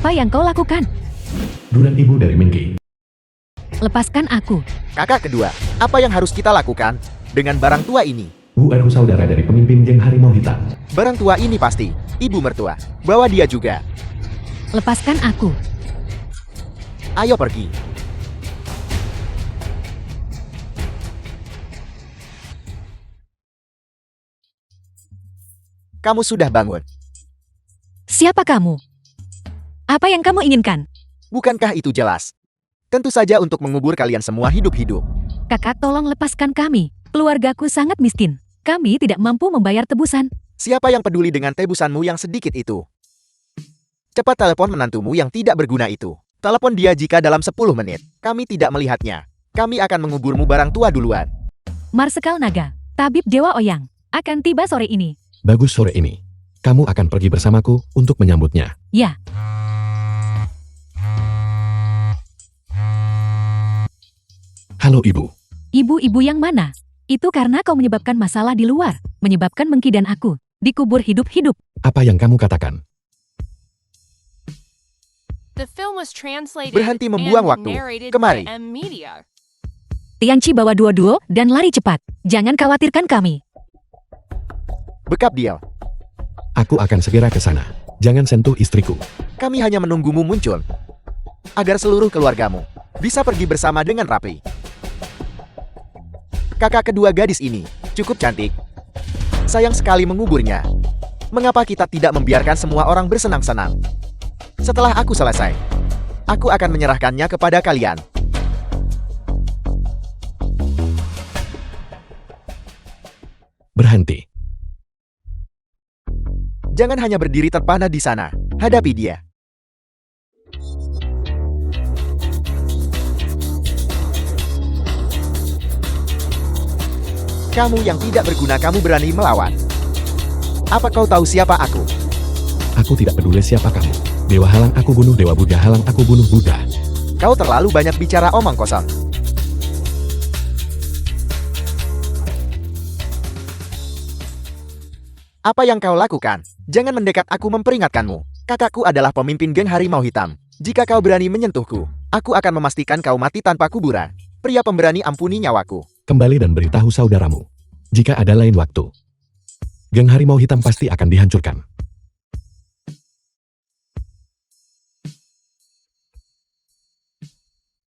Apa yang kau lakukan? Duran ibu dari Mengki. Lepaskan aku. Kakak kedua, apa yang harus kita lakukan dengan barang tua ini? Bu Erhu saudara dari pemimpin geng harimau hitam. Barang tua ini pasti ibu mertua. Bawa dia juga. Lepaskan aku. Ayo pergi. Kamu sudah bangun. Siapa kamu? Apa yang kamu inginkan? Bukankah itu jelas? Tentu saja untuk mengubur kalian semua hidup-hidup. Kakak, tolong lepaskan kami. Keluargaku sangat miskin. Kami tidak mampu membayar tebusan. Siapa yang peduli dengan tebusanmu yang sedikit itu? Cepat telepon menantumu yang tidak berguna itu. Telepon dia jika dalam 10 menit kami tidak melihatnya. Kami akan menguburmu barang tua duluan. Marsekal Naga, Tabib Dewa Oyang, akan tiba sore ini. Bagus sore ini. Kamu akan pergi bersamaku untuk menyambutnya. Ya. Halo ibu. Ibu-ibu yang mana? Itu karena kau menyebabkan masalah di luar. Menyebabkan Mengki dan aku dikubur hidup-hidup. Apa yang kamu katakan? Berhenti membuang waktu. Kemari. Tianci bawa duo-duo dan lari cepat. Jangan khawatirkan kami. Bekap dia. Aku akan segera ke sana. Jangan sentuh istriku. Kami hanya menunggumu muncul. Agar seluruh keluargamu bisa pergi bersama dengan rapi. Kakak kedua gadis ini cukup cantik. Sayang sekali menguburnya. Mengapa kita tidak membiarkan semua orang bersenang-senang? Setelah aku selesai, aku akan menyerahkannya kepada kalian. Berhenti. Jangan hanya berdiri terpana di sana. Hadapi dia. Kamu yang tidak berguna, kamu berani melawan. Apa kau tahu siapa aku? Aku tidak peduli siapa kamu. Dewa halang aku bunuh Dewa, Buddha halang aku bunuh Buddha. Kau terlalu banyak bicara omong kosong. Apa yang kau lakukan? Jangan mendekat, aku memperingatkanmu. Kakakku adalah pemimpin geng harimau hitam. Jika kau berani menyentuhku, aku akan memastikan kau mati tanpa kuburan. Pria pemberani, ampuni nyawaku. Kembali dan beritahu saudaramu. Jika ada lain waktu, geng harimau hitam pasti akan dihancurkan.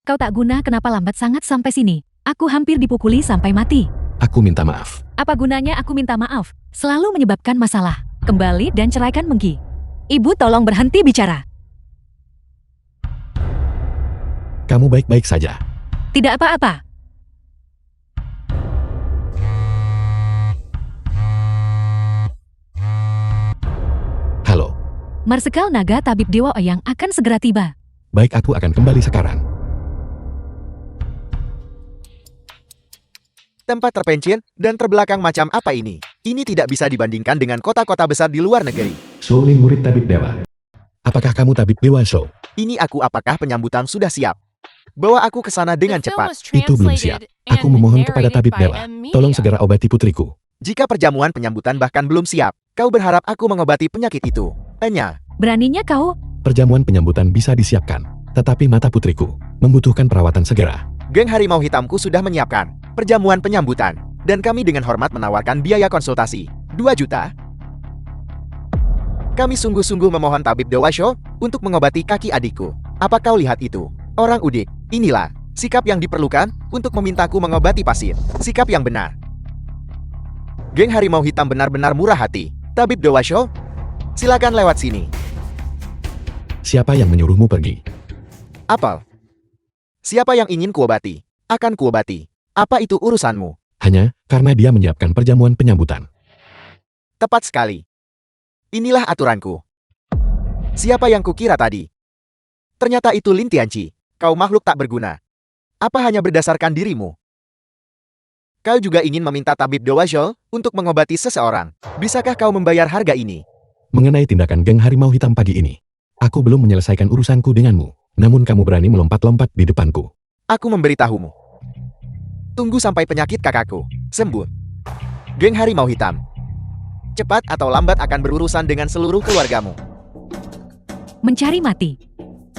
Kau tak guna, kenapa lambat sangat sampai sini? Aku hampir dipukuli sampai mati. Aku minta maaf. Apa gunanya aku minta maaf? Selalu menyebabkan masalah. Kembali dan ceraikan Mengki. Ibu tolong berhenti bicara. Kamu baik-baik saja. Tidak apa-apa. Halo. Marsekal Naga Tabib Dewa Oyang akan segera tiba. Baik, aku akan kembali sekarang. Tempat terpencil dan terbelakang macam apa ini? Ini tidak bisa dibandingkan dengan kota-kota besar di luar negeri. Shaolin murid Tabib Dewa. Apakah kamu Tabib Dewa Shou? Ini aku, apakah penyambutan sudah siap? Bawa aku ke sana dengan cepat. Itu belum siap. Aku memohon kepada Tabib Dewa. Tolong segera obati putriku. Jika perjamuan penyambutan bahkan belum siap, kau berharap aku mengobati penyakit itu? Enya. Beraninya kau? Perjamuan penyambutan bisa disiapkan. Tetapi mata putriku membutuhkan perawatan segera. Geng harimau hitamku sudah menyiapkan perjamuan penyambutan. Dan kami dengan hormat menawarkan biaya konsultasi 2 juta. Kami sungguh-sungguh memohon Tabib Dewa Shou untuk mengobati kaki adikku. Apa kau lihat itu? Orang udik, inilah sikap yang diperlukan untuk memintaku mengobati pasien. Sikap yang benar. Geng harimau hitam benar-benar murah hati. Tabib Dewa Shou, silakan lewat sini. Siapa yang menyuruhmu pergi? Apel. Siapa yang ingin kuobati? Akan kuobati. Apa itu urusanmu? Hanya karena dia menyiapkan perjamuan penyambutan. Tepat sekali. Inilah aturanku. Siapa yang kukira tadi? Ternyata itu Lin Tianci. Kau makhluk tak berguna. Apa hanya berdasarkan dirimu? Kau juga ingin meminta Tabib Dewa Shou untuk mengobati seseorang. Bisakah kau membayar harga ini? Mengenai tindakan geng harimau hitam pagi ini, aku belum menyelesaikan urusanku denganmu. Namun kamu berani melompat-lompat di depanku. Aku memberitahumu. Tunggu sampai penyakit kakakku sembuh. Geng harimau hitam, cepat atau lambat akan berurusan dengan seluruh keluargamu. Mencari mati.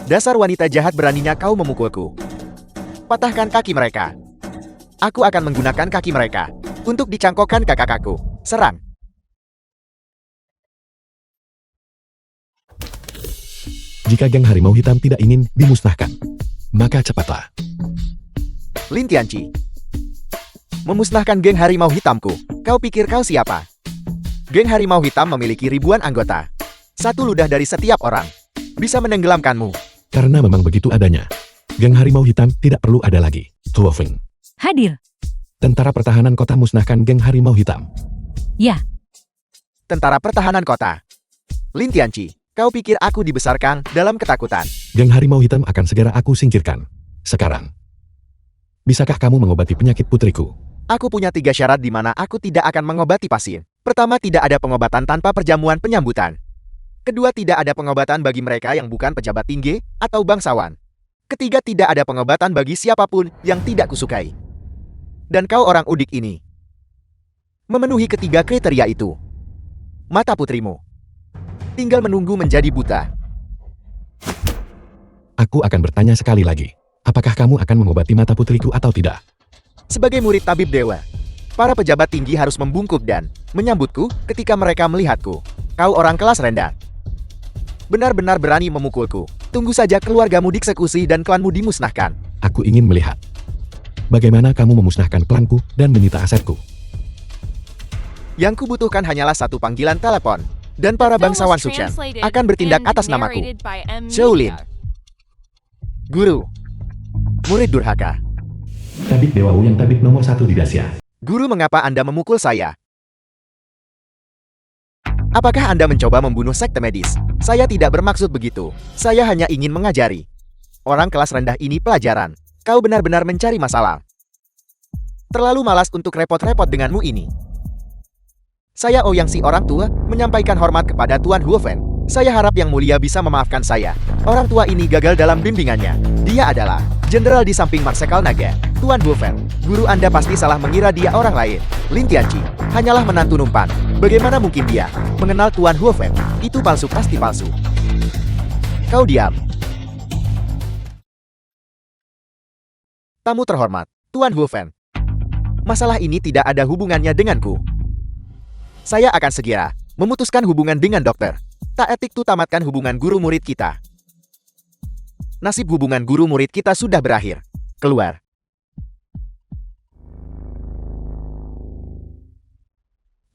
Dasar wanita jahat, beraninya kau memukulku. Patahkan kaki mereka. Aku akan menggunakan kaki mereka untuk dicangkokkan ke kakakku. Serang. Jika geng harimau hitam tidak ingin dimusnahkan, maka cepatlah. Lin Tianqi. Memusnahkan geng harimau hitamku. Kau pikir kau siapa? Geng harimau hitam memiliki ribuan anggota. Satu ludah dari setiap orang bisa menenggelamkanmu. Karena memang begitu adanya. Geng harimau hitam tidak perlu ada lagi. Tuo Feng. Hadir. Tentara pertahanan kota musnahkan geng harimau hitam. Ya, Tentara pertahanan kota. Lin Tianqi, kau pikir aku dibesarkan dalam ketakutan? Geng harimau hitam akan segera aku singkirkan. Sekarang. Bisakah kamu mengobati penyakit putriku? Aku punya 3 syarat di mana aku tidak akan mengobati pasien. Pertama, tidak ada pengobatan tanpa perjamuan penyambutan. Kedua, tidak ada pengobatan bagi mereka yang bukan pejabat tinggi atau bangsawan. Ketiga, tidak ada pengobatan bagi siapapun yang tidak kusukai. Dan kau orang udik ini memenuhi ketiga kriteria itu. Mata putrimu tinggal menunggu menjadi buta. Aku akan bertanya sekali lagi. Apakah kamu akan mengobati mata putriku atau tidak? Sebagai murid tabib dewa, para pejabat tinggi harus membungkuk dan menyambutku ketika mereka melihatku. Kau orang kelas rendah. Benar-benar berani memukulku. Tunggu saja keluargamu dieksekusi dan klanmu dimusnahkan. Aku ingin melihat. Bagaimana kamu memusnahkan klanku dan menyita asetku? Yang kubutuhkan hanyalah satu panggilan telepon. Dan para bangsawan Sukshan akan bertindak atas namaku. Shaolin. Guru. Murid durhaka. Tabib Dewa Wu yang tabib nomor 1 di Dacia. Guru, mengapa Anda memukul saya? Apakah Anda mencoba membunuh sekte medis? Saya tidak bermaksud begitu. Saya hanya ingin mengajari orang kelas rendah ini pelajaran. Kau benar-benar mencari masalah. Terlalu malas untuk repot-repot denganmu ini. Saya Ouyang, si orang tua, menyampaikan hormat kepada Tuan Huofen. Saya harap Yang Mulia bisa memaafkan saya. Orang tua ini gagal dalam bimbingannya. Dia adalah jenderal di samping Marsekal Naga. Tuan Huofen, guru Anda pasti salah mengira dia orang lain. Lin Tianqi hanyalah menantu numpan. Bagaimana mungkin dia mengenal Tuan Huofen? Itu palsu, pasti palsu. Kau diam. Tamu terhormat, Tuan Huofen. Masalah ini tidak ada hubungannya denganku. Saya akan segera memutuskan hubungan dengan dokter. Tak etik tuh tamatkan hubungan guru murid kita. Nasib hubungan guru murid kita sudah berakhir. Keluar.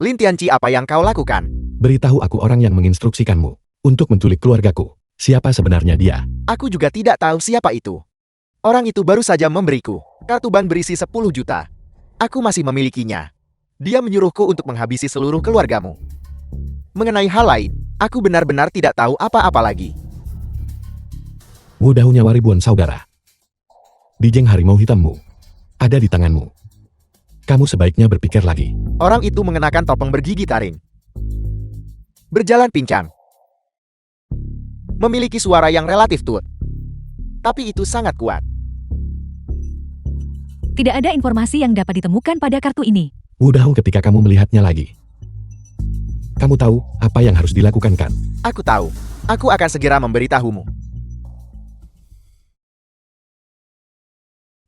Lin Tianqi, apa yang kau lakukan? Beritahu aku orang yang menginstruksikanmu untuk menculik keluargaku. Siapa sebenarnya dia? Aku juga tidak tahu siapa itu. Orang itu baru saja memberiku kartu bank berisi 10 juta. Aku masih memilikinya. Dia menyuruhku untuk menghabisi seluruh keluargamu. Mengenai hal lain, aku benar-benar tidak tahu apa-apa lagi. Wu Dao, nyawa ribuan saudara. Dijeng harimau hitammu ada di tanganmu. Kamu sebaiknya berpikir lagi. Orang itu mengenakan topeng bergigi taring. Berjalan pincang. Memiliki suara yang relatif tut. Tapi itu sangat kuat. tidak ada informasi yang dapat ditemukan pada kartu ini. Wu Dao, ketika kamu melihatnya lagi, kamu tahu apa yang harus dilakukan kan? Aku tahu. Aku akan segera memberitahumu.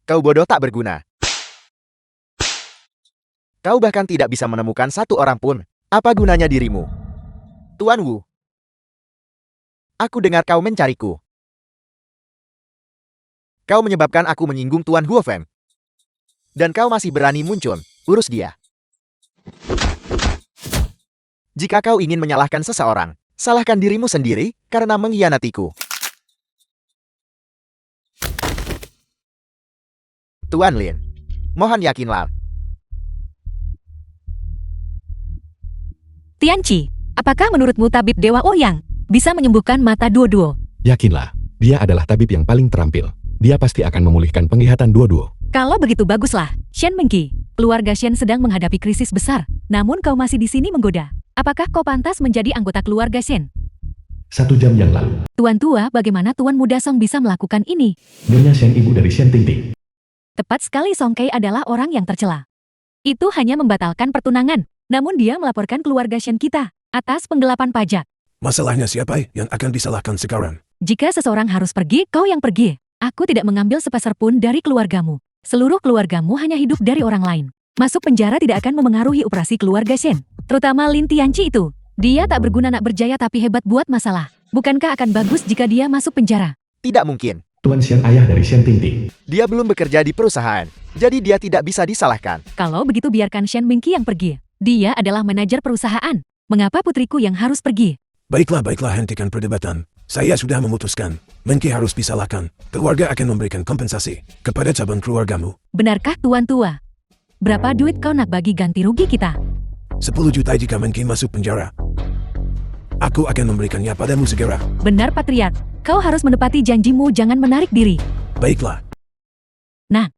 Kau bodoh tak berguna. Kau bahkan tidak bisa menemukan satu orang pun. Apa gunanya dirimu? Tuan Wu. Aku dengar kau mencariku. Kau menyebabkan aku menyinggung Tuan Huofen. Dan kau masih berani muncul. Urus dia. Jika kau ingin menyalahkan seseorang, salahkan dirimu sendiri karena mengkhianatiku. Tuan Lin, mohon yakinlah. Tianqi, apakah menurutmu tabib Dewa Ouyang bisa menyembuhkan mata Duo-Duo? Yakinlah, dia adalah tabib yang paling terampil. Dia pasti akan memulihkan penglihatan Duo-Duo. Kalau begitu baguslah, Shen Mengki. Keluarga Shen sedang menghadapi krisis besar, namun kau masih di sini menggoda. Apakah kau pantas menjadi anggota keluarga Shen? 1 jam yang lalu, Tuan tua, bagaimana Tuan Muda Song bisa melakukan ini? Nyonya Shen, ibu dari Shen Tingting. Tepat sekali, Song Kei adalah orang yang tercela. Itu hanya membatalkan pertunangan, namun dia melaporkan keluarga Shen kita atas penggelapan pajak. Masalahnya siapa yang akan disalahkan sekarang? Jika seseorang harus pergi, kau yang pergi. Aku tidak mengambil sepeser pun dari keluargamu. Seluruh keluargamu hanya hidup dari orang lain. Masuk penjara tidak akan memengaruhi operasi keluarga Shen. Terutama Lin Tianqi itu. Dia tak berguna nak berjaya tapi hebat buat masalah. Bukankah akan bagus jika dia masuk penjara? Tidak mungkin. Tuan Shen ayah dari Shen Tingting. Dia belum bekerja di perusahaan, jadi dia tidak bisa disalahkan. Kalau begitu biarkan Shen Mingqi yang pergi. Dia adalah manajer perusahaan. Mengapa putriku yang harus pergi? Baiklah, hentikan perdebatan. Saya sudah memutuskan. Mengki harus disalahkan. Keluarga akan memberikan kompensasi kepada cabang keluargamu. Benarkah tuan tua? Berapa duit kau nak bagi ganti rugi kita? 10 juta jika Mengki masuk penjara. Aku akan memberikannya padamu segera. Benar Patriark, kau harus menepati janjimu, jangan menarik diri. Baiklah. Nah,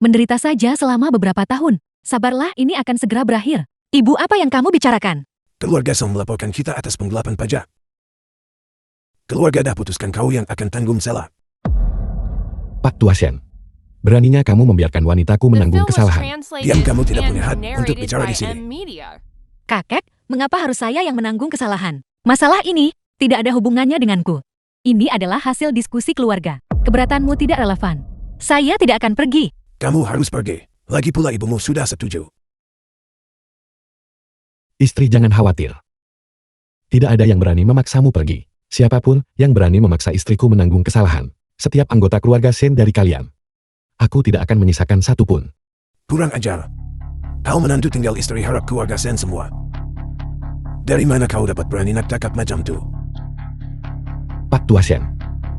menderita saja selama beberapa tahun. Sabarlah, ini akan segera berakhir. Ibu, apa yang kamu bicarakan? Keluarga Song melaporkan kita atas penggelapan pajak. Keluarga dah putuskan kau yang akan tanggung salah. Pak Tua Shen. Beraninya kamu membiarkan wanitaku menanggung kesalahan. Diam, kamu tidak punya hak untuk bicara di sini. Kakek, mengapa harus saya yang menanggung kesalahan? Masalah ini tidak ada hubungannya denganku. Ini adalah hasil diskusi keluarga. Keberatanmu tidak relevan. Saya tidak akan pergi. Kamu harus pergi. Lagi pula ibumu sudah setuju. Istri, jangan khawatir. Tidak ada yang berani memaksamu pergi. Siapapun yang berani memaksa istriku menanggung kesalahan. Setiap anggota keluarga Shen dari kalian. Aku tidak akan menyisakan satu pun. Kurang ajar. Kau menantu tinggal istri harap keluarga Shen semua. Dari mana kau dapat berani nak cakap macam tu? Pak Tua Shen.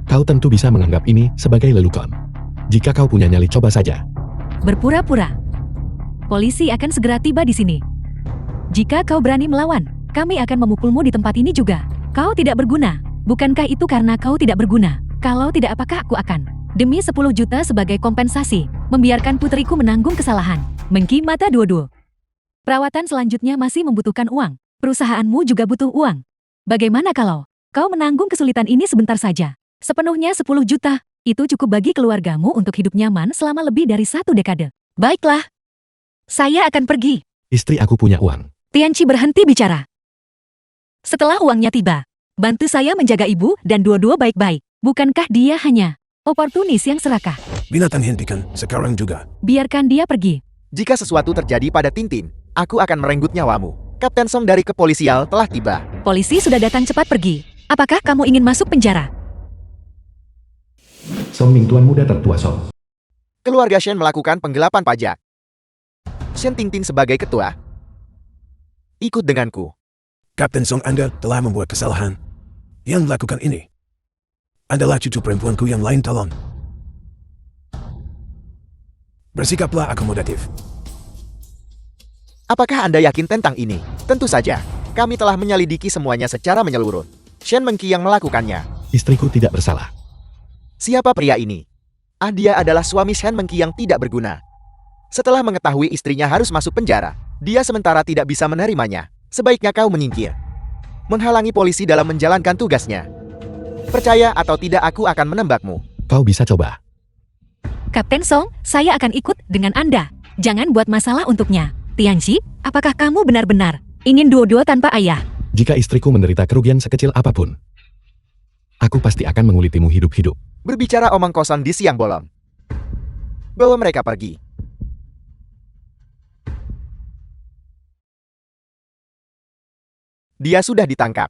Kau tentu bisa menganggap ini sebagai lelucon. Jika kau punya nyali, coba saja. Berpura-pura. Polisi akan segera tiba di sini. Jika kau berani melawan, kami akan memukulmu di tempat ini juga. Kau tidak berguna. Bukankah itu karena kau tidak berguna? Kalau tidak, apakah aku akan, demi 10 juta sebagai kompensasi, membiarkan putriku menanggung kesalahan? Mengki mata dua-dua. Perawatan selanjutnya masih membutuhkan uang. Perusahaanmu juga butuh uang. Bagaimana kalau kau menanggung kesulitan ini sebentar saja? Sepenuhnya 10 juta. Itu cukup bagi keluargamu untuk hidup nyaman selama lebih dari 1 dekade. Baiklah. Saya akan pergi. Istri, aku punya uang. Tianqi berhenti bicara. Setelah uangnya tiba, bantu saya menjaga ibu dan dua-dua baik-baik. Bukankah dia hanya oportunis yang serakah? Binatang, hentikan sekarang juga. Biarkan dia pergi. Jika sesuatu terjadi pada Tintin, aku akan merenggut nyawamu. Kapten Song dari kepolisian telah tiba. Polisi sudah datang, cepat pergi. Apakah kamu ingin masuk penjara? Song Ming, tuan muda tertua Song. Keluarga Shen melakukan penggelapan pajak. Shen Tingtin sebagai ketua. Ikut denganku. Kapten Song, Anda telah membuat kesalahan. Yang melakukan ini adalah cucu perempuanku yang lain, tolong. Bersikaplah akomodatif. Apakah Anda yakin tentang ini? Tentu saja. Kami telah menyelidiki semuanya secara menyeluruh. Shen Mengki yang melakukannya. Istriku tidak bersalah. Siapa pria ini? Dia adalah suami Shen Mengki yang tidak berguna. Setelah mengetahui istrinya harus masuk penjara, dia sementara tidak bisa menerimanya. Sebaiknya kau menyingkir. Menghalangi polisi dalam menjalankan tugasnya. Percaya atau tidak, aku akan menembakmu. Kau bisa coba. Kapten Song, saya akan ikut dengan Anda. Jangan buat masalah untuknya. Tianqi, apakah kamu benar-benar ingin dua-dua tanpa ayah? Jika istriku menderita kerugian sekecil apapun, aku pasti akan mengulitimu hidup-hidup. Berbicara omong kosong di siang bolong. Bawa mereka pergi. Dia sudah ditangkap.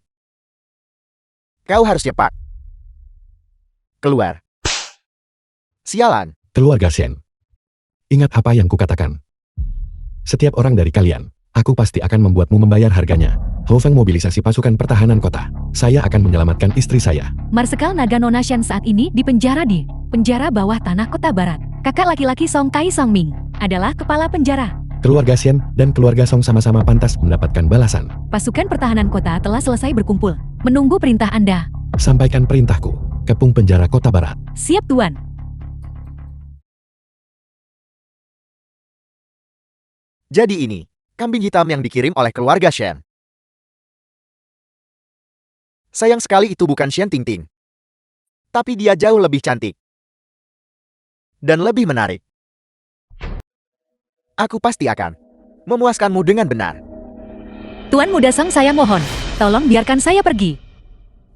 Kau harus cepat keluar. Sialan. Keluarga Shen. Ingat apa yang kukatakan. Setiap orang dari kalian, aku pasti akan membuatmu membayar harganya. Ho Feng mobilisasi pasukan pertahanan kota. Saya akan menyelamatkan istri saya. Marsekal Nagano Nation saat ini di penjara bawah tanah kota barat. Kakak laki-laki Song Tai Song Ming adalah kepala penjara. Keluarga Shen dan keluarga Song sama-sama pantas mendapatkan balasan. Pasukan pertahanan kota telah selesai berkumpul. Menunggu perintah Anda. Sampaikan perintahku. Kepung penjara kota barat. Siap, Tuan. Jadi ini, kambing hitam yang dikirim oleh keluarga Shen. Sayang sekali itu bukan Shen Tingting. Tapi dia jauh lebih cantik. Dan lebih menarik. Aku pasti akan memuaskanmu dengan benar. Tuan Muda Song, saya mohon. Tolong biarkan saya pergi.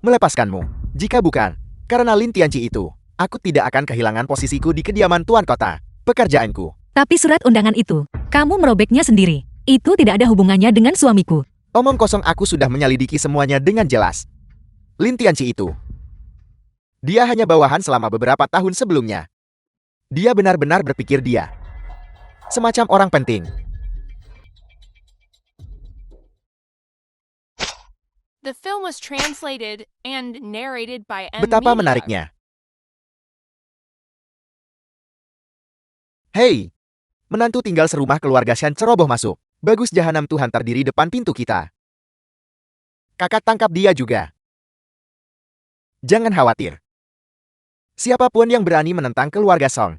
melepaskanmu. Jika bukan, karena Lin Tianqi itu, aku tidak akan kehilangan posisiku di kediaman Tuan Kota, pekerjaanku. Tapi surat undangan itu, kamu merobeknya sendiri. Itu tidak ada hubungannya dengan suamiku. Omong kosong, aku sudah menyelidiki semuanya dengan jelas. Lin Tianqi itu, dia hanya bawahan selama beberapa tahun sebelumnya. Dia benar-benar berpikir dia semacam orang penting. The film was translated and narrated by M. Betapa Media. menariknya. Hei, menantu tinggal serumah keluarga Shan ceroboh masuk. Bagus jahanam Tuhan terdiri depan pintu kita. Kakak tangkap dia juga. Jangan khawatir. Siapapun yang berani menentang keluarga Song,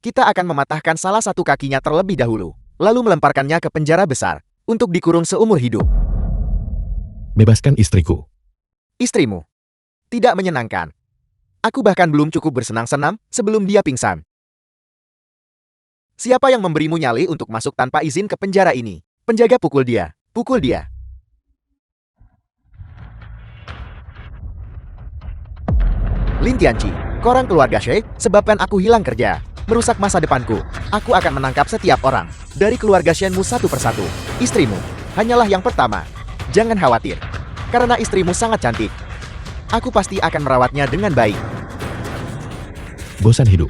kita akan mematahkan salah satu kakinya terlebih dahulu, lalu melemparkannya ke penjara besar, untuk dikurung seumur hidup. Bebaskan istriku. Istrimu. Tidak menyenangkan. Aku bahkan belum cukup bersenang-senang sebelum dia pingsan. Siapa yang memberimu nyali untuk masuk tanpa izin ke penjara ini? Penjaga, pukul dia. Pukul dia. Lin Tianqi, korang keluarga Sheikh, sebabkan aku hilang kerja. Merusak masa depanku. Aku akan menangkap setiap orang. Dari keluarga Shenmu satu persatu. Istrimu, hanyalah yang pertama. Jangan khawatir. Karena istrimu sangat cantik. Aku pasti akan merawatnya dengan baik. Bosan hidup.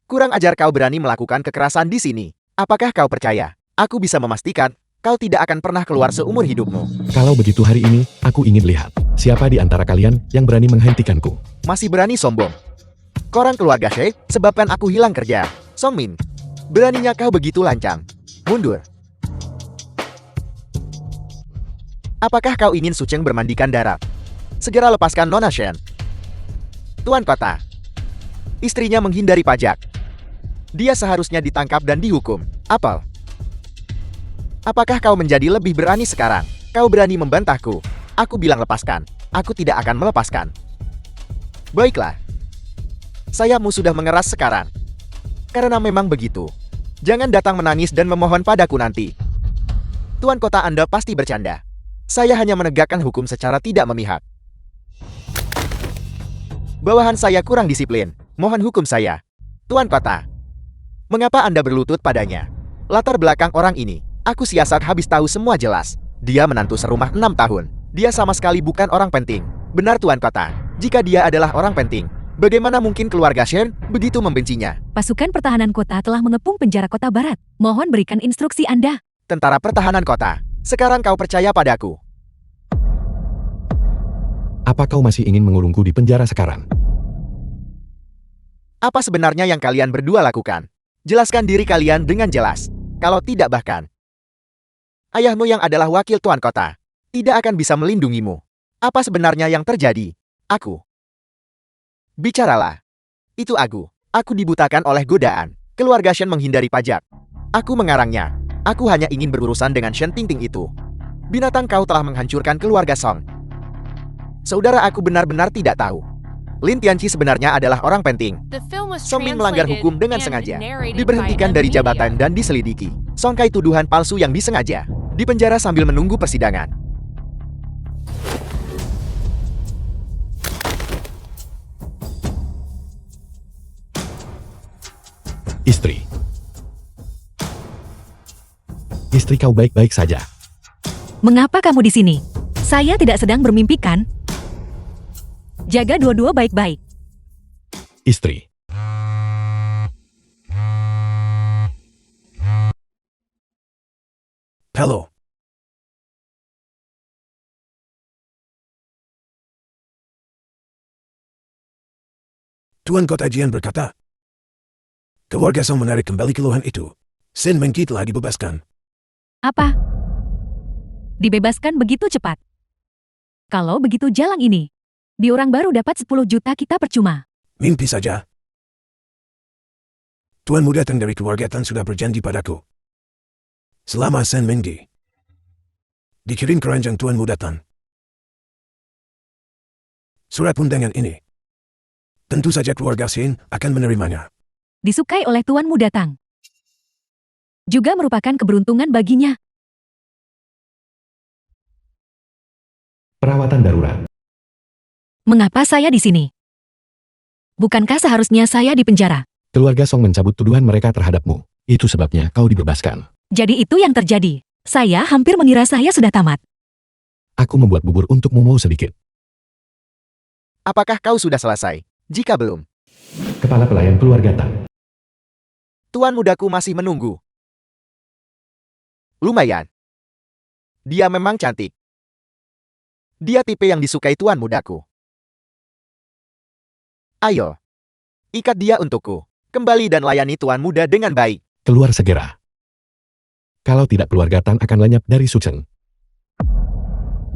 Kurang ajar kau berani melakukan kekerasan di sini. Apakah kau percaya? Aku bisa memastikan, kau tidak akan pernah keluar seumur hidupmu. Kalau begitu hari ini, aku ingin lihat siapa di antara kalian yang berani menghentikanku. Masih berani sombong. Korang keluarga Sheikh, sebabkan aku hilang kerja. Song Min, beraninya kau begitu lancang. Mundur. Apakah kau ingin Sucheng bermandikan darah? Segera lepaskan Nona Shen. Tuan Kota. Istrinya menghindari pajak. Dia seharusnya ditangkap dan dihukum. Apel. Apakah kau menjadi lebih berani sekarang? Kau berani membantahku. Aku bilang lepaskan. Aku tidak akan melepaskan. Baiklah. Sayapmu sudah mengeras sekarang. Karena memang begitu. Jangan datang menangis dan memohon padaku nanti. Tuan Kota, Anda pasti bercanda. Saya hanya menegakkan hukum secara tidak memihak. Bawahan saya kurang disiplin. Mohon hukum saya. Tuan Kota. Mengapa Anda berlutut padanya? Latar belakang orang ini, aku siasat habis tahu semua jelas. Dia menantu serumah 6 tahun. Dia sama sekali bukan orang penting. Benar Tuan Kota. Jika dia adalah orang penting, bagaimana mungkin keluarga Shen begitu membencinya? Pasukan pertahanan kota telah mengepung penjara kota barat. Mohon berikan instruksi Anda. Tentara pertahanan kota. Sekarang kau percaya padaku. Apa kau masih ingin mengurungku di penjara sekarang? Apa sebenarnya yang kalian berdua lakukan? Jelaskan diri kalian dengan jelas. Kalau tidak bahkan, ayahmu yang adalah wakil Tuan Kota tidak akan bisa melindungimu. Apa sebenarnya yang terjadi? Aku. Bicaralah. Itu aku. Aku dibutakan oleh godaan. Keluarga Shen menghindari pajak. Aku mengarangnya. Aku hanya ingin berurusan dengan Shen Tingting itu. Binatang, kau telah menghancurkan keluarga Song. Saudara, aku benar-benar tidak tahu. Lin Tianqi sebenarnya adalah orang penting. The film was Song Min melanggar translated hukum dengan and sengaja. narrated Diberhentikan by dari M. Media. jabatan dan diselidiki. Song Kai tuduhan palsu yang disengaja. Dipenjara sambil menunggu persidangan. Istri. Istri kau baik-baik saja. Mengapa kamu di sini? Saya tidak sedang bermimpi kan? Jaga dua-dua baik-baik. Istri. Hello. Tuan Kota Jian berkata, keluarga Song menarik kembali keluhan itu. Sin Mengki telah dibebaskan. Apa? Dibebaskan begitu cepat? Kalau begitu jalan ini, di orang baru dapat 10 juta kita percuma. Mimpi saja. Tuan Muda Tang dari keluarga Tan sudah berjanji padaku. Selama San Mengki dikirim keranjang Tuan Muda Tan. Surat undangan ini, tentu saja keluarga Sin akan menerimanya. Disukai oleh Tuanmu datang. Juga merupakan keberuntungan baginya. Perawatan darurat. Mengapa saya di sini? Bukankah seharusnya saya di penjara? Keluarga Song mencabut tuduhan mereka terhadapmu. Itu sebabnya kau dibebaskan. Jadi itu yang terjadi. Saya hampir mengira saya sudah tamat. Aku membuat bubur untukmu, mau sedikit. Apakah kau sudah selesai? Jika belum, Kepala pelayan keluarga Tang. tuan mudaku masih menunggu. Lumayan. Dia memang cantik. Dia tipe yang disukai tuan mudaku. Ayo, ikat dia untukku. Kembali dan layani tuan muda dengan baik. Keluar segera. Kalau tidak, keluarga Tang akan lenyap dari Sucheng.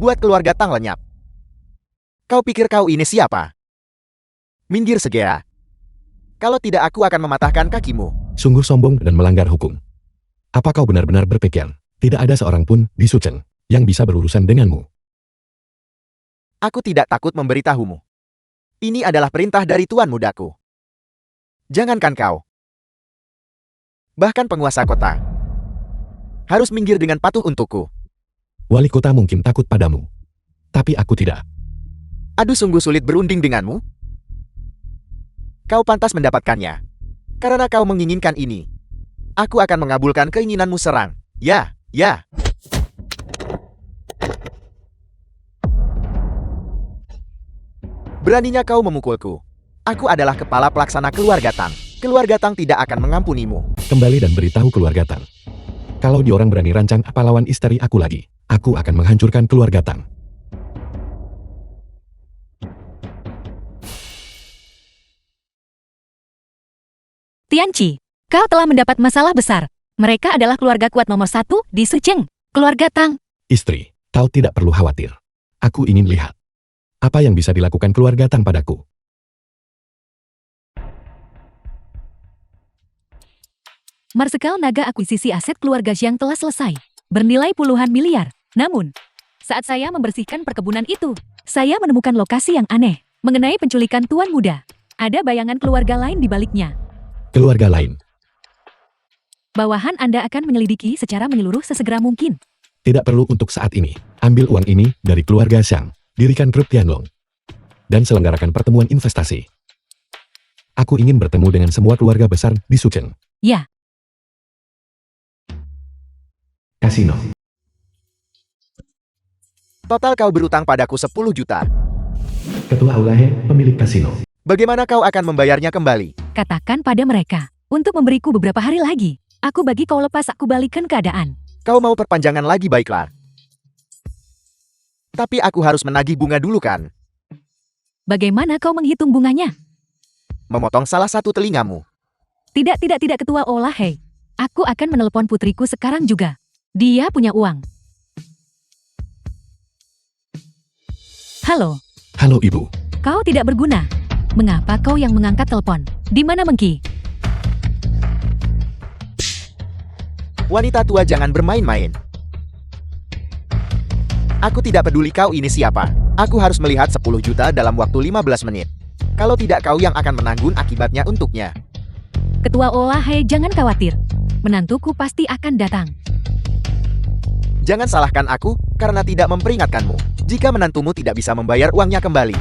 Buat keluarga Tang lenyap. Kau pikir kau ini siapa? Minggir segera. Kalau tidak, aku akan mematahkan kakimu. Sungguh sombong dan melanggar hukum. Apa kau benar-benar berpikir tidak ada seorang pun di Sucheng yang bisa berurusan denganmu? Aku tidak takut memberitahumu. Ini adalah perintah dari tuan mudaku. Jangankan kau. Bahkan penguasa kota harus minggir dengan patuh untukku. Wali kota mungkin takut padamu. Tapi aku tidak. Aduh, sungguh sulit berunding denganmu. Kau pantas mendapatkannya. Karena kau menginginkan ini. Aku akan mengabulkan keinginanmu, serang. Ya, ya. Beraninya kau memukulku. Aku adalah kepala pelaksana keluarga Tang. Keluarga Tang tidak akan mengampunimu. Kembali dan beritahu keluarga Tang. Kalau diorang berani rancang apa lawan istri aku lagi, aku akan menghancurkan keluarga Tang. Tianqi, kau telah mendapat masalah besar. Mereka adalah keluarga kuat nomor 1 di Sucheng. Keluarga Tang. Istri, kau tidak perlu khawatir. Aku ingin lihat apa yang bisa dilakukan keluarga Tang padaku. Marsekal naga akuisisi aset keluarga Xiang telah selesai. Bernilai puluhan miliar. Namun, saat saya membersihkan perkebunan itu, saya menemukan lokasi yang aneh. Mengenai penculikan tuan muda. Ada bayangan keluarga lain di baliknya. Keluarga lain. Bawahan Anda akan menyelidiki secara menyeluruh sesegera mungkin. Tidak perlu untuk saat ini. Ambil uang ini dari keluarga Xiang. Dirikan grup Tianlong. Dan selenggarakan pertemuan investasi. Aku ingin bertemu dengan semua keluarga besar di Sucheng. Ya, Kasino. Total kau berutang padaku 10 juta. Ketua Aulahe, pemilik kasino. Bagaimana kau akan membayarnya kembali? katakan pada mereka. Untuk memberiku beberapa hari lagi. Aku bagi kau lepas, aku balikan keadaan. Kau mau perpanjangan lagi, baiklah. Tapi aku harus menagih bunga dulu kan? Bagaimana kau menghitung bunganya? Memotong salah satu telingamu. Tidak, Ketua Olahe. Aku akan menelepon putriku sekarang juga. Dia punya uang. Halo, Halo ibu. kau tidak berguna. Mengapa kau yang mengangkat telepon? Di mana Mengki? Wanita tua, jangan bermain-main. Aku tidak peduli kau ini siapa. Aku harus melihat 10 juta dalam waktu 15 menit. Kalau tidak, kau yang akan menanggung akibatnya untuknya. Ketua Olahe, jangan khawatir. Menantuku pasti akan datang. Jangan salahkan aku karena tidak memperingatkanmu. Jika menantumu tidak bisa membayar uangnya kembali,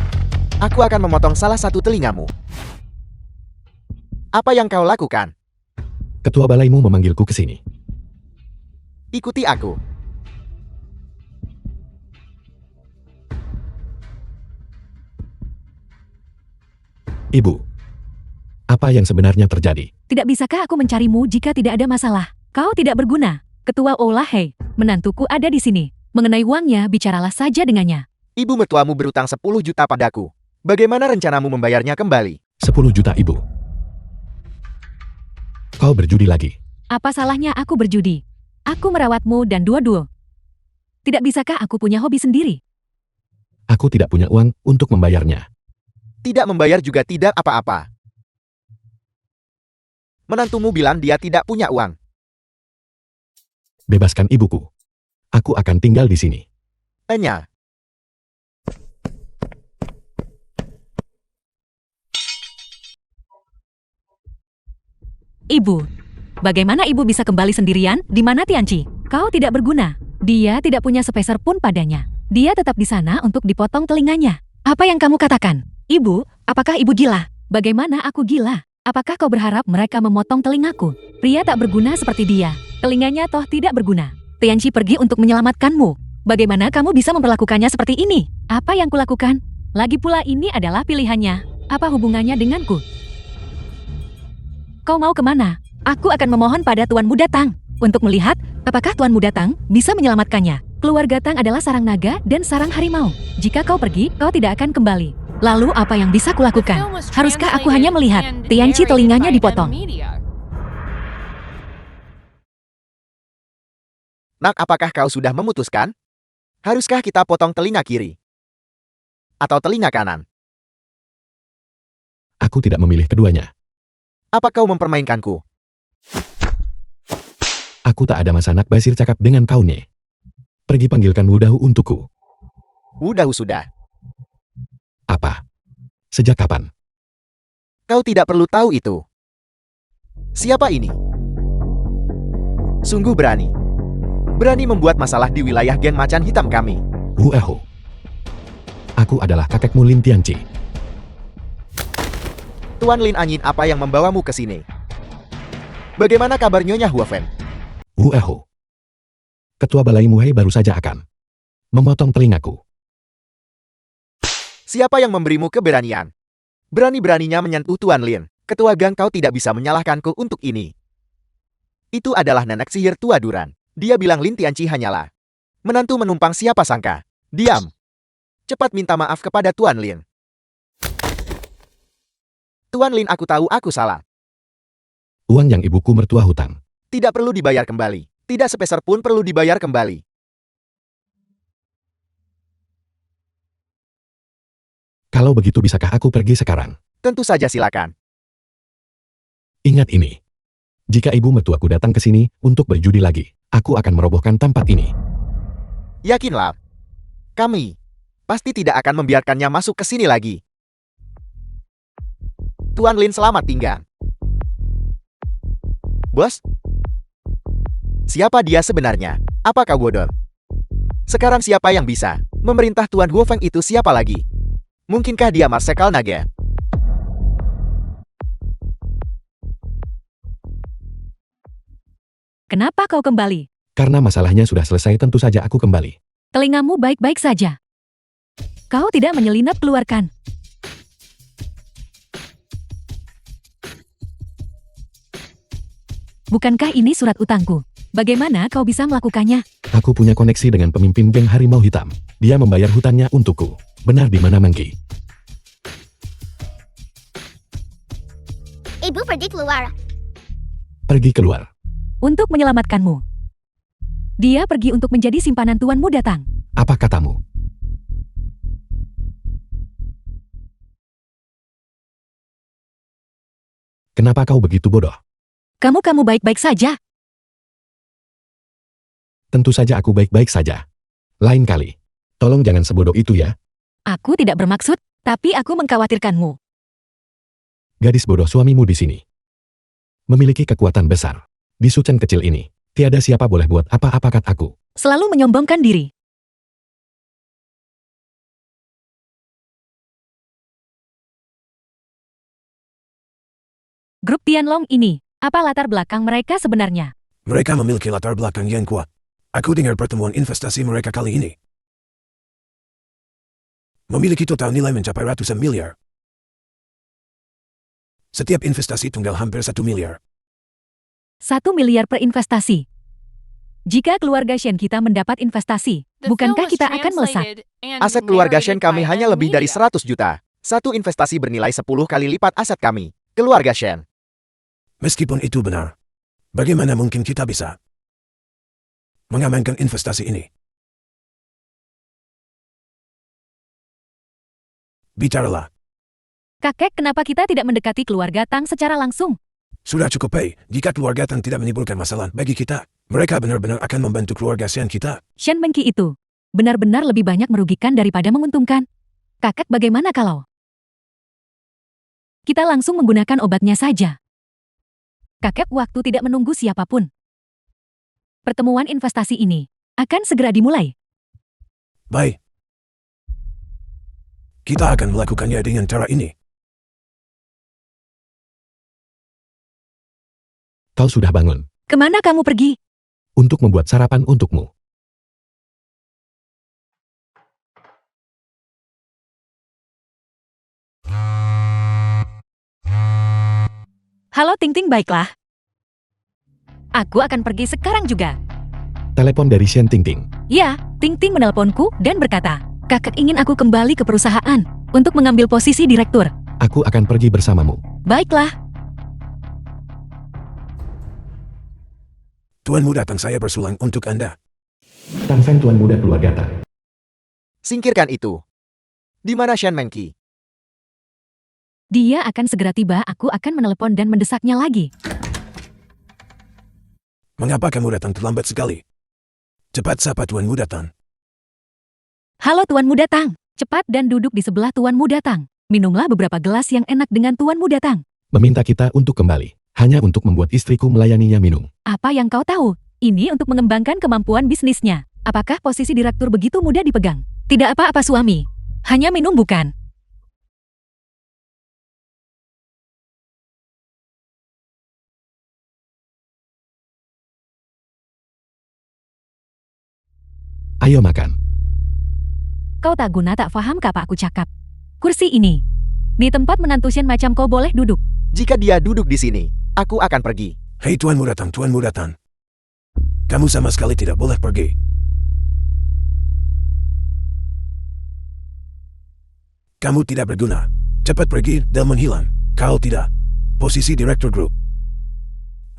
aku akan memotong salah satu telingamu. Apa yang kau lakukan? Ketua balaimu memanggilku ke sini. Ikuti aku. Ibu. Apa yang sebenarnya terjadi? Tidak bisakah aku mencarimu jika tidak ada masalah? Kau tidak berguna. Ketua Olahe, menantuku ada di sini. Mengenai uangnya, bicaralah saja dengannya. Ibu mertuamu berutang 10 juta padaku. Bagaimana rencanamu membayarnya kembali? 10 juta ibu. Kau berjudi lagi. Apa salahnya aku berjudi? Aku merawatmu dan dua-dua. Tidak bisakah aku punya hobi sendiri? Aku tidak punya uang untuk membayarnya. Tidak membayar juga tidak apa-apa. Menantumu bilang dia tidak punya uang. Bebaskan ibuku. Aku akan tinggal di sini. Enya. Ibu, bagaimana ibu bisa kembali sendirian? Di mana Tianqi? Kau tidak berguna. Dia tidak punya sepeser pun padanya. Dia tetap di sana untuk dipotong telinganya. Apa yang kamu katakan? Ibu, apakah ibu gila? Bagaimana aku gila? Apakah kau berharap mereka memotong telingaku? Pria tak berguna seperti dia. Telinganya toh tidak berguna. Tianqi pergi untuk menyelamatkanmu. Bagaimana kamu bisa memperlakukannya seperti ini? Apa yang kulakukan? Lagi pula ini adalah pilihannya. Apa hubungannya denganku? Kau mau kemana? Aku akan memohon pada Tuanmu Datang untuk melihat apakah Tuanmu Datang bisa menyelamatkannya. Keluarga Tang adalah sarang naga dan sarang harimau. Jika kau pergi, kau tidak akan kembali. Lalu apa yang bisa The kulakukan? film was Haruskah aku hanya translated melihat and Tianqi narrated telinganya by dipotong? M-Media. Nak, apakah kau sudah memutuskan? Haruskah kita potong telinga kiri? Atau telinga kanan? Aku tidak memilih keduanya. Apa kau mempermainkanku? Aku tak ada masa nak basir cakap dengan kau ne. Pergi panggilkan Wudahu untukku. Wudahu sudah. Apa? Sejak kapan? Kau tidak perlu tahu itu. Siapa ini? Sungguh berani. Berani membuat masalah di wilayah geng macan hitam kami. Wudahu. Aku adalah kakekmu Lin Tianqi. Tuan Lin Anyin, apa yang membawamu ke sini? Bagaimana kabar Nyonya Huofeng? Wudahu. Ketua Balai Muhai baru saja akan memotong telingaku. Siapa yang memberimu keberanian? Berani-beraninya menyentuh Tuan Lin. Ketua gang, kau tidak bisa menyalahkanku untuk ini. Itu adalah nenek sihir tua Duran. Dia bilang Lin Tianqi hanyalah menantu menumpang, siapa sangka. Diam. Cepat minta maaf kepada Tuan Lin. Tuan Lin, aku tahu aku salah. Uang yang ibuku mertua hutang. Tidak perlu dibayar kembali. Tidak sepeser pun perlu dibayar kembali. Kalau begitu bisakah aku pergi sekarang? Tentu saja, silakan. Ingat ini. Jika ibu mertuaku datang ke sini untuk berjudi lagi, aku akan merobohkan tempat ini. Yakinlah. Kami pasti tidak akan membiarkannya masuk ke sini lagi. Tuan Lin, selamat tinggal. Bos? Siapa dia sebenarnya? Apa kau bodoh? Sekarang siapa yang bisa memerintah Tuan Huofeng itu, siapa lagi? Mungkinkah dia Marsekal Naga? Kenapa kau kembali? Karena masalahnya sudah selesai, tentu saja aku kembali. Telingamu baik-baik saja. Kau tidak menyelinap keluarkan. Bukankah ini surat utangku? Bagaimana kau bisa melakukannya? Aku punya koneksi dengan pemimpin geng harimau hitam. Dia membayar hutannya untukku. Benar di mana, Mangki? Ibu pergi keluar. Pergi keluar. Untuk menyelamatkanmu. Dia pergi untuk menjadi simpanan Tuanmu Datang. Apa katamu? Kenapa kau begitu bodoh? Kamu baik-baik saja. Tentu saja aku baik-baik saja. Lain kali. Tolong jangan sebodoh itu ya. Aku tidak bermaksud, tapi aku mengkhawatirkanmu. Gadis bodoh suamimu di sini. Memiliki kekuatan besar. Di Sucen kecil ini, tiada siapa boleh buat apa-apa kataku. Selalu menyombongkan diri. Grup Tianlong ini, apa latar belakang mereka sebenarnya? Mereka memiliki latar belakang yang kuat. Aku dengar pertemuan investasi mereka kali ini memiliki total nilai mencapai ratusan miliar. Setiap investasi tunggal hampir 1 miliar. 1 miliar per investasi. Jika keluarga Shen kita mendapat investasi, The film bukankah was kita akan melesat? translated and Aset keluarga Shen narrated kami by hanya lebih dari M-Media. 100 juta. Satu investasi bernilai 10 kali lipat aset kami. Keluarga Shen. Meskipun itu benar, bagaimana mungkin kita bisa mengamankan investasi ini? Bicaralah. Kakek, kenapa kita tidak mendekati keluarga Tang secara langsung? Sudah cukup, Pei. Jika keluarga Tang tidak menimbulkan masalah bagi kita, mereka benar-benar akan membantu keluarga Shen kita. Shen Mengki itu benar-benar lebih banyak merugikan daripada menguntungkan. Kakek, bagaimana kalau kita langsung menggunakan obatnya saja? Kakek, waktu tidak menunggu siapapun. Pertemuan investasi ini akan segera dimulai. Baik. Kita akan melakukannya dengan cara ini. Kau sudah bangun. Kemana kamu pergi? Untuk membuat sarapan untukmu. Halo Ting Ting, baiklah. Aku akan pergi sekarang juga. Telepon dari Shen Tingting. Ya, Ting Ting menelponku dan berkata, kakak ingin aku kembali ke perusahaan untuk mengambil posisi direktur. Aku akan pergi bersamamu. Baiklah. Tuanmu datang, saya bersulang untuk Anda. Tan Feng, tuan muda keluarga Tan. Singkirkan itu. Di mana Shen Mengqi? Dia akan segera tiba, aku akan menelepon dan mendesaknya lagi. Mengapa kamu datang terlambat sekali? Cepat sapa tuanmu datang. Halo tuanmu datang. Cepat dan duduk di sebelah tuanmu datang. Minumlah beberapa gelas yang enak dengan tuanmu datang. Meminta kita untuk kembali. Hanya untuk membuat istriku melayaninya minum. Apa yang kau tahu? Ini untuk mengembangkan kemampuan bisnisnya. Apakah posisi direktur begitu mudah dipegang? Tidak apa-apa suami. Hanya minum bukan? Ayo makan. Kau tak guna tak faham apa aku cakap. Kursi ini. Di tempat menantu Shen macam kau boleh duduk. Jika dia duduk di sini, aku akan pergi. Hei tuanmu datang, tuanmu datang. Kamu sama sekali tidak boleh pergi. Kamu tidak berguna. Cepat pergi dan menghilang. Kau tidak. Posisi direktur grup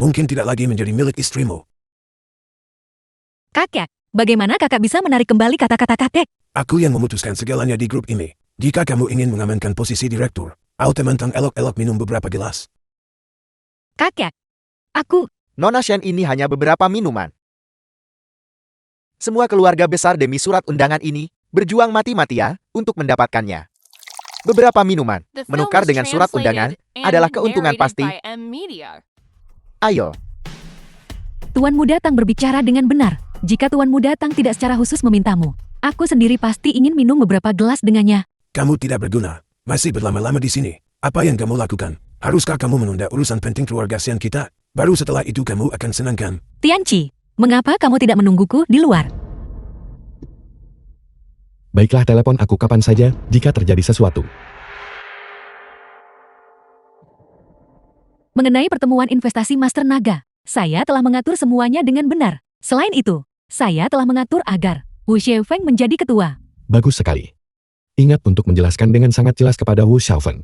mungkin tidak lagi menjadi milik istrimu. Kakek, bagaimana kakak bisa menarik kembali kata-kata kakek? Aku yang memutuskan segalanya di grup ini. Jika kamu ingin mengamankan posisi direktur, Autementang elok-elok minum beberapa gelas. Kakek, aku... Nona Shen ini hanya beberapa minuman. Semua keluarga besar demi surat undangan ini berjuang mati-matian untuk mendapatkannya. Beberapa minuman, The film menukar was dengan surat undangan, translated and adalah keuntungan narrated pasti. by M Media. Ayo, Tuanmu datang berbicara dengan benar. Jika tuanmu datang tidak secara khusus memintamu, aku sendiri pasti ingin minum beberapa gelas dengannya. Kamu tidak berguna. Masih berlama-lama di sini. Apa yang kamu lakukan? Haruskah kamu menunda urusan penting keluarga Shen kita? Baru setelah itu kamu akan senangkan. Tianqi, mengapa kamu tidak menungguku di luar? Baiklah, telepon aku kapan saja jika terjadi sesuatu. Mengenai pertemuan investasi Master Naga, saya telah mengatur semuanya dengan benar. Selain itu, saya telah mengatur agar Wu Xiaofeng menjadi ketua. Bagus sekali. Ingat untuk menjelaskan dengan sangat jelas kepada Wu Xiaofeng.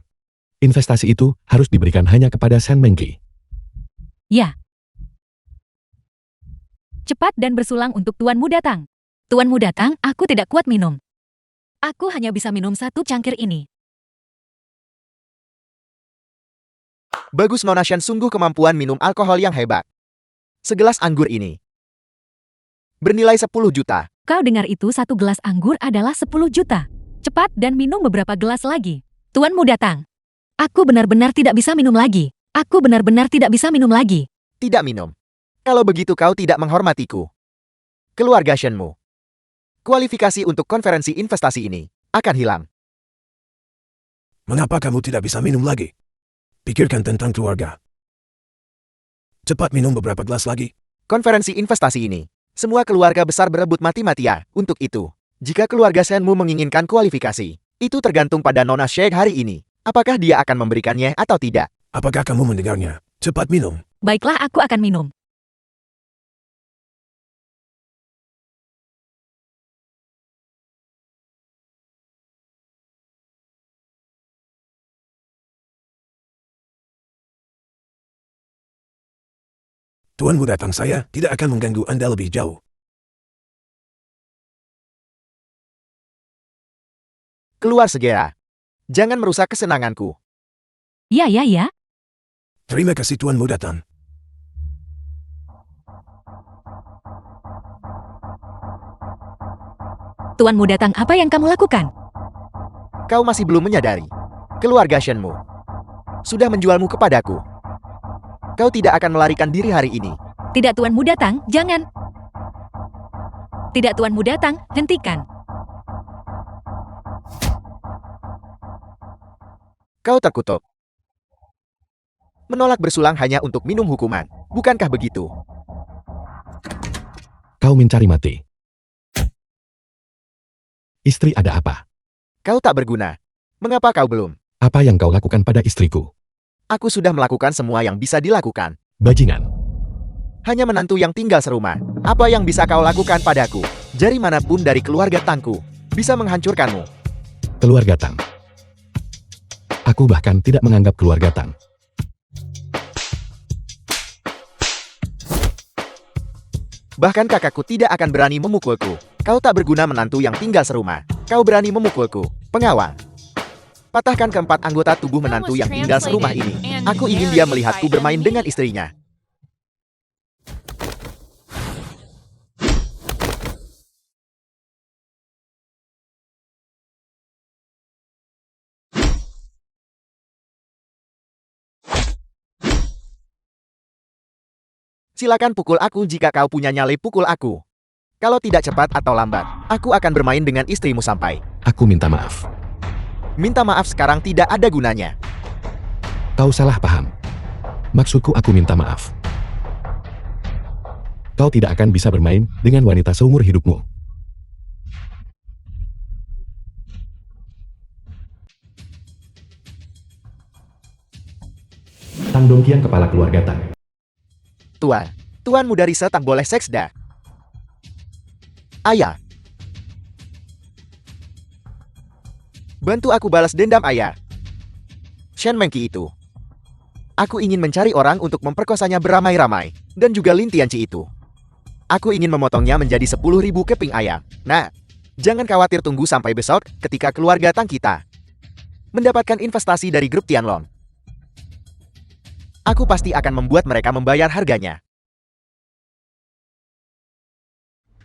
Investasi itu harus diberikan hanya kepada Shen Mengqi. Ya. Cepat dan bersulang untuk tuanmu datang. Tuanmu datang, aku tidak kuat minum. Aku hanya bisa minum satu cangkir ini. bagus Nona Shen, sungguh kemampuan minum alkohol yang hebat. Segelas anggur ini bernilai 10 juta. Kau dengar itu, satu gelas anggur adalah 10 juta. Cepat dan minum beberapa gelas lagi. Tuanmu datang. Aku benar-benar tidak bisa minum lagi. Aku benar-benar tidak bisa minum lagi. Tidak minum. Kalau begitu kau tidak menghormatiku. Keluarga Shenmu. Kualifikasi untuk konferensi investasi ini akan hilang. Mengapa kamu tidak bisa minum lagi? Pikirkan tentang keluarga. Cepat minum beberapa gelas lagi. Konferensi investasi ini, semua keluarga besar berebut mati-matian untuk itu. Jika keluarga Shenmu menginginkan kualifikasi, itu tergantung pada Nona Sheikh hari ini. Apakah dia akan memberikannya atau tidak? Apakah kamu mendengarnya? Cepat minum. Baiklah, aku akan minum. Tuanmu datang, saya tidak akan mengganggu Anda lebih jauh. Keluar segera. Jangan merusak kesenanganku. Ya, ya, ya. Terima kasih tuanmu datang. Tuanmu datang, apa yang kamu lakukan? Kau masih belum menyadari. Keluarga Shenmu sudah menjualmu kepadaku. Kau tidak akan melarikan diri hari ini. Tidak, tuanmu datang, jangan. Tidak, tuanmu datang, hentikan. Kau terkutuk. Menolak bersulang hanya untuk minum hukuman. Bukankah begitu? Kau mencari mati. Istri ada apa? Kau tak berguna. Mengapa kau belum? Apa yang kau lakukan pada istriku? Aku sudah melakukan semua yang bisa dilakukan. Bajingan. Hanya menantu yang tinggal serumah. Apa yang bisa kau lakukan padaku? Jari manapun dari keluarga Tangku bisa menghancurkanmu. Keluarga Tang. Aku bahkan tidak menganggap keluarga Tang. Bahkan kakakku tidak akan berani memukulku. Kau tak berguna menantu yang tinggal serumah. Kau berani memukulku. Pengawal. Patahkan keempat anggota tubuh menantu yang tinggal serumah ini. Aku ingin dia melihatku bermain dengan istrinya. Silakan pukul aku jika kau punya nyali pukul aku. Kalau tidak cepat atau lambat, aku akan bermain dengan istrimu sampai. Aku minta maaf. Minta maaf sekarang tidak ada gunanya. Kau salah paham. Maksudku aku minta maaf. Kau tidak akan bisa bermain dengan wanita seumur hidupmu. Tang Dongqian kepala keluarga Tang. Tuanmu dari Setang boleh seks dah. Ayah. Bantu aku balas dendam ayah. Shen Mengki itu. Aku ingin mencari orang untuk memperkosanya beramai-ramai. Dan juga Lin Tianqi itu. Aku ingin memotongnya menjadi 10.000 keping ayam. Nah, jangan khawatir, tunggu sampai besok ketika keluarga Tang kita mendapatkan investasi dari grup Tianlong. Aku pasti akan membuat mereka membayar harganya.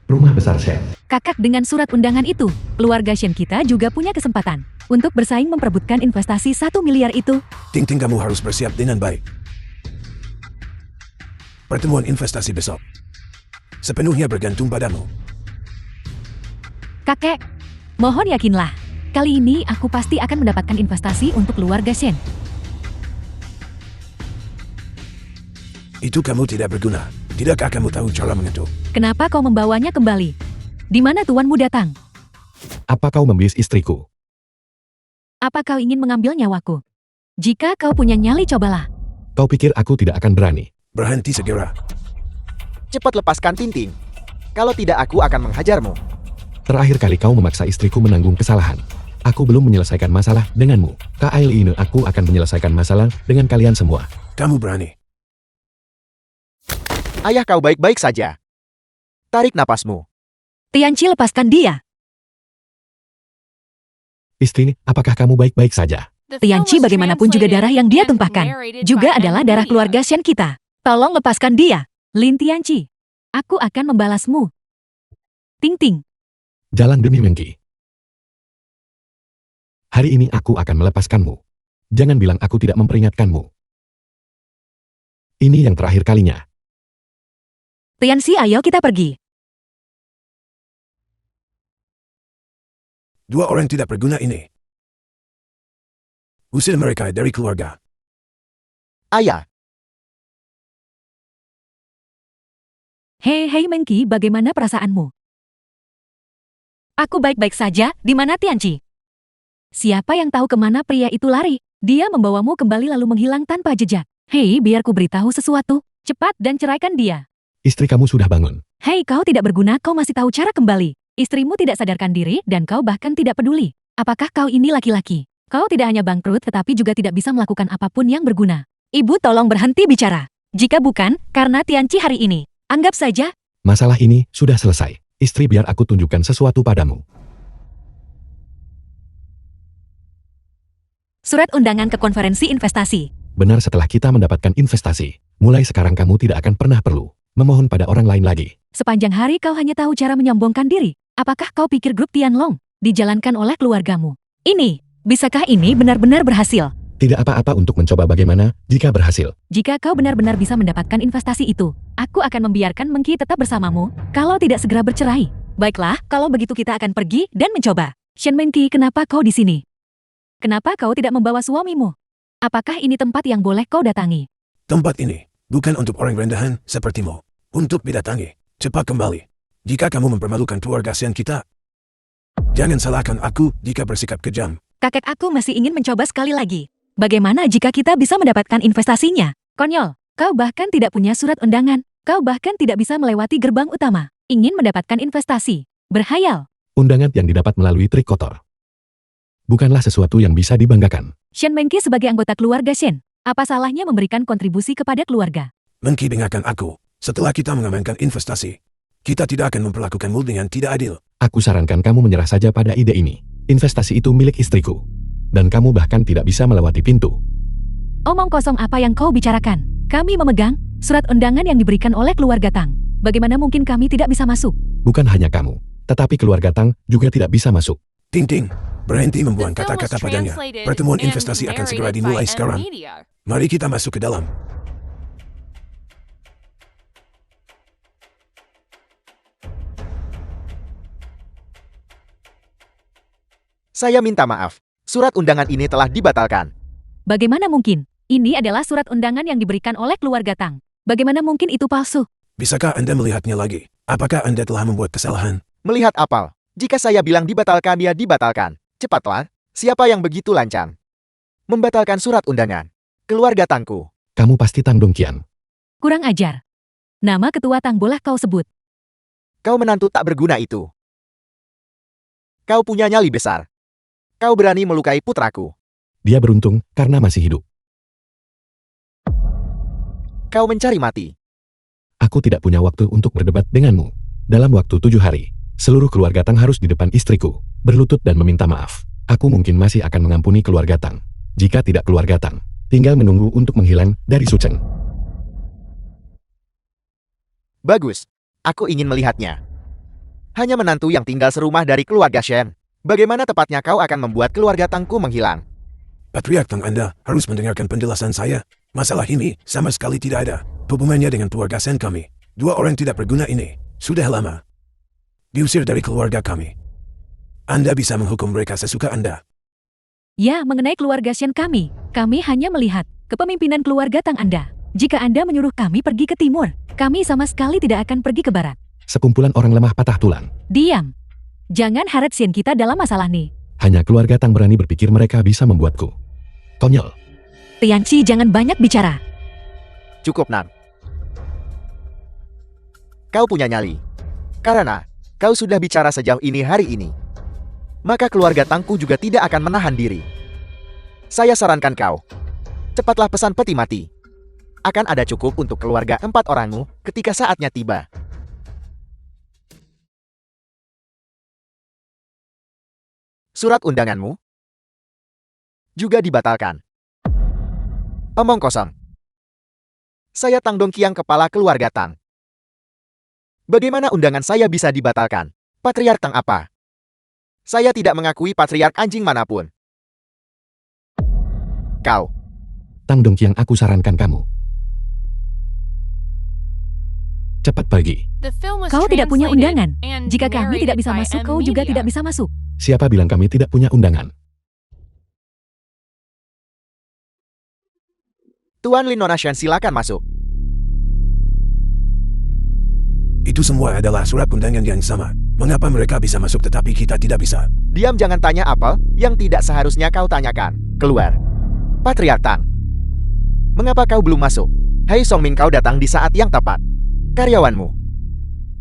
Rumah besar Shen. Kakak, dengan surat undangan itu, keluarga Shen kita juga punya kesempatan untuk bersaing memperebutkan investasi 1 miliar itu. Ting-ting, kamu harus bersiap dengan baik. Pertemuan investasi besok sepenuhnya bergantung padamu. Kakek, mohon yakinlah. Kali ini aku pasti akan mendapatkan investasi untuk keluarga Shen. Itu kamu tidak berguna. Tidakkah kamu tahu cara mengetuk? Kenapa kau membawanya kembali? Di mana tuanmu datang? Apa kau membius istriku? Apa kau ingin mengambil nyawaku? Jika kau punya nyali, cobalah. Kau pikir aku tidak akan berani? Berhenti segera. Cepat lepaskan Tinting. Kalau tidak, aku akan menghajarmu. Terakhir kali kau memaksa istriku menanggung kesalahan. Aku belum menyelesaikan masalah denganmu. Kali ini aku akan menyelesaikan masalah dengan kalian semua. Kamu berani. Ayah, kau baik-baik saja. Tarik napasmu. Tianqi, lepaskan dia. Istri, apakah kamu baik-baik saja? The film Tianqi was bagaimanapun juga darah yang dia translated and tumpahkan narrated juga by adalah Anne darah Media. keluarga Shen kita. Tolong lepaskan dia. Lin Tianqi. Aku akan membalasmu. Ting-ting. Jalan demi Mengki. Hari ini aku akan melepaskanmu. Jangan bilang aku tidak memperingatkanmu. Ini yang terakhir kalinya. Tianqi, ayo kita pergi. Dua orang tidak berguna ini. Usir mereka dari keluarga. Ayah, Hei Mengki, bagaimana perasaanmu? Aku baik-baik saja. Di mana Tianqi? Siapa yang tahu kemana pria itu lari? Dia membawamu kembali lalu menghilang tanpa jejak. Hei, biar ku beritahu sesuatu. Cepat dan ceraikan dia. Istri kamu sudah bangun. Hei, kau tidak berguna, kau masih tahu cara kembali. Istrimu tidak sadarkan diri dan kau bahkan tidak peduli. Apakah kau ini laki-laki? Kau tidak hanya bangkrut tetapi juga tidak bisa melakukan apapun yang berguna. Ibu, tolong berhenti bicara. Jika bukan, karena Tianqi hari ini. Anggap saja. Masalah ini sudah selesai. Istri, biar aku tunjukkan sesuatu padamu. Surat undangan ke konferensi investasi. Benar, setelah kita mendapatkan investasi, mulai sekarang kamu tidak akan pernah perlu memohon pada orang lain lagi. Sepanjang hari kau hanya tahu cara menyombongkan diri. Apakah kau pikir grup Tianlong dijalankan oleh keluargamu? Bisakah ini benar-benar berhasil? Tidak apa-apa untuk mencoba bagaimana jika berhasil. Jika kau benar-benar bisa mendapatkan investasi itu, aku akan membiarkan Mengki tetap bersamamu, kalau tidak segera bercerai. Baiklah, kalau begitu kita akan pergi dan mencoba. Shen Mengki, kenapa kau di sini? Kenapa kau tidak membawa suamimu? Apakah ini tempat yang boleh kau datangi? Tempat ini bukan untuk orang rendahan sepertimu. Untuk didatangi, cepat kembali. Jika kamu mempermalukan keluarga Sen kita, jangan salahkan aku jika bersikap kejam. Kakek aku masih ingin mencoba sekali lagi. Bagaimana jika kita bisa mendapatkan investasinya? Konyol, kau bahkan tidak punya surat undangan. Kau bahkan tidak bisa melewati gerbang utama. Ingin mendapatkan investasi. Berhayal. Undangan yang didapat melalui trik kotor bukanlah sesuatu yang bisa dibanggakan. Shen Mengki sebagai anggota keluarga Shen, apa salahnya memberikan kontribusi kepada keluarga? Mengki dengarkan aku. Setelah kita mengamankan investasi, kita tidak akan memperlakukanmu dengan tidak adil. Aku sarankan kamu menyerah saja pada ide ini. Investasi itu milik istriku. Dan kamu bahkan tidak bisa melewati pintu. Omong kosong apa yang kau bicarakan? Kami memegang surat undangan yang diberikan oleh keluarga Tang. Bagaimana mungkin kami tidak bisa masuk? Bukan hanya kamu, tetapi keluarga Tang juga tidak bisa masuk. Ting Ting, berhenti membuang The film was kata-kata padanya. translated Pertemuan and investasi akan segera narrated dimulai by sekarang. Media. Mari kita masuk ke dalam. Saya minta maaf. Surat undangan ini telah dibatalkan. Bagaimana mungkin? Ini adalah surat undangan yang diberikan oleh keluarga Tang. Bagaimana mungkin itu palsu? Bisakah Anda melihatnya lagi? Apakah Anda telah membuat kesalahan? Melihat apal. Jika saya bilang dibatalkan, ya dibatalkan. Cepatlah. Siapa yang begitu lancang? Membatalkan surat undangan. Keluarga Tangku. Kamu pasti Tang Dongqian. Kurang ajar. Nama ketua Tang boleh kau sebut. Kau menantu tak berguna itu. Kau punya nyali besar. Kau berani melukai putraku. Dia beruntung karena masih hidup. Kau mencari mati. Aku tidak punya waktu untuk berdebat denganmu. Dalam waktu 7 hari, seluruh keluarga Tang harus di depan istriku, berlutut dan meminta maaf. Aku mungkin masih akan mengampuni keluarga Tang. Jika tidak keluarga Tang, tinggal menunggu untuk menghilang dari Sucheng. Bagus. Aku ingin melihatnya. Hanya menantu yang tinggal serumah dari keluarga Shen. Bagaimana tepatnya kau akan membuat keluarga Tangku menghilang? Patriark Tang Anda harus mendengarkan penjelasan saya. Masalah ini sama sekali tidak ada hubungannya dengan keluarga Sen kami. Dua orang tidak berguna ini sudah lama diusir dari keluarga kami. Anda bisa menghukum mereka sesuka Anda. Ya, mengenai keluarga Shen kami hanya melihat kepemimpinan keluarga Tang Anda. Jika Anda menyuruh kami pergi ke timur, kami sama sekali tidak akan pergi ke barat. Sekumpulan orang lemah patah tulang. Diam. Jangan harat Shen kita dalam masalah nih. Hanya keluarga Tang berani berpikir mereka bisa membuatku konyol. Tianqi jangan banyak bicara. Cukup, Nan. Kau punya nyali. Karena kau sudah bicara sejauh ini hari ini, maka keluarga Tangku juga tidak akan menahan diri. Saya sarankan kau, cepatlah pesan peti mati. Akan ada cukup untuk keluarga 4 orangmu ketika saatnya tiba. Surat undanganmu juga dibatalkan. Omong kosong. Saya Tang Dongqiang, kepala keluarga Tang. Bagaimana undangan saya bisa dibatalkan? Patriark Tang apa? Saya tidak mengakui patriark anjing manapun. Kau. Tang Dongqiang, aku sarankan kamu cepat pergi. The film was Kau tidak punya translated undangan. and Jika kami tidak narrated bisa by masuk, M kau juga Media. tidak bisa masuk. Siapa bilang kami tidak punya undangan? Tuan Lin Nona Shen, silakan masuk. Itu semua adalah surat undangan yang sama. Mengapa mereka bisa masuk tetapi kita tidak bisa? Diam, jangan tanya apa yang tidak seharusnya kau tanyakan. Keluar. Patriark Tang. Mengapa kau belum masuk? Hai Songming, kau datang di saat yang tepat. Karyawanmu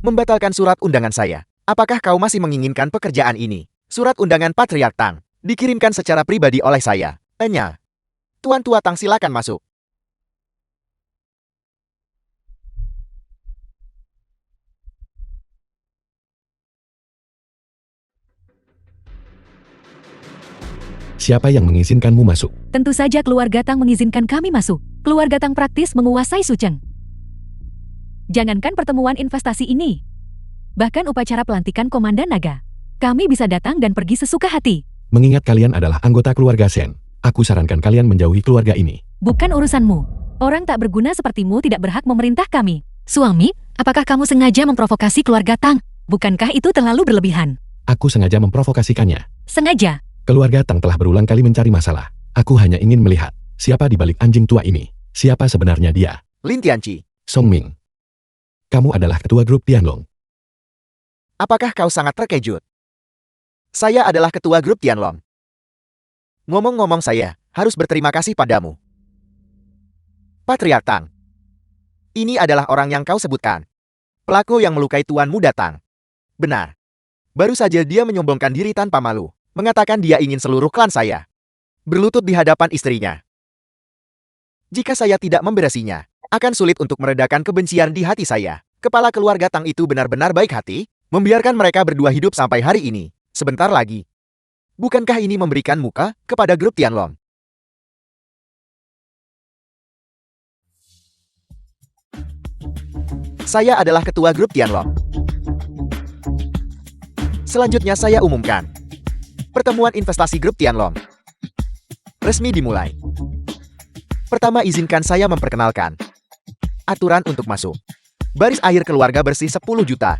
membatalkan surat undangan saya. Apakah kau masih menginginkan pekerjaan ini? Surat undangan Patriark Tang dikirimkan secara pribadi oleh saya. Tanya. Tuan Tua Tang, silakan masuk. Siapa yang mengizinkanmu masuk? Tentu saja keluarga Tang mengizinkan kami masuk. Keluarga Tang praktis menguasai Sucheng. Jangankan pertemuan investasi ini, bahkan upacara pelantikan Komandan Naga, kami bisa datang dan pergi sesuka hati. Mengingat kalian adalah anggota keluarga Shen, aku sarankan kalian menjauhi keluarga ini. Bukan urusanmu. Orang tak berguna sepertimu tidak berhak memerintah kami. Suami, apakah kamu sengaja memprovokasi keluarga Tang? Bukankah itu terlalu berlebihan? Aku sengaja memprovokasikannya. Sengaja. Keluarga Tang telah berulang kali mencari masalah. Aku hanya ingin melihat siapa di balik anjing tua ini. Siapa sebenarnya dia? Lin Tianqi, Song Ming. Kamu adalah ketua grup Tianlong. apakah kau sangat terkejut? Saya adalah ketua grup Tianlong. Ngomong-ngomong saya harus berterima kasih padamu. Patriark Tang. Ini adalah orang yang kau sebutkan. Pelaku yang melukai Tuan Muda Tang. Benar. Baru saja dia menyombongkan diri tanpa malu. Mengatakan dia ingin seluruh klan saya. Berlutut di hadapan istrinya. Jika saya tidak memberasinya, akan sulit untuk meredakan kebencian di hati saya. Kepala keluarga Tang itu benar-benar baik hati, membiarkan mereka berdua hidup sampai hari ini. Sebentar lagi. Bukankah ini memberikan muka kepada grup Tianlong? Saya adalah ketua grup Tianlong. Selanjutnya saya umumkan. Pertemuan investasi grup Tianlong resmi dimulai. Pertama izinkan saya memperkenalkan aturan untuk masuk. Baris akhir keluarga bersih 10 juta.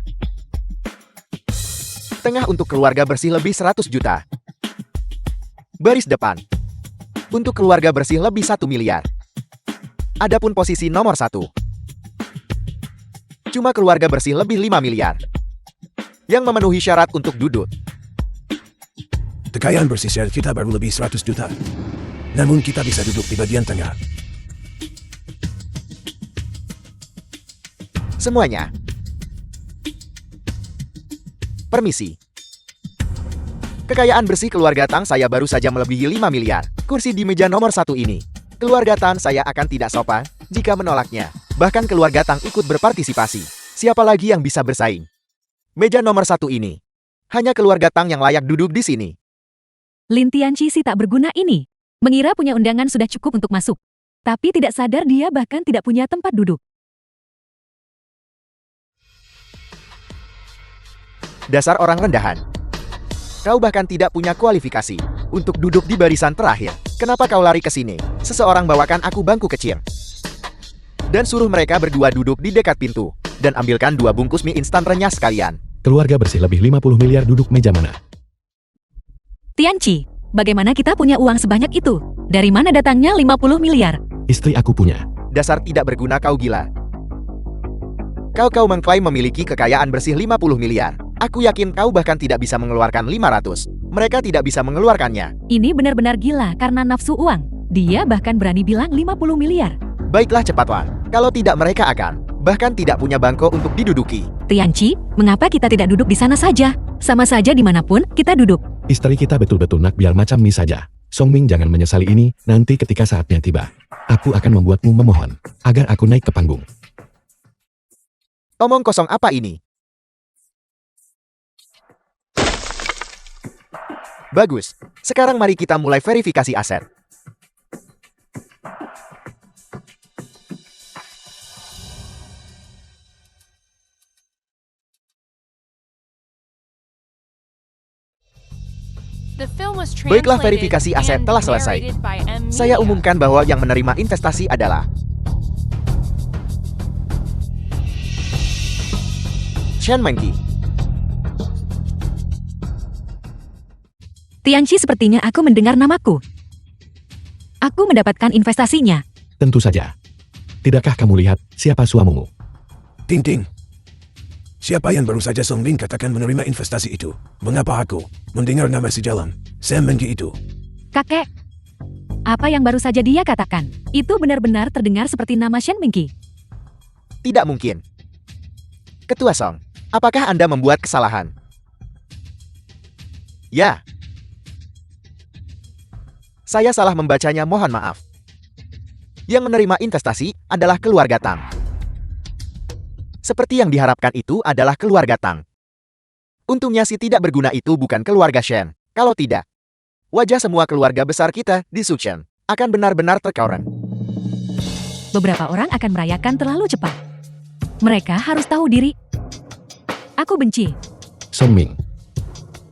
Tengah untuk keluarga bersih lebih 100 juta. Baris depan untuk keluarga bersih lebih 1 miliar. Adapun posisi nomor 1, cuma keluarga bersih lebih 5 miliar yang memenuhi syarat untuk duduk. Kekayaan bersih share kita baru lebih 100 juta. Namun kita bisa duduk di bagian tengah. Semuanya. Permisi. Kekayaan bersih keluarga Tang saya baru saja melebihi 5 miliar. Kursi di meja nomor 1 ini. Keluarga Tang saya akan tidak sopan jika menolaknya. Bahkan keluarga Tang ikut berpartisipasi. Siapa lagi yang bisa bersaing? Meja nomor 1 ini. Hanya keluarga Tang yang layak duduk di sini. Lin Tianqi si tak berguna ini. Mengira punya undangan sudah cukup untuk masuk. Tapi tidak sadar dia bahkan tidak punya tempat duduk. Dasar orang rendahan. Kau bahkan tidak punya kualifikasi untuk duduk di barisan terakhir. Kenapa kau lari ke sini? Seseorang bawakan aku bangku kecil. Dan suruh mereka berdua duduk di dekat pintu. Dan ambilkan 2 bungkus mie instan renyah sekalian. Keluarga bersih lebih 50 miliar duduk meja mana? Tianqi, bagaimana kita punya uang sebanyak itu? Dari mana datangnya 50 miliar? Istri aku punya. Dasar tidak berguna kau gila. Kau mengklaim memiliki kekayaan bersih 50 miliar. Aku yakin kau bahkan tidak bisa mengeluarkan 500. Mereka tidak bisa mengeluarkannya. Ini benar-benar gila karena nafsu uang. Dia bahkan berani bilang 50 miliar. Baiklah cepatlah. Kalau tidak mereka akan bahkan tidak punya bangko untuk diduduki. Tianqi, mengapa kita tidak duduk di sana saja? Sama saja dimanapun kita duduk. Istri kita betul-betul nak biar macam mie saja. Song Ming jangan menyesali ini, nanti ketika saatnya tiba. Aku akan membuatmu memohon, agar aku naik ke panggung. Omong kosong apa ini? Bagus. Sekarang mari kita mulai verifikasi aset. The film was Baiklah, translated verifikasi aset and telah selesai. narrated by M. Saya Media. umumkan bahwa yang menerima investasi adalah Shen Mengqi. Tianqi, sepertinya aku mendengar namaku. Aku mendapatkan investasinya. Tentu saja. Tidakkah kamu lihat siapa suamimu? Ting Ting. Siapa yang baru saja Song Ming katakan menerima investasi itu? Mengapa aku mendengar nama si jalan Sam Mengki itu? Kakek, apa yang baru saja dia katakan? Itu benar-benar terdengar seperti nama Shen Mengqi. Tidak mungkin. Ketua Song, apakah Anda membuat kesalahan? Ya. Saya salah membacanya, mohon maaf. Yang menerima investasi adalah keluarga Tang. Seperti yang diharapkan itu adalah keluarga Tang. Untungnya si tidak berguna itu bukan keluarga Shen. Kalau tidak, wajah semua keluarga besar kita di Suchen akan benar-benar terkoreng. Beberapa orang akan merayakan terlalu cepat. Mereka harus tahu diri. Aku benci. Song Ming.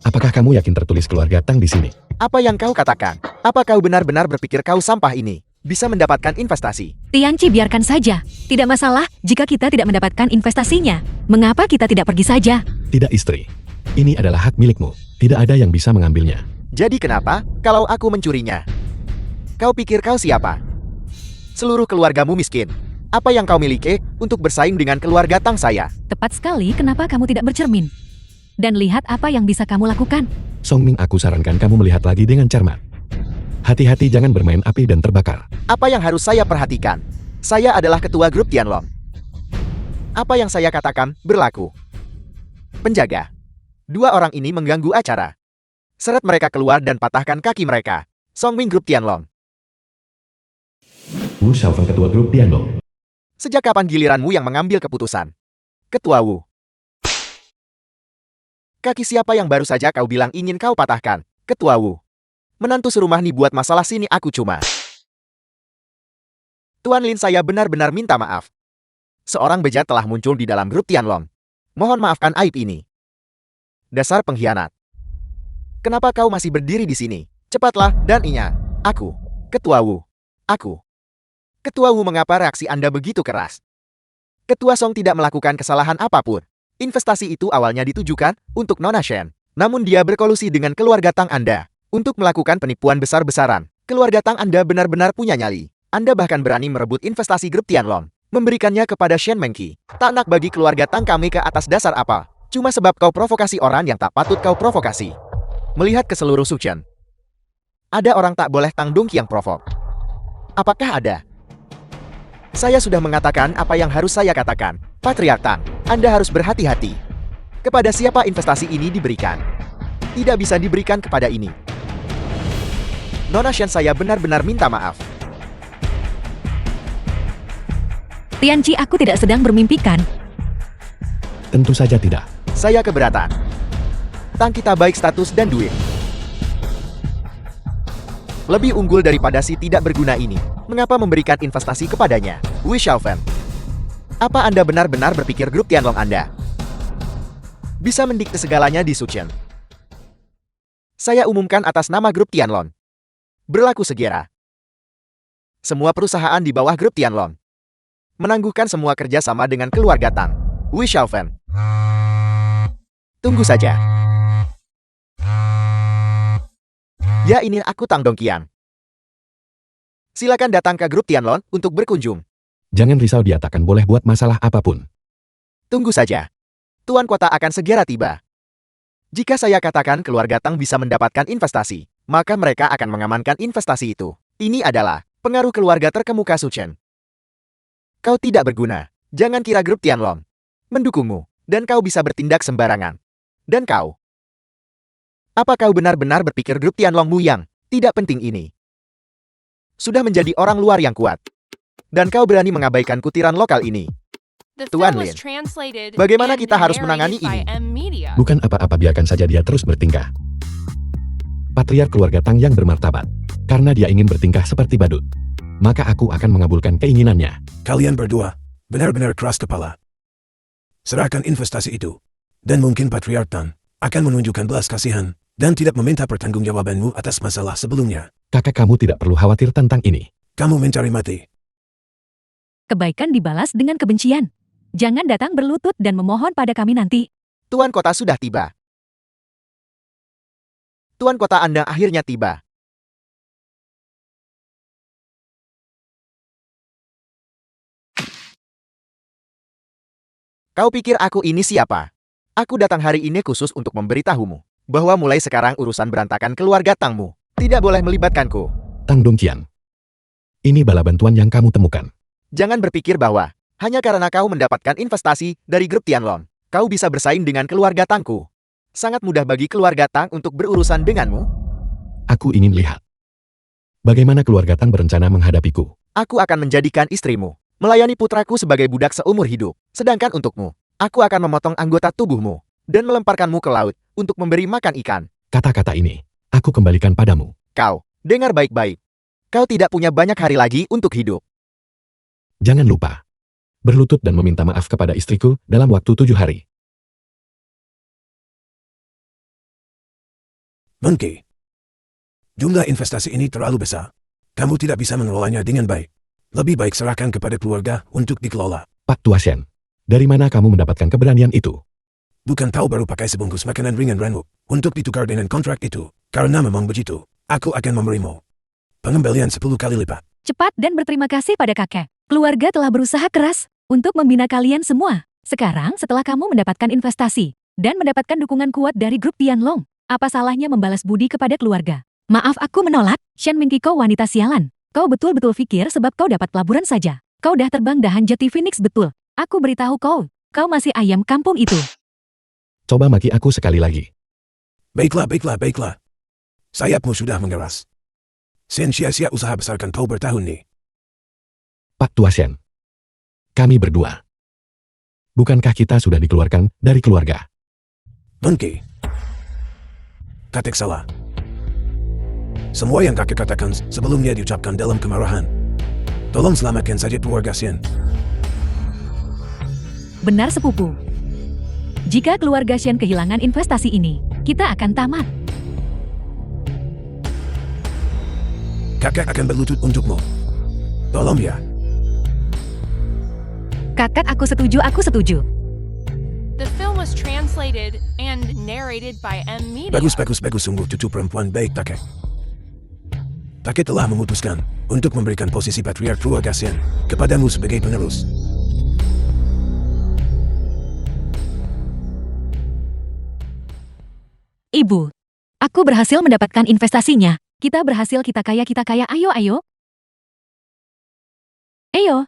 Apakah kamu yakin tertulis keluarga Tang di sini? Apa yang kau katakan? Apa kau benar-benar berpikir kau sampah ini bisa mendapatkan investasi? Tianqi, biarkan saja. Tidak masalah jika kita tidak mendapatkan investasinya. Mengapa kita tidak pergi saja? Tidak, istri. Ini adalah hak milikmu. Tidak ada yang bisa mengambilnya. Jadi kenapa, kalau aku mencurinya? Kau pikir kau siapa? Seluruh keluargamu miskin. Apa yang kau miliki untuk bersaing dengan keluarga Tang saya? Tepat sekali, kenapa kamu tidak bercermin? Dan lihat apa yang bisa kamu lakukan. Song Ming, aku sarankan kamu melihat lagi dengan cermat. Hati-hati jangan bermain api dan terbakar. Apa yang harus saya perhatikan? Saya adalah ketua grup Tianlong. Apa yang saya katakan berlaku. Penjaga. Dua orang ini mengganggu acara. Seret mereka keluar dan patahkan kaki mereka. Song Ming Grup Tianlong. Wu Xiaofeng, ketua grup Tianlong. Sejak kapan giliranmu yang mengambil keputusan? Ketua Wu. Kaki siapa yang baru saja kau bilang ingin kau patahkan? Ketua Wu. Menantu serumah nih buat masalah sini aku cuma. Tuan Lin, saya benar-benar minta maaf. Seorang bejat telah muncul di dalam grup Tianlong. Mohon maafkan aib ini. Dasar pengkhianat. Kenapa kau masih berdiri di sini? Cepatlah, dan ingat, aku, Ketua Wu. Aku. Ketua Wu, mengapa reaksi Anda begitu keras? Ketua Song tidak melakukan kesalahan apapun. Investasi itu awalnya ditujukan untuk Nona Shen. Namun dia berkolusi dengan keluarga Tang Anda untuk melakukan penipuan besar-besaran. Keluarga Tang Anda benar-benar punya nyali. Anda bahkan berani merebut investasi grup Tianlong, memberikannya kepada Shen Mengqi. Tak nak bagi keluarga Tang kami ke atas dasar apa? Cuma sebab kau provokasi orang yang tak patut kau provokasi. Melihat ke seluruh Suchen, ada orang tak boleh Tang Dongqi yang provok. Apakah ada? Saya sudah mengatakan apa yang harus saya katakan. Patriark Tang, Anda harus berhati-hati. Kepada siapa investasi ini diberikan? Tidak bisa diberikan kepada ini. Nona Shen, saya benar-benar minta maaf. Tianqi, aku tidak sedang bermimpikan. Tentu saja tidak. Saya keberatan. Tang kita baik status dan duit. Lebih unggul daripada si tidak berguna ini. Mengapa memberikan investasi kepadanya? Wu Xiaofeng. Apa Anda benar-benar berpikir grup Tianlong Anda bisa mendikte segalanya di Suchen? Saya umumkan atas nama grup Tianlong. Berlaku segera. Semua perusahaan di bawah grup Tianlong menangguhkan semua kerjasama dengan keluarga Tang. Wu Xiaofeng. Tunggu saja. Ya, ini aku Tang Dongqian. Silakan datang ke grup Tianlong untuk berkunjung. Jangan risau, dia takkan boleh buat masalah apapun. Tunggu saja. Tuan kota akan segera tiba. Jika saya katakan keluarga Tang bisa mendapatkan investasi, maka mereka akan mengamankan investasi itu. Ini adalah pengaruh keluarga terkemuka Suchen. Kau tidak berguna. Jangan kira grup Tianlong mendukungmu, dan kau bisa bertindak sembarangan. Dan kau. Apa kau benar-benar berpikir grup Tianlongmu yang tidak penting ini sudah menjadi orang luar yang kuat? Dan kau berani mengabaikan kutiran lokal ini? The Tuan film was Lin, translated bagaimana and kita harus menangani narrated by ini? M-Media. Bukan apa-apa, biarkan saja dia terus bertingkah. Patriark keluarga Tang yang bermartabat. Karena dia ingin bertingkah seperti badut, maka aku akan mengabulkan keinginannya. Kalian berdua benar-benar keras kepala. Serahkan investasi itu. Dan mungkin Patriark Tang akan menunjukkan belas kasihan dan tidak meminta pertanggungjawabanmu atas masalah sebelumnya. Kakak, kamu tidak perlu khawatir tentang ini. Kamu mencari mati. Kebaikan dibalas dengan kebencian. Jangan datang berlutut dan memohon pada kami nanti. Tuan kota sudah tiba. Tuan kota Anda akhirnya tiba. Kau pikir aku ini siapa? Aku datang hari ini khusus untuk memberitahumu bahwa mulai sekarang urusan berantakan keluarga Tangmu tidak boleh melibatkanku. Tang Dongqian. Ini bala bantuan yang kamu temukan. Jangan berpikir bahwa hanya karena kau mendapatkan investasi dari grup Tianlong, kau bisa bersaing dengan keluarga Tangku. Sangat mudah bagi keluarga Tang untuk berurusan denganmu. Aku ingin lihat bagaimana keluarga Tang berencana menghadapiku. Aku akan menjadikan istrimu melayani putraku sebagai budak seumur hidup. Sedangkan untukmu, aku akan memotong anggota tubuhmu dan melemparkanmu ke laut untuk memberi makan ikan. Kata-kata ini, aku kembalikan padamu. Kau, dengar baik-baik. Kau tidak punya banyak hari lagi untuk hidup. Jangan lupa berlutut dan meminta maaf kepada istriku dalam waktu 7 hari. Mengqi. Jumlah investasi ini terlalu besar. Kamu tidak bisa mengelolanya dengan baik. Lebih baik serahkan kepada keluarga untuk dikelola. Pak Tua Shen, dari mana kamu mendapatkan keberanian itu? Bukan tahu baru pakai sebungkus makanan ringan remuk untuk ditukar dengan kontrak itu. Karena memang begitu, aku akan memberimu pengembalian 10 kali lipat. Cepat dan berterima kasih pada kakek. Keluarga telah berusaha keras untuk membina kalian semua. Sekarang setelah kamu mendapatkan investasi dan mendapatkan dukungan kuat dari grup Tianlong, apa salahnya membalas budi kepada keluarga? Maaf aku menolak, Shen Mingqi kau wanita sialan. Kau betul-betul pikir sebab kau dapat pelaburan saja. Kau dah terbang dahan jati Phoenix betul. Aku beritahu kau masih ayam kampung itu. Coba maki aku sekali lagi. Baiklah. Sayapmu sudah mengeras. Sen sia-sia usaha besarkan kau bertahun nih. Pak Tua Shen. Kami berdua. Bukankah kita sudah dikeluarkan dari keluarga? Monkey. Kakek salah. Semua yang kakek katakan sebelumnya diucapkan dalam kemarahan. Tolong selamatkan saja keluarga Shen. Benar sepupu. Jika keluarga Shen kehilangan investasi ini, kita akan tamat. Kakek akan berlutut untukmu. Tolong ya. Kakak aku setuju. The film was translated and narrated by M Media. Bagus, sungguh cucu perempuan baik kakek. Kakek telah memutuskan untuk memberikan posisi patriark keluarga Shen kepadamu sebagai penerus. Ibu, aku berhasil mendapatkan investasinya. Kita berhasil, kita kaya, ayo.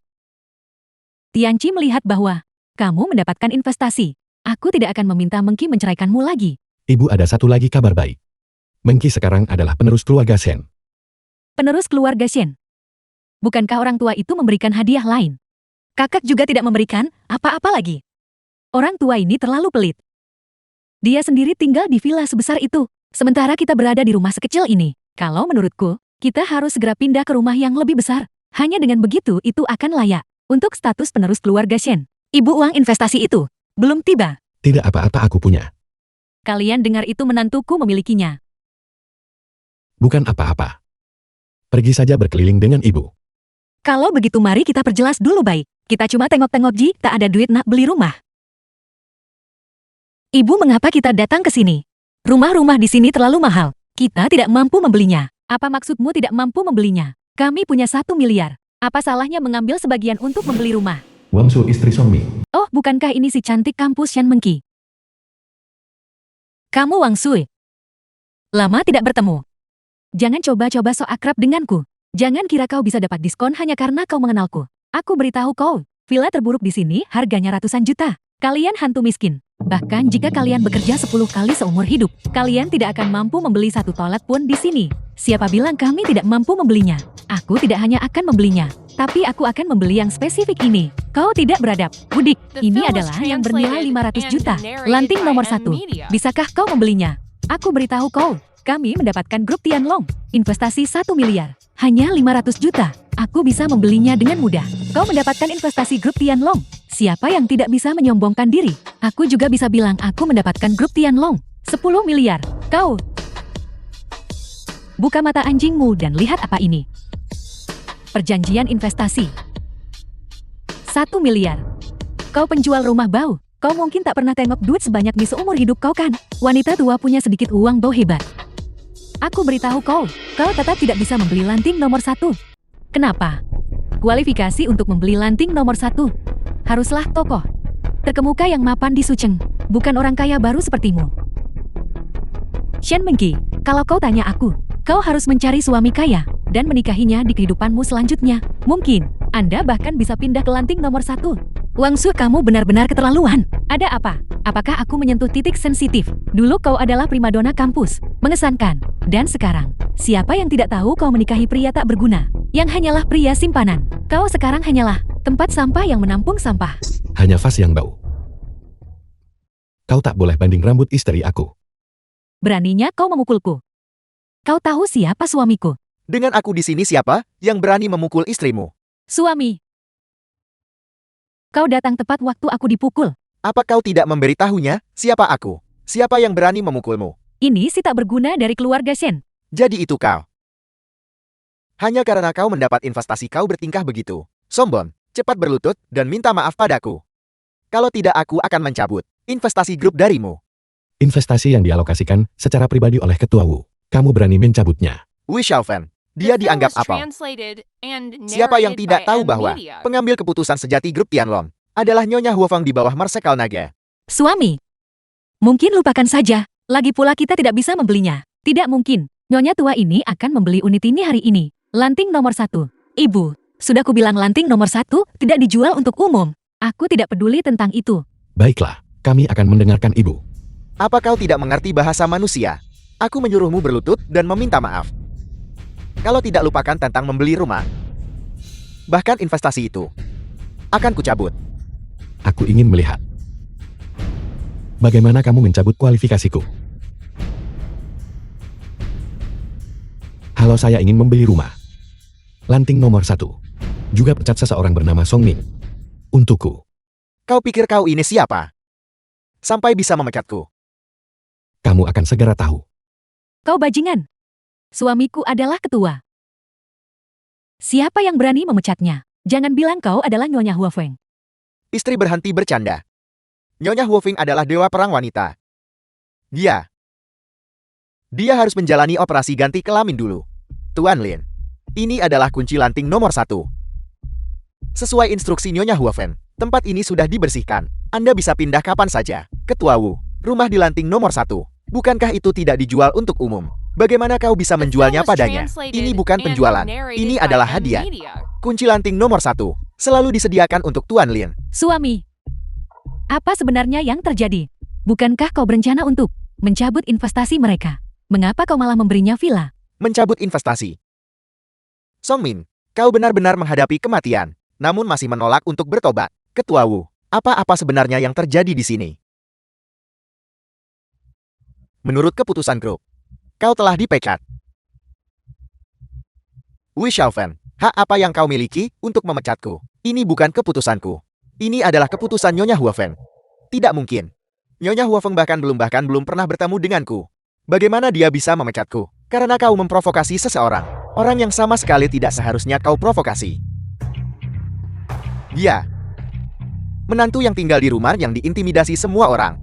Tianqi melihat bahwa kamu mendapatkan investasi. Aku tidak akan meminta Mengki menceraikanmu lagi. Ibu, ada satu lagi kabar baik. Mengki sekarang adalah penerus keluarga Shen. Penerus keluarga Shen. Bukankah orang tua itu memberikan hadiah lain? Kakak juga tidak memberikan apa-apa lagi. Orang tua ini terlalu pelit. Dia sendiri tinggal di villa sebesar itu, sementara kita berada di rumah sekecil ini. Kalau menurutku, kita harus segera pindah ke rumah yang lebih besar. Hanya dengan begitu itu akan layak untuk status penerus keluarga Shen. Ibu, uang investasi itu belum tiba. Tidak apa-apa, aku punya. Kalian dengar itu, menantuku memilikinya. Bukan apa-apa. Pergi saja berkeliling dengan ibu. Kalau begitu mari kita perjelas dulu baik. Kita cuma tengok-tengok Ji, tak ada duit nak beli rumah. Ibu, mengapa kita datang ke sini? Rumah-rumah di sini terlalu mahal. Kita tidak mampu membelinya. Apa maksudmu tidak mampu membelinya? Kami punya 1 miliar. Apa salahnya mengambil sebagian untuk membeli rumah? Wang Su, istri Song Mi. Oh, bukankah ini si cantik kampus Shen Mengki? Kamu Wang Sui. Lama tidak bertemu. Jangan coba-coba sok akrab denganku. Jangan kira kau bisa dapat diskon hanya karena kau mengenalku. Aku beritahu kau, villa terburuk di sini harganya ratusan juta. Kalian hantu miskin. Bahkan jika kalian bekerja 10 kali seumur hidup, kalian tidak akan mampu membeli satu toilet pun di sini. Siapa bilang kami tidak mampu membelinya? Aku tidak hanya akan membelinya, tapi aku akan membeli yang spesifik ini. Kau tidak beradab. Budik, ini adalah yang bernilai 500 juta. Lanting nomor 1. Bisakah kau membelinya? Aku beritahu kau, kami mendapatkan grup Tianlong. Investasi 1 miliar. Hanya 500 juta. Aku bisa membelinya dengan mudah. Kau mendapatkan investasi grup Tianlong. Siapa yang tidak bisa menyombongkan diri? Aku juga bisa bilang aku mendapatkan grup Tianlong. 10 miliar. Kau. Buka mata anjingmu dan lihat apa ini. Perjanjian investasi. 1 miliar. Kau penjual rumah bau. Kau mungkin tak pernah tengok duit sebanyak di seumur hidup kau kan? Wanita tua punya sedikit uang bau hebat. Aku beritahu kau tetap tidak bisa membeli lanting nomor 1. Kenapa? Kualifikasi untuk membeli lanting nomor 1 haruslah tokoh terkemuka yang mapan di Sucheng, bukan orang kaya baru sepertimu. Shen Mengki, kalau kau tanya aku, kau harus mencari suami kaya dan menikahinya di kehidupanmu selanjutnya. Mungkin Anda bahkan bisa pindah ke lanting nomor 1. Wang Su, kamu benar-benar keterlaluan. Ada apa? Apakah aku menyentuh titik sensitif? Dulu kau adalah primadona kampus, mengesankan. Dan sekarang, siapa yang tidak tahu kau menikahi pria tak berguna, yang hanyalah pria simpanan? Kau sekarang hanyalah tempat sampah yang menampung sampah. Hanya vas yang bau. Kau tak boleh banding rambut istri aku. Beraninya kau memukulku. Kau tahu siapa suamiku? Dengan aku di sini siapa yang berani memukul istrimu? Suami. Kau datang tepat waktu aku dipukul. Apa kau tidak memberitahunya siapa aku? Siapa yang berani memukulmu? Ini si tak berguna dari keluarga Shen. Jadi itu kau. Hanya karena kau mendapat investasi kau bertingkah begitu. Sombong, cepat berlutut dan minta maaf padaku. Kalau tidak aku akan mencabut investasi grup darimu. Investasi yang dialokasikan secara pribadi oleh Ketua Wu. Kamu berani mencabutnya. Wu Xiaofen, dia The film dianggap was apa? translated and Siapa yang narrated tidak by tahu M bahwa Media. pengambil keputusan sejati grup Tianlong adalah Nyonya Huofeng di bawah Marsekal Naga? Suami. Mungkin lupakan saja. Lagi pula kita tidak bisa membelinya. Tidak mungkin. Nyonya tua ini akan membeli unit ini hari ini. Lanting nomor 1. Ibu, sudah kubilang lanting nomor 1 tidak dijual untuk umum. Aku tidak peduli tentang itu. Baiklah, kami akan mendengarkan ibu. Apa kau tidak mengerti bahasa manusia? Aku menyuruhmu berlutut dan meminta maaf. Kalau tidak lupakan tentang membeli rumah. Bahkan investasi itu akan kucabut. Aku ingin melihat. Bagaimana kamu mencabut kualifikasiku? Halo, saya ingin membeli rumah. Lanting nomor 1. Juga pecat seseorang bernama Song Ming. Untukku. Kau pikir kau ini siapa? Sampai bisa memecatku. Kamu akan segera tahu. Kau bajingan. Suamiku adalah ketua. Siapa yang berani memecatnya? Jangan bilang kau adalah Nyonya Huofeng. Istri berhenti bercanda. Nyonya Huofeng adalah dewa perang wanita. Dia harus menjalani operasi ganti kelamin dulu. Tuan Lin, ini adalah kunci lanting nomor 1. Sesuai instruksi Nyonya Huofeng, tempat ini sudah dibersihkan. Anda bisa pindah kapan saja. Ketua Wu, rumah di lanting nomor 1. Bukankah itu tidak dijual untuk umum? Bagaimana kau bisa The film menjualnya was padanya? translated Ini bukan and penjualan. narrated Ini by adalah M hadiah. Media. Kunci lanting nomor 1 selalu disediakan untuk Tuan Lin. Suami. Apa sebenarnya yang terjadi? Bukankah kau berencana untuk mencabut investasi mereka? Mengapa kau malah memberinya villa? Mencabut investasi. Song Min, kau benar-benar menghadapi kematian, namun masih menolak untuk bertobat. Ketua Wu, apa-apa sebenarnya yang terjadi di sini? Menurut keputusan grup, kau telah dipecat. Wu Xiaofen, hak apa yang kau miliki untuk memecatku? Ini bukan keputusanku. Ini adalah keputusan Nyonya Huofeng. Tidak mungkin. Nyonya Huofeng bahkan belum pernah bertemu denganku. Bagaimana dia bisa memecatku? Karena kau memprovokasi seseorang. Orang yang sama sekali tidak seharusnya kau provokasi. Dia menantu yang tinggal di rumah yang diintimidasi semua orang.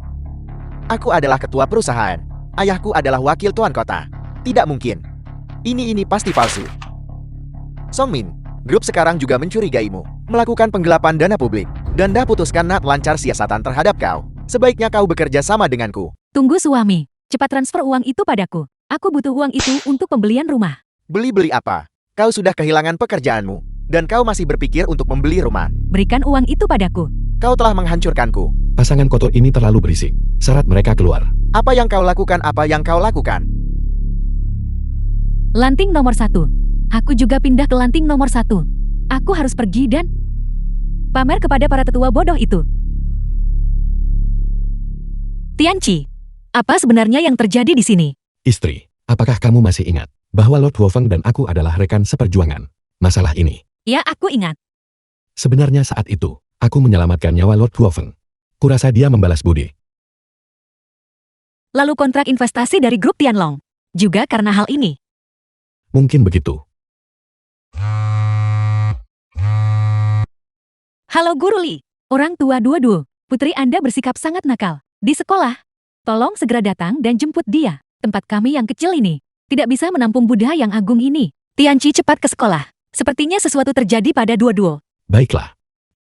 Aku adalah ketua perusahaan. Ayahku adalah wakil tuan kota. Tidak mungkin. Ini pasti palsu. Song Min, grup sekarang juga mencurigaimu, melakukan penggelapan dana publik, dan dah putuskan nak lancar siasatan terhadap kau. Sebaiknya kau bekerja sama denganku. Tunggu suami. Cepat transfer uang itu padaku. Aku butuh uang itu untuk pembelian rumah. Beli-beli apa? Kau sudah kehilangan pekerjaanmu, dan kau masih berpikir untuk membeli rumah. Berikan uang itu padaku. Kau telah menghancurkanku. Pasangan kotor ini terlalu berisik. Syarat mereka keluar. Apa yang kau lakukan? Apa yang kau lakukan? Lanting nomor 1. Aku juga pindah ke lanting nomor 1. Aku harus pergi dan pamer kepada para tetua bodoh itu. Tianqi, apa sebenarnya yang terjadi di sini? Istri, apakah kamu masih ingat bahwa Lord Huofeng dan aku adalah rekan seperjuangan? Masalah ini. Ya, aku ingat. Sebenarnya saat itu, aku menyelamatkan nyawa Lord Huofeng. Kurasa dia membalas budi. Lalu kontrak investasi dari grup Tianlong. Juga karena hal ini. Mungkin begitu. Halo Guru Li. Orang tua dua-dua. Putri Anda bersikap sangat nakal. Di sekolah. Tolong segera datang dan jemput dia. Tempat kami yang kecil ini tidak bisa menampung Buddha yang agung ini. Tianqi cepat ke sekolah. Sepertinya sesuatu terjadi pada dua-dua. Baiklah.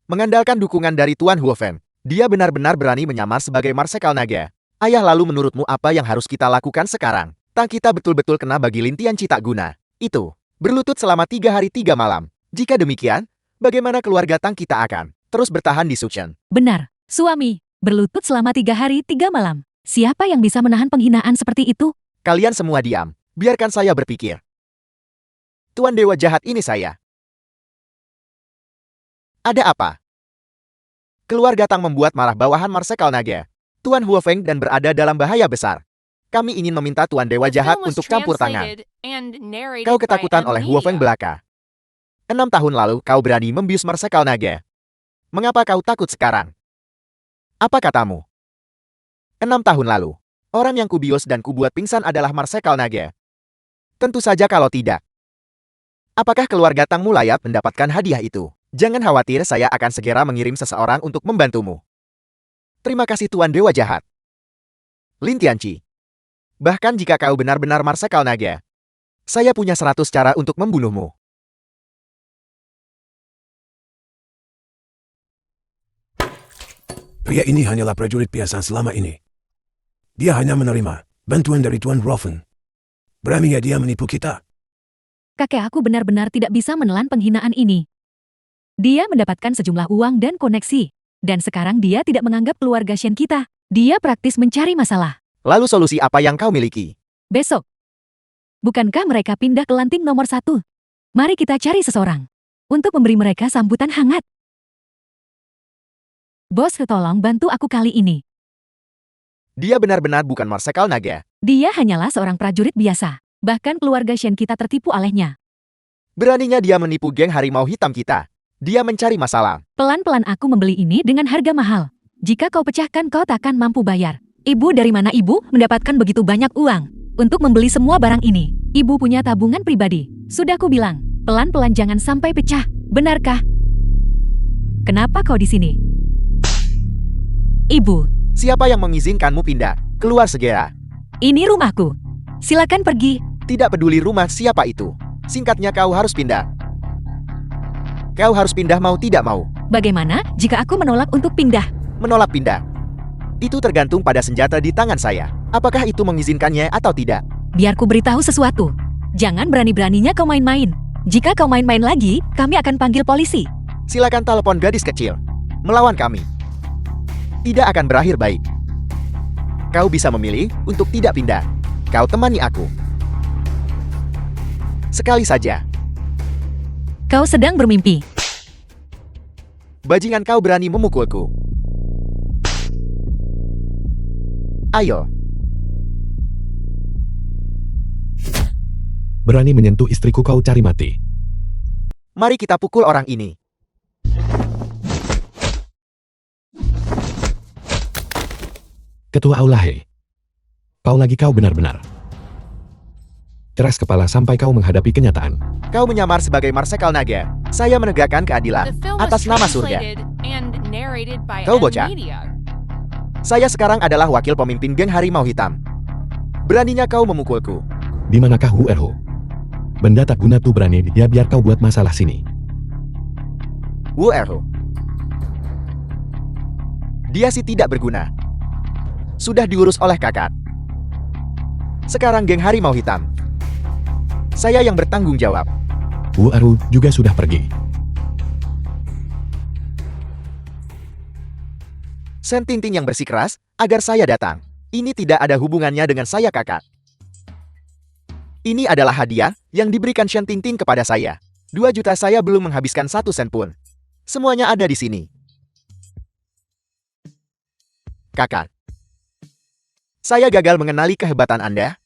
Mengandalkan dukungan dari Tuan Huofeng, dia benar-benar berani menyamar sebagai Marsekal Naga. Ayah, lalu menurutmu apa yang harus kita lakukan sekarang? Tang kita betul-betul kena bagi Lintian Cita Guna. Itu, berlutut selama 3 hari 3 malam. Jika demikian, bagaimana keluarga Tang kita akan terus bertahan di Suchen? Benar, suami. Berlutut selama 3 hari 3 malam. Siapa yang bisa menahan penghinaan seperti itu? Kalian semua diam. Biarkan saya berpikir. Tuan Dewa jahat ini saya. Ada apa? Keluarga Tang membuat marah bawahan Marsekal Naga. Tuan Huofeng dan berada dalam bahaya besar. Kami ingin meminta Tuan Dewa The jahat film was untuk campur tangan. translated and narrated Kau by ketakutan M oleh Huofeng Media. belaka. 6 tahun lalu kau berani membius Marsekal Naga. Mengapa kau takut sekarang? Apa katamu? 6 tahun lalu, orang yang kubius dan kubuat pingsan adalah Marsekal Naga. Tentu saja kalau tidak. Apakah keluarga Tangmu layak mendapatkan hadiah itu? Jangan khawatir, saya akan segera mengirim seseorang untuk membantumu. Terima kasih Tuan Dewa Jahat. Lin Tianqi. Bahkan jika kau benar-benar Marsekal Naga, saya punya 100 cara untuk membunuhmu. Pria ini hanyalah prajurit biasa selama ini. Dia hanya menerima bantuan dari Tuan Rofen. Beraninya dia menipu kita. Kakek aku benar-benar tidak bisa menelan penghinaan ini. Dia mendapatkan sejumlah uang dan koneksi. Dan sekarang dia tidak menganggap keluarga Shen kita. Dia praktis mencari masalah. Lalu solusi apa yang kau miliki? Besok. Bukankah mereka pindah ke lanting nomor 1? Mari kita cari seseorang. Untuk memberi mereka sambutan hangat. Bos, tolong bantu aku kali ini. Dia benar-benar bukan Marsekal Naga. Dia hanyalah seorang prajurit biasa. Bahkan keluarga Shen kita tertipu olehnya. Beraninya dia menipu geng harimau hitam kita. Dia mencari masalah. Pelan-pelan aku membeli ini dengan harga mahal. Jika kau pecahkan kau takkan mampu bayar. Ibu, dari mana ibu mendapatkan begitu banyak uang untuk membeli semua barang ini? Ibu punya tabungan pribadi. Sudah ku bilang, pelan-pelan jangan sampai pecah. Benarkah? Kenapa kau di sini? Ibu, Siapa yang mengizinkanmu pindah? Keluar segera. ini rumahku. Silakan pergi. Tidak peduli rumah siapa itu. Singkatnya kau harus pindah. Kau harus pindah mau tidak mau. Bagaimana jika aku menolak untuk pindah? Menolak pindah. Itu tergantung pada senjata di tangan saya. Apakah itu mengizinkannya atau tidak? Biar ku beritahu sesuatu. Jangan berani-beraninya kau main-main. Jika kau main-main lagi, kami akan panggil polisi. Silakan telepon gadis kecil. Melawan kami. Tidak akan berakhir baik. Kau bisa memilih untuk tidak pindah. Kau temani aku. Sekali saja. Kau sedang bermimpi. Bajingan kau berani memukulku. Ayo. Berani menyentuh istriku kau cari mati. Mari kita pukul orang ini. Ketua Aulahe. Kau benar-benar. Keras kepala sampai kau menghadapi kenyataan. Kau menyamar sebagai Marsekal Naga. Saya menegakkan The keadilan film was atas nama surga. translated and narrated by Kau M bocah. Media. Saya sekarang adalah wakil pemimpin geng harimau hitam. Beraninya kau memukulku. Di manakah Wu Erho? Benda tak guna tuh berani dia biar kau buat masalah sini. Wu Erho. Dia sih tidak berguna. Sudah diurus oleh kakak. Sekarang geng harimau hitam. Saya yang bertanggung jawab. Wu Erho juga sudah pergi. Sen Tintin yang bersikeras agar saya datang. Ini tidak ada hubungannya dengan saya kakak. Ini adalah hadiah yang diberikan Shen Tintin kepada saya. 2 juta saya belum menghabiskan 1 sen pun. Semuanya ada di sini. Kakak. Saya gagal mengenali kehebatan Anda.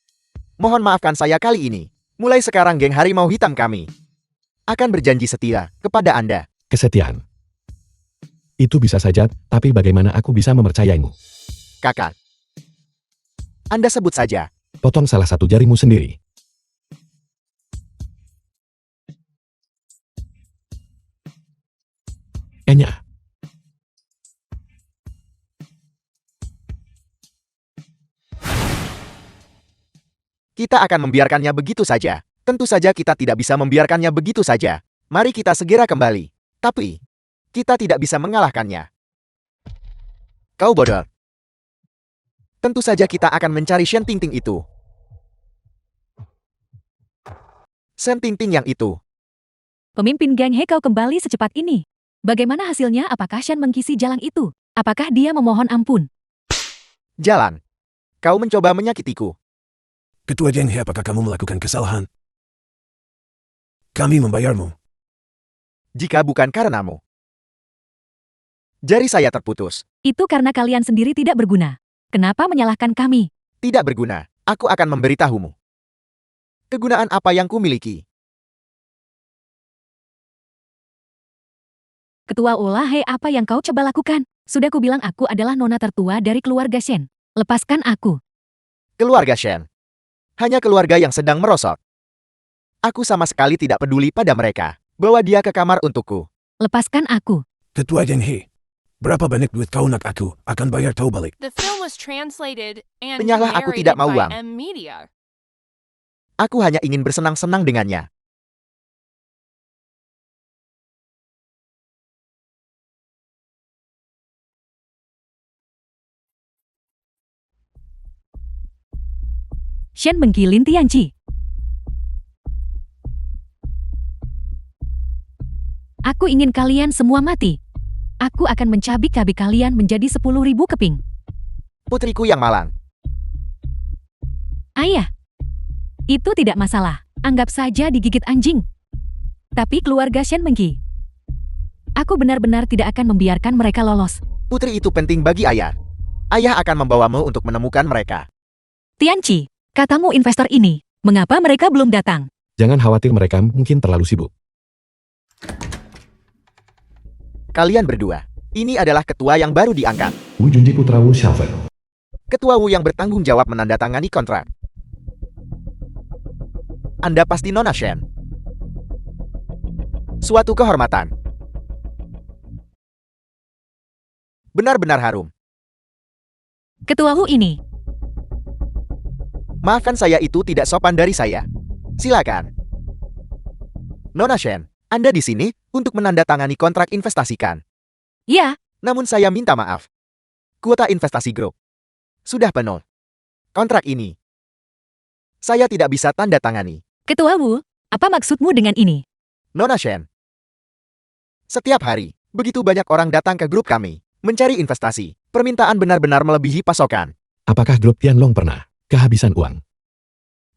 Mohon maafkan saya kali ini. Mulai sekarang geng harimau hitam kami akan berjanji setia kepada Anda. Kesetiaan. Itu bisa saja, tapi bagaimana aku bisa mempercayaimu? Kakak. Anda sebut saja. Potong salah satu jarimu sendiri. Enya. Kita akan membiarkannya begitu saja. Tentu saja kita tidak bisa membiarkannya begitu saja. Mari kita segera kembali. Tapi, kita tidak bisa mengalahkannya. Kau bodoh. Tentu saja kita akan mencari Shen Tintin itu. Shen Tintin yang itu. Pemimpin geng He kau kembali secepat ini. Bagaimana hasilnya? Apakah Shen mengkisi jalan itu? Apakah dia memohon ampun? Jalan. Kau mencoba menyakitiku. Ketua Geng He, apakah kamu melakukan kesalahan? Kami membayarmu. Jika bukan karenamu. Jari saya terputus. Itu karena kalian sendiri tidak berguna. Kenapa menyalahkan kami? Tidak berguna. Aku akan memberitahumu. Kegunaan apa yang kumiliki? Ketua Olahe, apa yang kau coba lakukan? Sudah kubilang aku adalah nona tertua dari keluarga Shen. Lepaskan aku. Keluarga Shen. Hanya keluarga yang sedang merosot. Aku sama sekali tidak peduli pada mereka. Bawa dia ke kamar untukku. Lepaskan aku. Ketua Geng He, Berapa banyak duit kau nak aku akan bayar kau balik. The film was translated and Penyalah aku narrated tidak mau by uang. M Media. Aku hanya ingin bersenang-senang dengannya. Shen Mengki Lin Tianqi. Aku ingin kalian semua mati. Aku akan mencabik-cabik kalian menjadi 10.000 keping. Putriku yang malang. Ayah, itu tidak masalah. Anggap saja digigit anjing. Tapi keluarga Shen Mengki, aku benar-benar tidak akan membiarkan mereka lolos. Putri itu penting bagi ayah. Ayah akan membawamu untuk menemukan mereka. Tianqi, katamu investor ini, mengapa mereka belum datang? Jangan khawatir, mereka mungkin terlalu sibuk. Kalian berdua. Ini adalah ketua yang baru diangkat. Wu Junji putra Wu Xiaofen. Ketua Wu yang bertanggung jawab menandatangani kontrak. Anda pasti Nona Shen. Suatu kehormatan. Benar-benar harum. Ketua Wu ini, Maafkan saya, itu tidak sopan dari saya. Silakan. Nona Shen, Anda di sini untuk menandatangani kontrak investasikan. ya, Namun saya minta maaf. Kuota investasi grup sudah penuh. Kontrak ini saya tidak bisa tanda tangani. Ketua Wu, apa maksudmu dengan ini? Nona Shen, setiap hari, begitu banyak orang datang ke grup kami, mencari investasi. Permintaan benar-benar melebihi pasokan. Apakah grup Tianlong pernah kehabisan uang?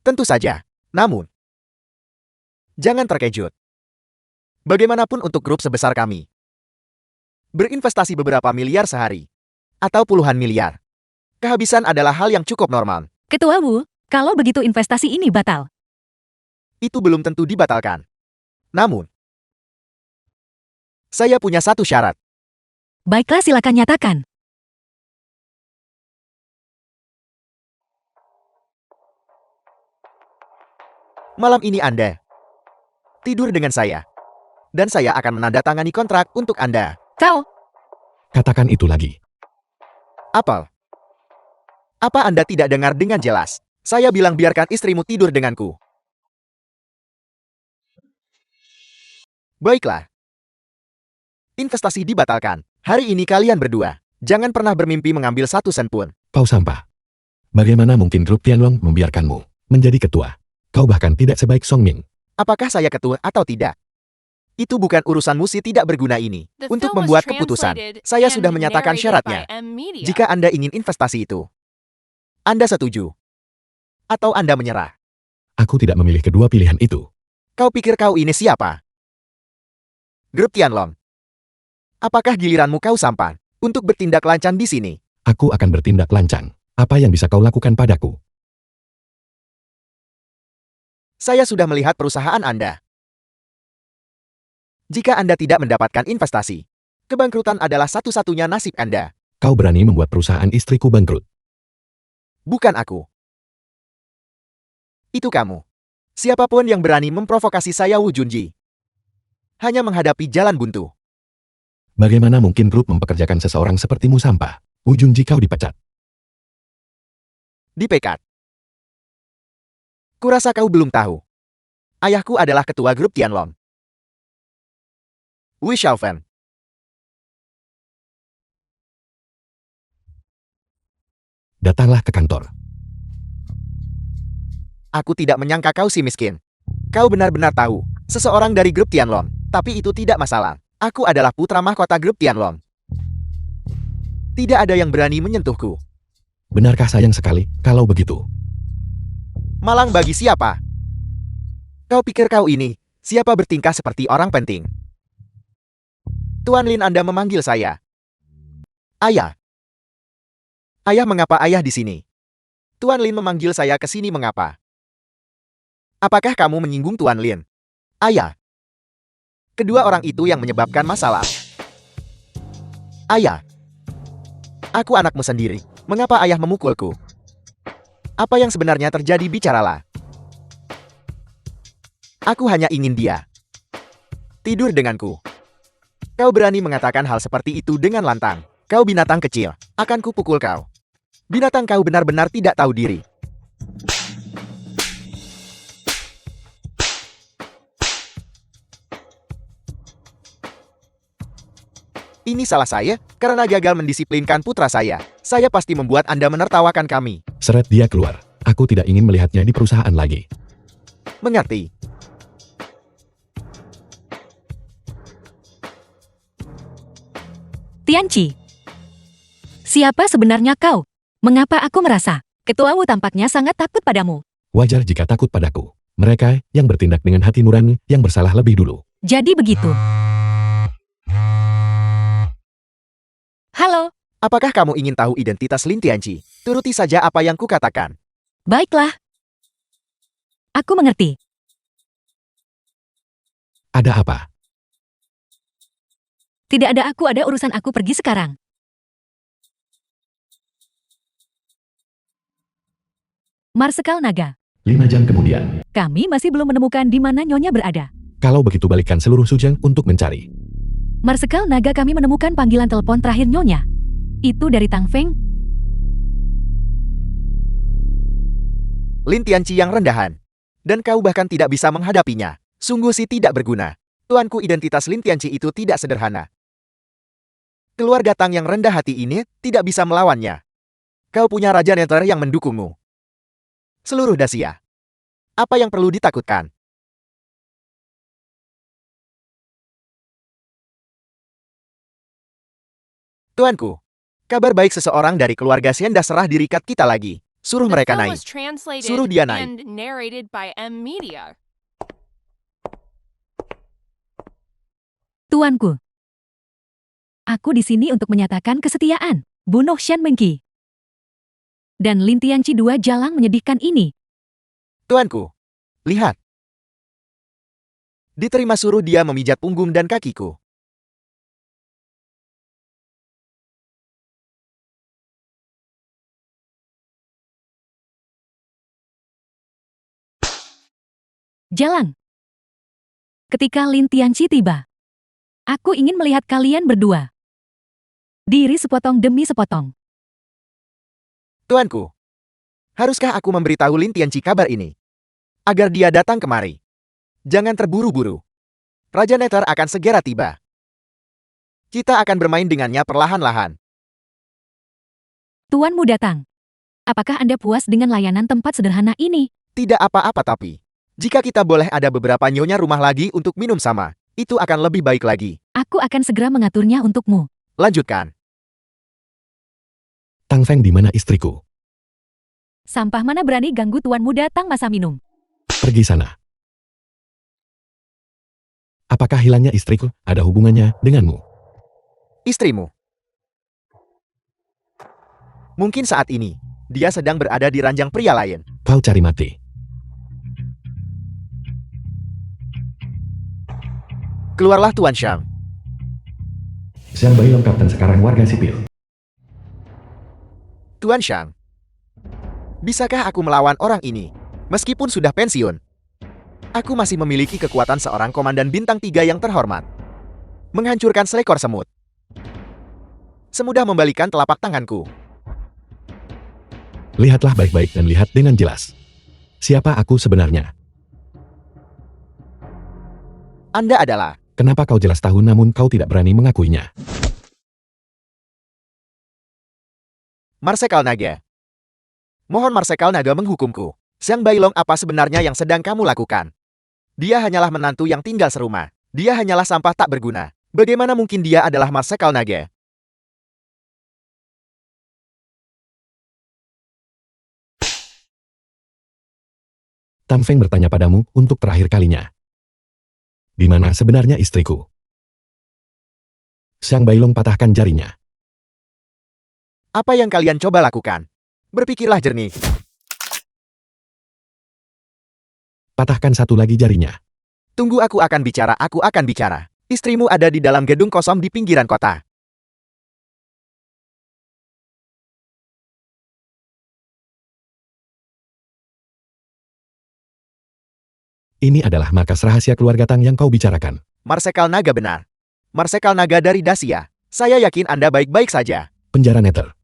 Tentu saja. Namun, jangan terkejut. Bagaimanapun untuk grup sebesar kami, berinvestasi beberapa miliar sehari, atau puluhan miliar, kehabisan adalah hal yang cukup normal. Ketua Wu, kalau begitu investasi ini batal. Itu belum tentu dibatalkan. Namun, saya punya satu syarat. Baiklah, silakan nyatakan. Malam ini Anda tidur dengan saya. Dan saya akan menandatangani kontrak untuk Anda. Kau, Katakan itu lagi. Apel. Apa Anda tidak dengar dengan jelas? Saya bilang biarkan istrimu tidur denganku. Baiklah. Investasi dibatalkan. Hari ini kalian berdua, jangan pernah bermimpi mengambil 1 sen pun. Kau sampah. Bagaimana mungkin grup Tianlong membiarkanmu menjadi ketua? Kau bahkan tidak sebaik Song Ming. Apakah saya ketua atau tidak? Itu bukan urusanmu si tidak berguna ini. The Untuk film was membuat keputusan, translated saya and sudah menyatakan narrated syaratnya. by M Media. Jika Anda ingin investasi itu, Anda setuju? Atau Anda menyerah? Aku tidak memilih kedua pilihan itu. Kau pikir kau ini siapa? Grup Tianlong. Apakah giliranmu kau sampan untuk bertindak lancang di sini? Aku akan bertindak lancang. Apa yang bisa kau lakukan padaku? Saya sudah melihat perusahaan Anda. Jika Anda tidak mendapatkan investasi, kebangkrutan adalah satu-satunya nasib Anda. Kau berani membuat perusahaan istriku bangkrut. Bukan aku. Itu kamu. Siapapun yang berani memprovokasi saya, Wu Junji, hanya menghadapi jalan buntu. Bagaimana mungkin grup mempekerjakan seseorang sepertimu sampah? Wu Junji, kau dipecat. Dipecat. Kurasa kau belum tahu. Ayahku adalah ketua grup Tianlong. Wu Xiaofen. Datanglah ke kantor. Aku tidak menyangka kau si miskin. Kau benar-benar tahu, seseorang dari grup Tianlong, tapi itu tidak masalah. Aku adalah putra mahkota grup Tianlong. Tidak ada yang berani menyentuhku. Benarkah sayang sekali kalau begitu? Malang bagi siapa? Kau pikir kau ini, siapa bertingkah seperti orang penting? Tuan Lin, Anda memanggil saya. Ayah. Ayah, mengapa ayah di sini? Tuan Lin memanggil saya ke sini mengapa? Apakah kamu menyinggung Tuan Lin? Ayah. Kedua orang itu yang menyebabkan masalah. Ayah. Aku anakmu sendiri. Mengapa ayah memukulku? Apa yang sebenarnya terjadi, bicaralah. Aku hanya ingin dia tidur denganku. Kau berani mengatakan hal seperti itu dengan lantang. Kau binatang kecil, akan kupukul kau. Binatang, kau benar-benar tidak tahu diri. Ini salah saya, karena gagal mendisiplinkan putra saya. Saya pasti membuat Anda menertawakan kami. Seret dia keluar. Aku tidak ingin melihatnya di perusahaan lagi. Mengerti? Tianqi. Siapa sebenarnya kau? Mengapa aku merasa ketuamu tampaknya sangat takut padamu? Wajar jika takut padaku. Mereka yang bertindak dengan hati nurani yang bersalah lebih dulu. Jadi begitu. Halo, Apakah kamu ingin tahu identitas Lin Tianqi? Turuti saja apa yang kukatakan. baiklah. Aku mengerti. Ada apa? Tidak ada urusan aku pergi sekarang. Marsekal Naga, 5 jam kemudian. kami masih belum menemukan di mana Nyonya berada. Kalau begitu balikkan seluruh Sujang untuk mencari. Marsekal Naga, kami menemukan panggilan telepon terakhir Nyonya. Itu dari Tang Feng. Lin Tianqi yang rendahan. Dan kau bahkan tidak bisa menghadapinya. Sungguh sih tidak berguna. Tuanku, identitas Lin Tianqi itu tidak sederhana. Keluarga Tang yang rendah hati ini tidak bisa melawannya. Kau punya Raja Nether yang mendukungmu. Seluruh Dacia. Apa yang perlu ditakutkan? Tuanku, kabar baik, seseorang dari keluarga Shen dah serah dirikat kita lagi. Suruh The mereka film naik. was translated Suruh dia naik. and narrated by M Media. Tuanku. Aku di sini untuk menyatakan kesetiaan. Bunuh Shen Mengqi. Dan Lin Tianqi, 2 jalang menyedihkan ini. Tuanku, lihat. Diterima, suruh dia memijat punggung dan kakiku. Jalang. Ketika Lin Tianqi tiba, aku ingin melihat kalian berdua. Diri sepotong demi sepotong. Tuanku, haruskah aku memberitahu Lin Tianqi kabar ini? Agar dia datang kemari. Jangan terburu-buru. Raja Nether akan segera tiba. Kita akan bermain dengannya perlahan-lahan. Tuanmu datang. Apakah Anda puas dengan layanan tempat sederhana ini? Tidak apa-apa, tapi jika kita boleh ada beberapa nyonya rumah lagi untuk minum sama, itu akan lebih baik lagi. Aku akan segera mengaturnya untukmu. Lanjutkan. Tang Feng, di mana istriku? Sampah mana berani ganggu tuanmu datang masa minum? Pergi sana. Apakah hilangnya istriku ada hubungannya denganmu? Istrimu. Mungkin saat ini, dia sedang berada di ranjang pria lain. Kau cari mati. Keluarlah, Tuan Shang. Xiang Bai lengkap dan sekarang warga sipil. Tuan Shang. Bisakah aku melawan orang ini? Meskipun sudah pensiun, aku masih memiliki kekuatan seorang komandan bintang 3 yang terhormat. Menghancurkan seekor semut. Semudah membalikan telapak tanganku. Lihatlah baik-baik dan lihat dengan jelas. Siapa aku sebenarnya? Anda adalah... Kenapa kau jelas tahu namun kau tidak berani mengakuinya? Marsekal Naga. Mohon Marsekal Naga menghukumku. Xiang Bailong, apa sebenarnya yang sedang kamu lakukan? Dia hanyalah menantu yang tinggal serumah. Dia hanyalah sampah tak berguna. Bagaimana mungkin dia adalah Marsekal Naga? Tang Feng bertanya padamu untuk terakhir kalinya. Di mana sebenarnya istriku? Xiang Bailong patahkan jarinya. Apa yang kalian coba lakukan? Berpikirlah jernih. Patahkan satu lagi jarinya. Tunggu, aku akan bicara. Istrimu ada di dalam gedung kosong di pinggiran kota. Ini adalah markas rahasia keluarga Tang yang kau bicarakan. Marsekal Naga benar. Marsekal Naga dari Dacia, saya yakin Anda baik-baik saja. Penjara Nether.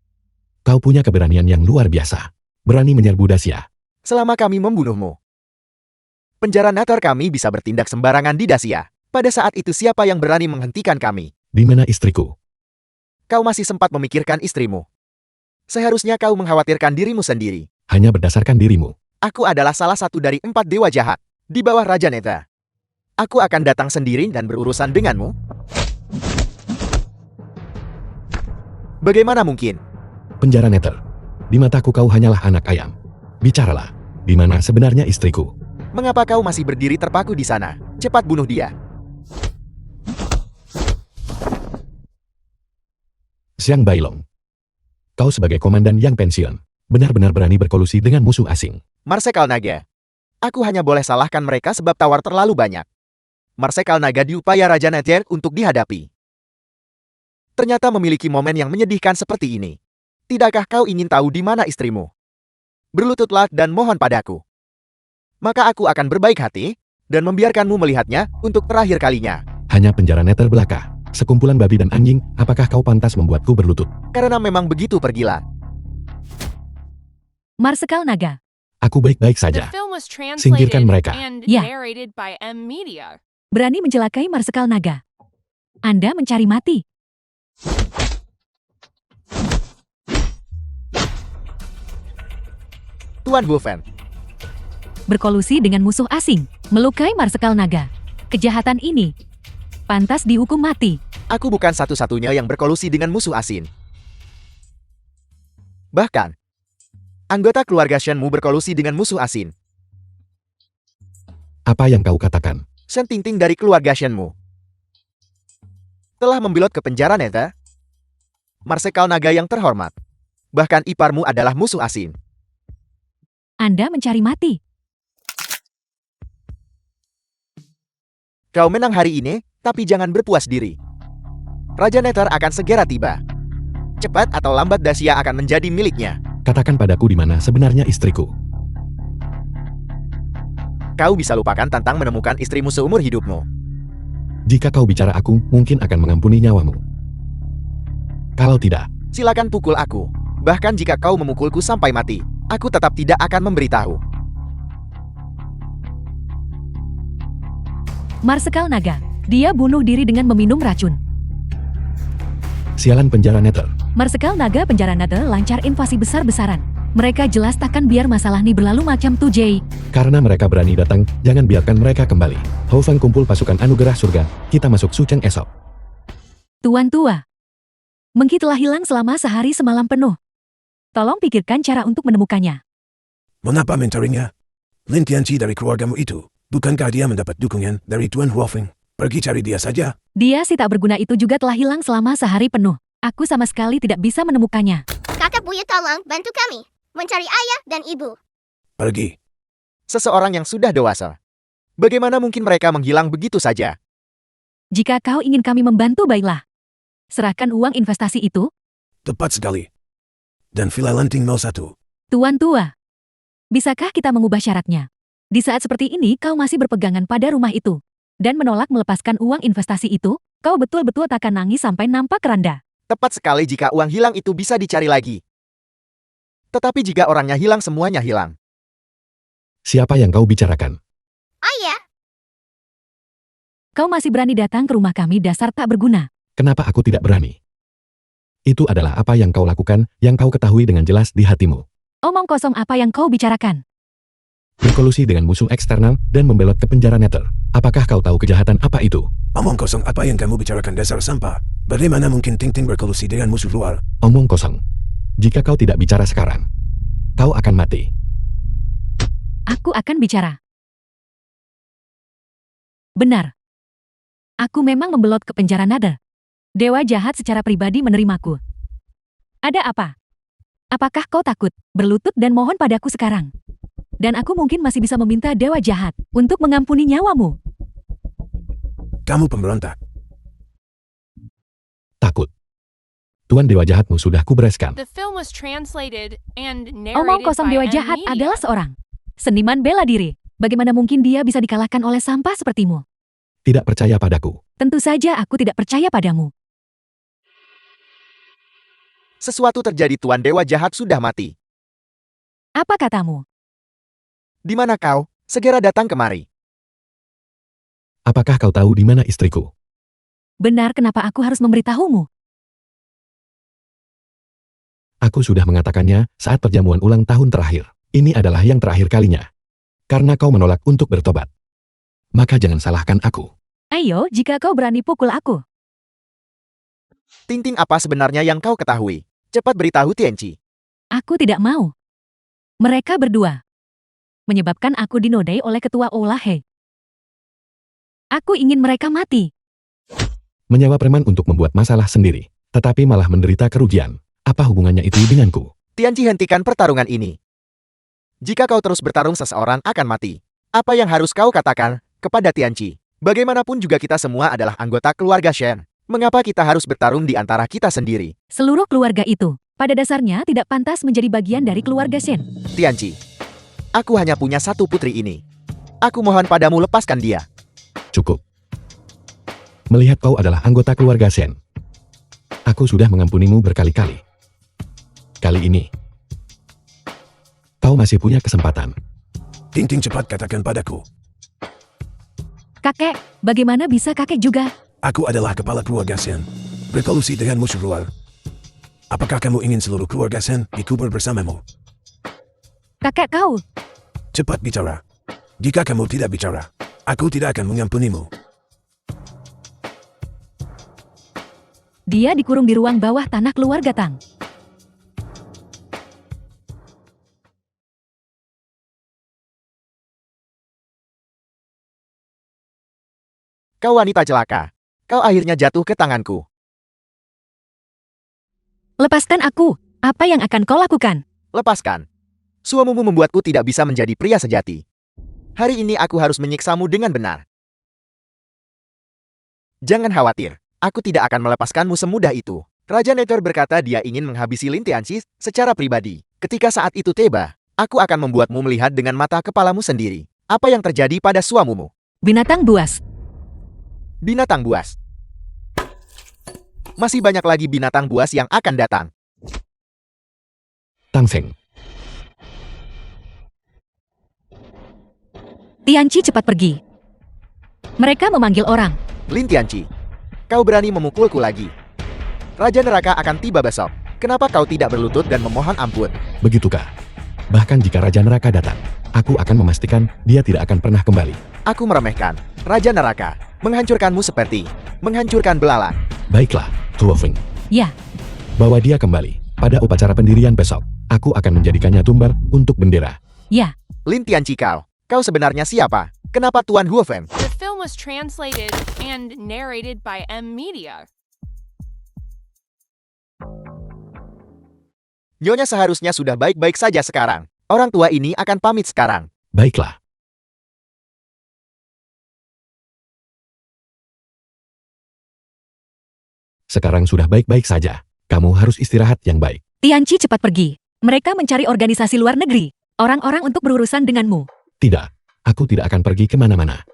Kau punya keberanian yang luar biasa. Berani menyerbu Dacia. Selama kami membunuhmu. Penjara Nether kami bisa bertindak sembarangan di Dacia. Pada saat itu siapa yang berani menghentikan kami? Di mana istriku? Kau masih sempat memikirkan istrimu. Seharusnya kau mengkhawatirkan dirimu sendiri. Hanya berdasarkan dirimu. Aku adalah salah satu dari 4 dewa jahat di bawah Raja Nether. Aku akan datang sendiri dan berurusan denganmu. Bagaimana mungkin? Penjara Nether. Di mataku kau hanyalah anak ayam. Bicaralah. Di mana sebenarnya istriku? Mengapa kau masih berdiri terpaku di sana? Cepat bunuh dia. Xiang Bailong. Kau sebagai komandan yang pensiun, benar-benar berani berkolusi dengan musuh asing. Marsekal Naga. Aku hanya boleh salahkan mereka sebab tawar terlalu banyak. Marsekal Naga diupaya Raja Nether untuk dihadapi. Ternyata memiliki momen yang menyedihkan seperti ini. Tidakkah kau ingin tahu di mana istrimu? Berlututlah dan mohon padaku. Maka aku akan berbaik hati dan membiarkanmu melihatnya untuk terakhir kalinya. Hanya penjara Nether belaka. Sekumpulan babi dan anjing, apakah kau pantas membuatku berlutut? Karena memang begitu pergilah. Marsekal Naga. Aku baik-baik The saja. film was Singkirkan translated mereka. and Ya. narrated by M Media. Berani mencelakai Marsekal Naga. Anda mencari mati. Tuan Wolfen, Berkolusi dengan musuh asing. Melukai Marsekal Naga. Kejahatan ini pantas dihukum mati. aku bukan satu-satunya yang berkolusi dengan musuh asing. Bahkan, anggota keluarga Shenmu berkolusi dengan musuh asing. Apa yang kau katakan? Shen Tingting dari keluarga Shenmu telah membelot ke penjara Nether. Marsekal Naga yang terhormat. Bahkan iparmu adalah musuh asing. Anda mencari mati. Kau menang hari ini, tapi jangan berpuas diri. Raja Nether akan segera tiba. Cepat atau lambat Dacia akan menjadi miliknya. Katakan padaku di mana sebenarnya istriku. Kau bisa lupakan tentang menemukan istrimu seumur hidupmu. Jika kau bicara aku, mungkin akan mengampuni nyawamu. Kalau tidak, Silakan pukul aku. Bahkan jika kau memukulku sampai mati, aku tetap tidak akan memberitahu. Marsekal Naga. Dia bunuh diri dengan meminum racun. sialan penjara Nether. Marsekal Naga penjara Nether lancar invasi besar-besaran. Mereka jelas takkan biar masalah ini berlalu macam 2J. Karena mereka berani datang, jangan biarkan mereka kembali. Hovan kumpul pasukan anugerah surga, kita masuk Suceng esok. Tuan tua. Mengki telah hilang selama sehari semalam penuh. Tolong pikirkan cara untuk menemukannya. Mengapa mencarinya? Lin Tianqi dari keluargamu itu. Bukankah dia mendapat dukungan dari Tuan Huofeng? Pergi cari dia saja. Dia si tak berguna itu juga telah hilang selama sehari penuh. Aku sama sekali tidak bisa menemukannya. Kakak Buya tolong bantu kami mencari ayah dan ibu. Pergi. Seseorang yang sudah dewasa. Bagaimana mungkin mereka menghilang begitu saja? Jika kau ingin kami membantu, baiklah. Serahkan uang investasi itu. Tepat sekali. Dan Villa Lanting 01. Tuan tua. Bisakah kita mengubah syaratnya? Di saat seperti ini kau masih berpegangan pada rumah itu. Dan menolak melepaskan uang investasi itu, kau betul-betul takkan nangis sampai nampak keranda. Tepat sekali jika uang hilang itu bisa dicari lagi. Tetapi jika orangnya hilang, semuanya hilang. Siapa yang kau bicarakan? Ayah, Kau masih berani datang ke rumah kami, dasar tak berguna. Kenapa aku tidak berani? Itu adalah apa yang kau lakukan, yang kau ketahui dengan jelas di hatimu. Omong kosong apa yang kau bicarakan? Berkolusi dengan musuh eksternal dan membelot ke penjara Nether. Apakah kau tahu kejahatan apa itu? Omong kosong apa yang kamu bicarakan dasar sampah? Bagaimana mungkin Ting-Ting berkolusi dengan musuh luar? Omong kosong. Jika kau tidak bicara sekarang, kau akan mati. Aku akan bicara. Benar. Aku memang membelot ke penjara Nether. Dewa jahat secara pribadi menerimaku. Ada apa? Apakah kau takut berlutut dan mohon padaku sekarang? Dan aku mungkin masih bisa meminta dewa jahat untuk mengampuni nyawamu. Kamu pemberontak. Takut. Tuan dewa jahatmu sudah kubereskan. The film was translated and narrated Omong kosong by dewa M jahat Media. adalah seorang seniman bela diri. Bagaimana mungkin dia bisa dikalahkan oleh sampah sepertimu? Tidak percaya padaku. Tentu saja aku tidak percaya padamu. Sesuatu terjadi, Tuan Dewa Jahat sudah mati. Apa katamu? Di mana kau? Segera datang kemari. Apakah kau tahu di mana istriku? Benar, kenapa aku harus memberitahumu? Aku sudah mengatakannya saat perjamuan ulang tahun terakhir. Ini adalah yang terakhir kalinya. Karena kau menolak untuk bertobat. Maka jangan salahkan aku. Ayo, jika kau berani pukul aku. Ting-ting, apa sebenarnya yang kau ketahui? Cepat beritahu Tianqi. Aku tidak mau. Mereka berdua menyebabkan aku dinodai oleh ketua Olahe. Aku ingin mereka mati. Menyewa preman untuk membuat masalah sendiri. Tetapi malah menderita kerugian. Apa hubungannya itu denganku? Tianqi, hentikan pertarungan ini. Jika kau terus bertarung, seseorang akan mati. Apa yang harus kau katakan kepada Tianqi? Bagaimanapun juga kita semua adalah anggota keluarga Shen. Mengapa kita harus bertarung di antara kita sendiri? Seluruh keluarga itu, pada dasarnya tidak pantas menjadi bagian dari keluarga Shen. Tianqi, aku hanya punya satu putri ini. Aku mohon padamu, lepaskan dia. Cukup. Melihat kau adalah anggota keluarga Shen, aku sudah mengampunimu berkali-kali. Kali ini, kau masih punya kesempatan. Ting-ting, cepat katakan padaku. Kakek, bagaimana bisa kakek juga? Aku adalah kepala keluarga Sen. Berkolusi dengan musuh luar. Apakah kamu ingin seluruh keluarga Sen dikubur bersamamu? Kakek kau, Cepat bicara. Jika kamu tidak bicara, aku tidak akan mengampunimu. dia dikurung di ruang bawah tanah keluarga Tang. Kau wanita celaka. Kau akhirnya jatuh ke tanganku. Lepaskan aku, apa yang akan kau lakukan? Lepaskan. Suamumu membuatku tidak bisa menjadi pria sejati. Hari ini aku harus menyiksamu dengan benar. Jangan khawatir, aku tidak akan melepaskanmu semudah itu. Raja Nether berkata dia ingin menghabisi Lin Tianqi secara pribadi. Ketika saat itu tiba, aku akan membuatmu melihat dengan mata kepalamu sendiri apa yang terjadi pada suamumu. Binatang buas. Binatang buas. Masih banyak lagi binatang buas yang akan datang. Tang Feng, Tianqi cepat pergi. Mereka memanggil orang. Lin Tianqi, kau berani memukulku lagi. Raja Neraka akan tiba besok. Kenapa kau tidak berlutut dan memohon ampun? begitukah? Bahkan jika Raja Neraka datang, aku akan memastikan dia tidak akan pernah kembali. Aku meremehkan Raja Neraka, menghancurkanmu seperti menghancurkan belalang. Baiklah, Tuo Feng. Ya, Bawa dia kembali. Pada upacara pendirian besok, aku akan menjadikannya tumbar untuk bendera. ya. Lin Tianqi, kau sebenarnya siapa? Kenapa Tuan Huofeng? The film was translated and narrated by M Media. Nyonya seharusnya sudah baik-baik saja sekarang. Orang tua ini akan pamit sekarang. Baiklah. Sekarang sudah baik-baik saja. Kamu harus istirahat yang baik. Tianqi cepat pergi. Mereka mencari organisasi luar negeri. Orang-orang untuk berurusan denganmu. Tidak, aku tidak akan pergi kemana-mana.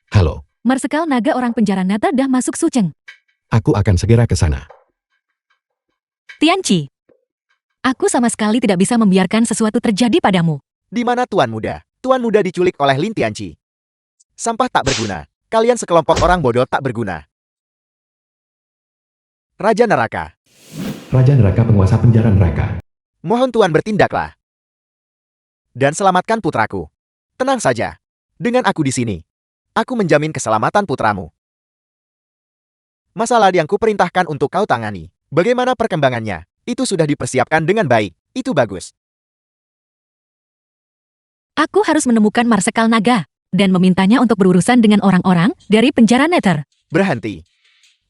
Halo, Marsekal naga orang penjara Nata dah masuk Suceng. aku akan segera ke sana. Tianqi, aku sama sekali tidak bisa membiarkan sesuatu terjadi padamu. Di mana Tuan Muda? Tuan Muda diculik oleh Lin Tianqi. Sampah tak berguna. Kalian sekelompok orang bodoh tak berguna. Raja Neraka, Raja Neraka, penguasa penjara neraka. mohon Tuan bertindaklah. Dan selamatkan putraku. Tenang saja. Dengan aku di sini, aku menjamin keselamatan putramu. Masalah yang kuperintahkan untuk kau tangani. Bagaimana perkembangannya? Itu sudah dipersiapkan dengan baik. Itu bagus. Aku harus menemukan Marsekal naga dan memintanya untuk berurusan dengan orang-orang dari penjara Nether. Berhenti.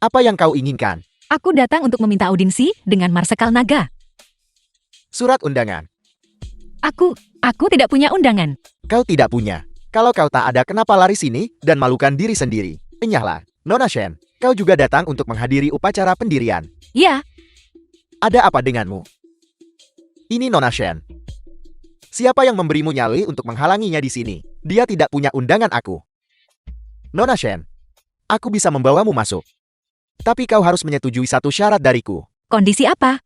Apa yang kau inginkan? Aku datang untuk meminta audiensi dengan Marsekal naga. Surat undangan. Aku tidak punya undangan. Kau tidak punya. Kalau kau tak ada, kenapa lari sini dan malukan diri sendiri? Enyahlah. Nona Shen, kau juga datang untuk menghadiri upacara pendirian. Ya, Ada apa denganmu? Ini Nona Shen. Siapa yang memberimu nyali untuk menghalanginya di sini? Dia tidak punya undangan aku. Nona Shen, aku bisa membawamu masuk. Tapi kau harus menyetujui satu syarat dariku. Kondisi apa?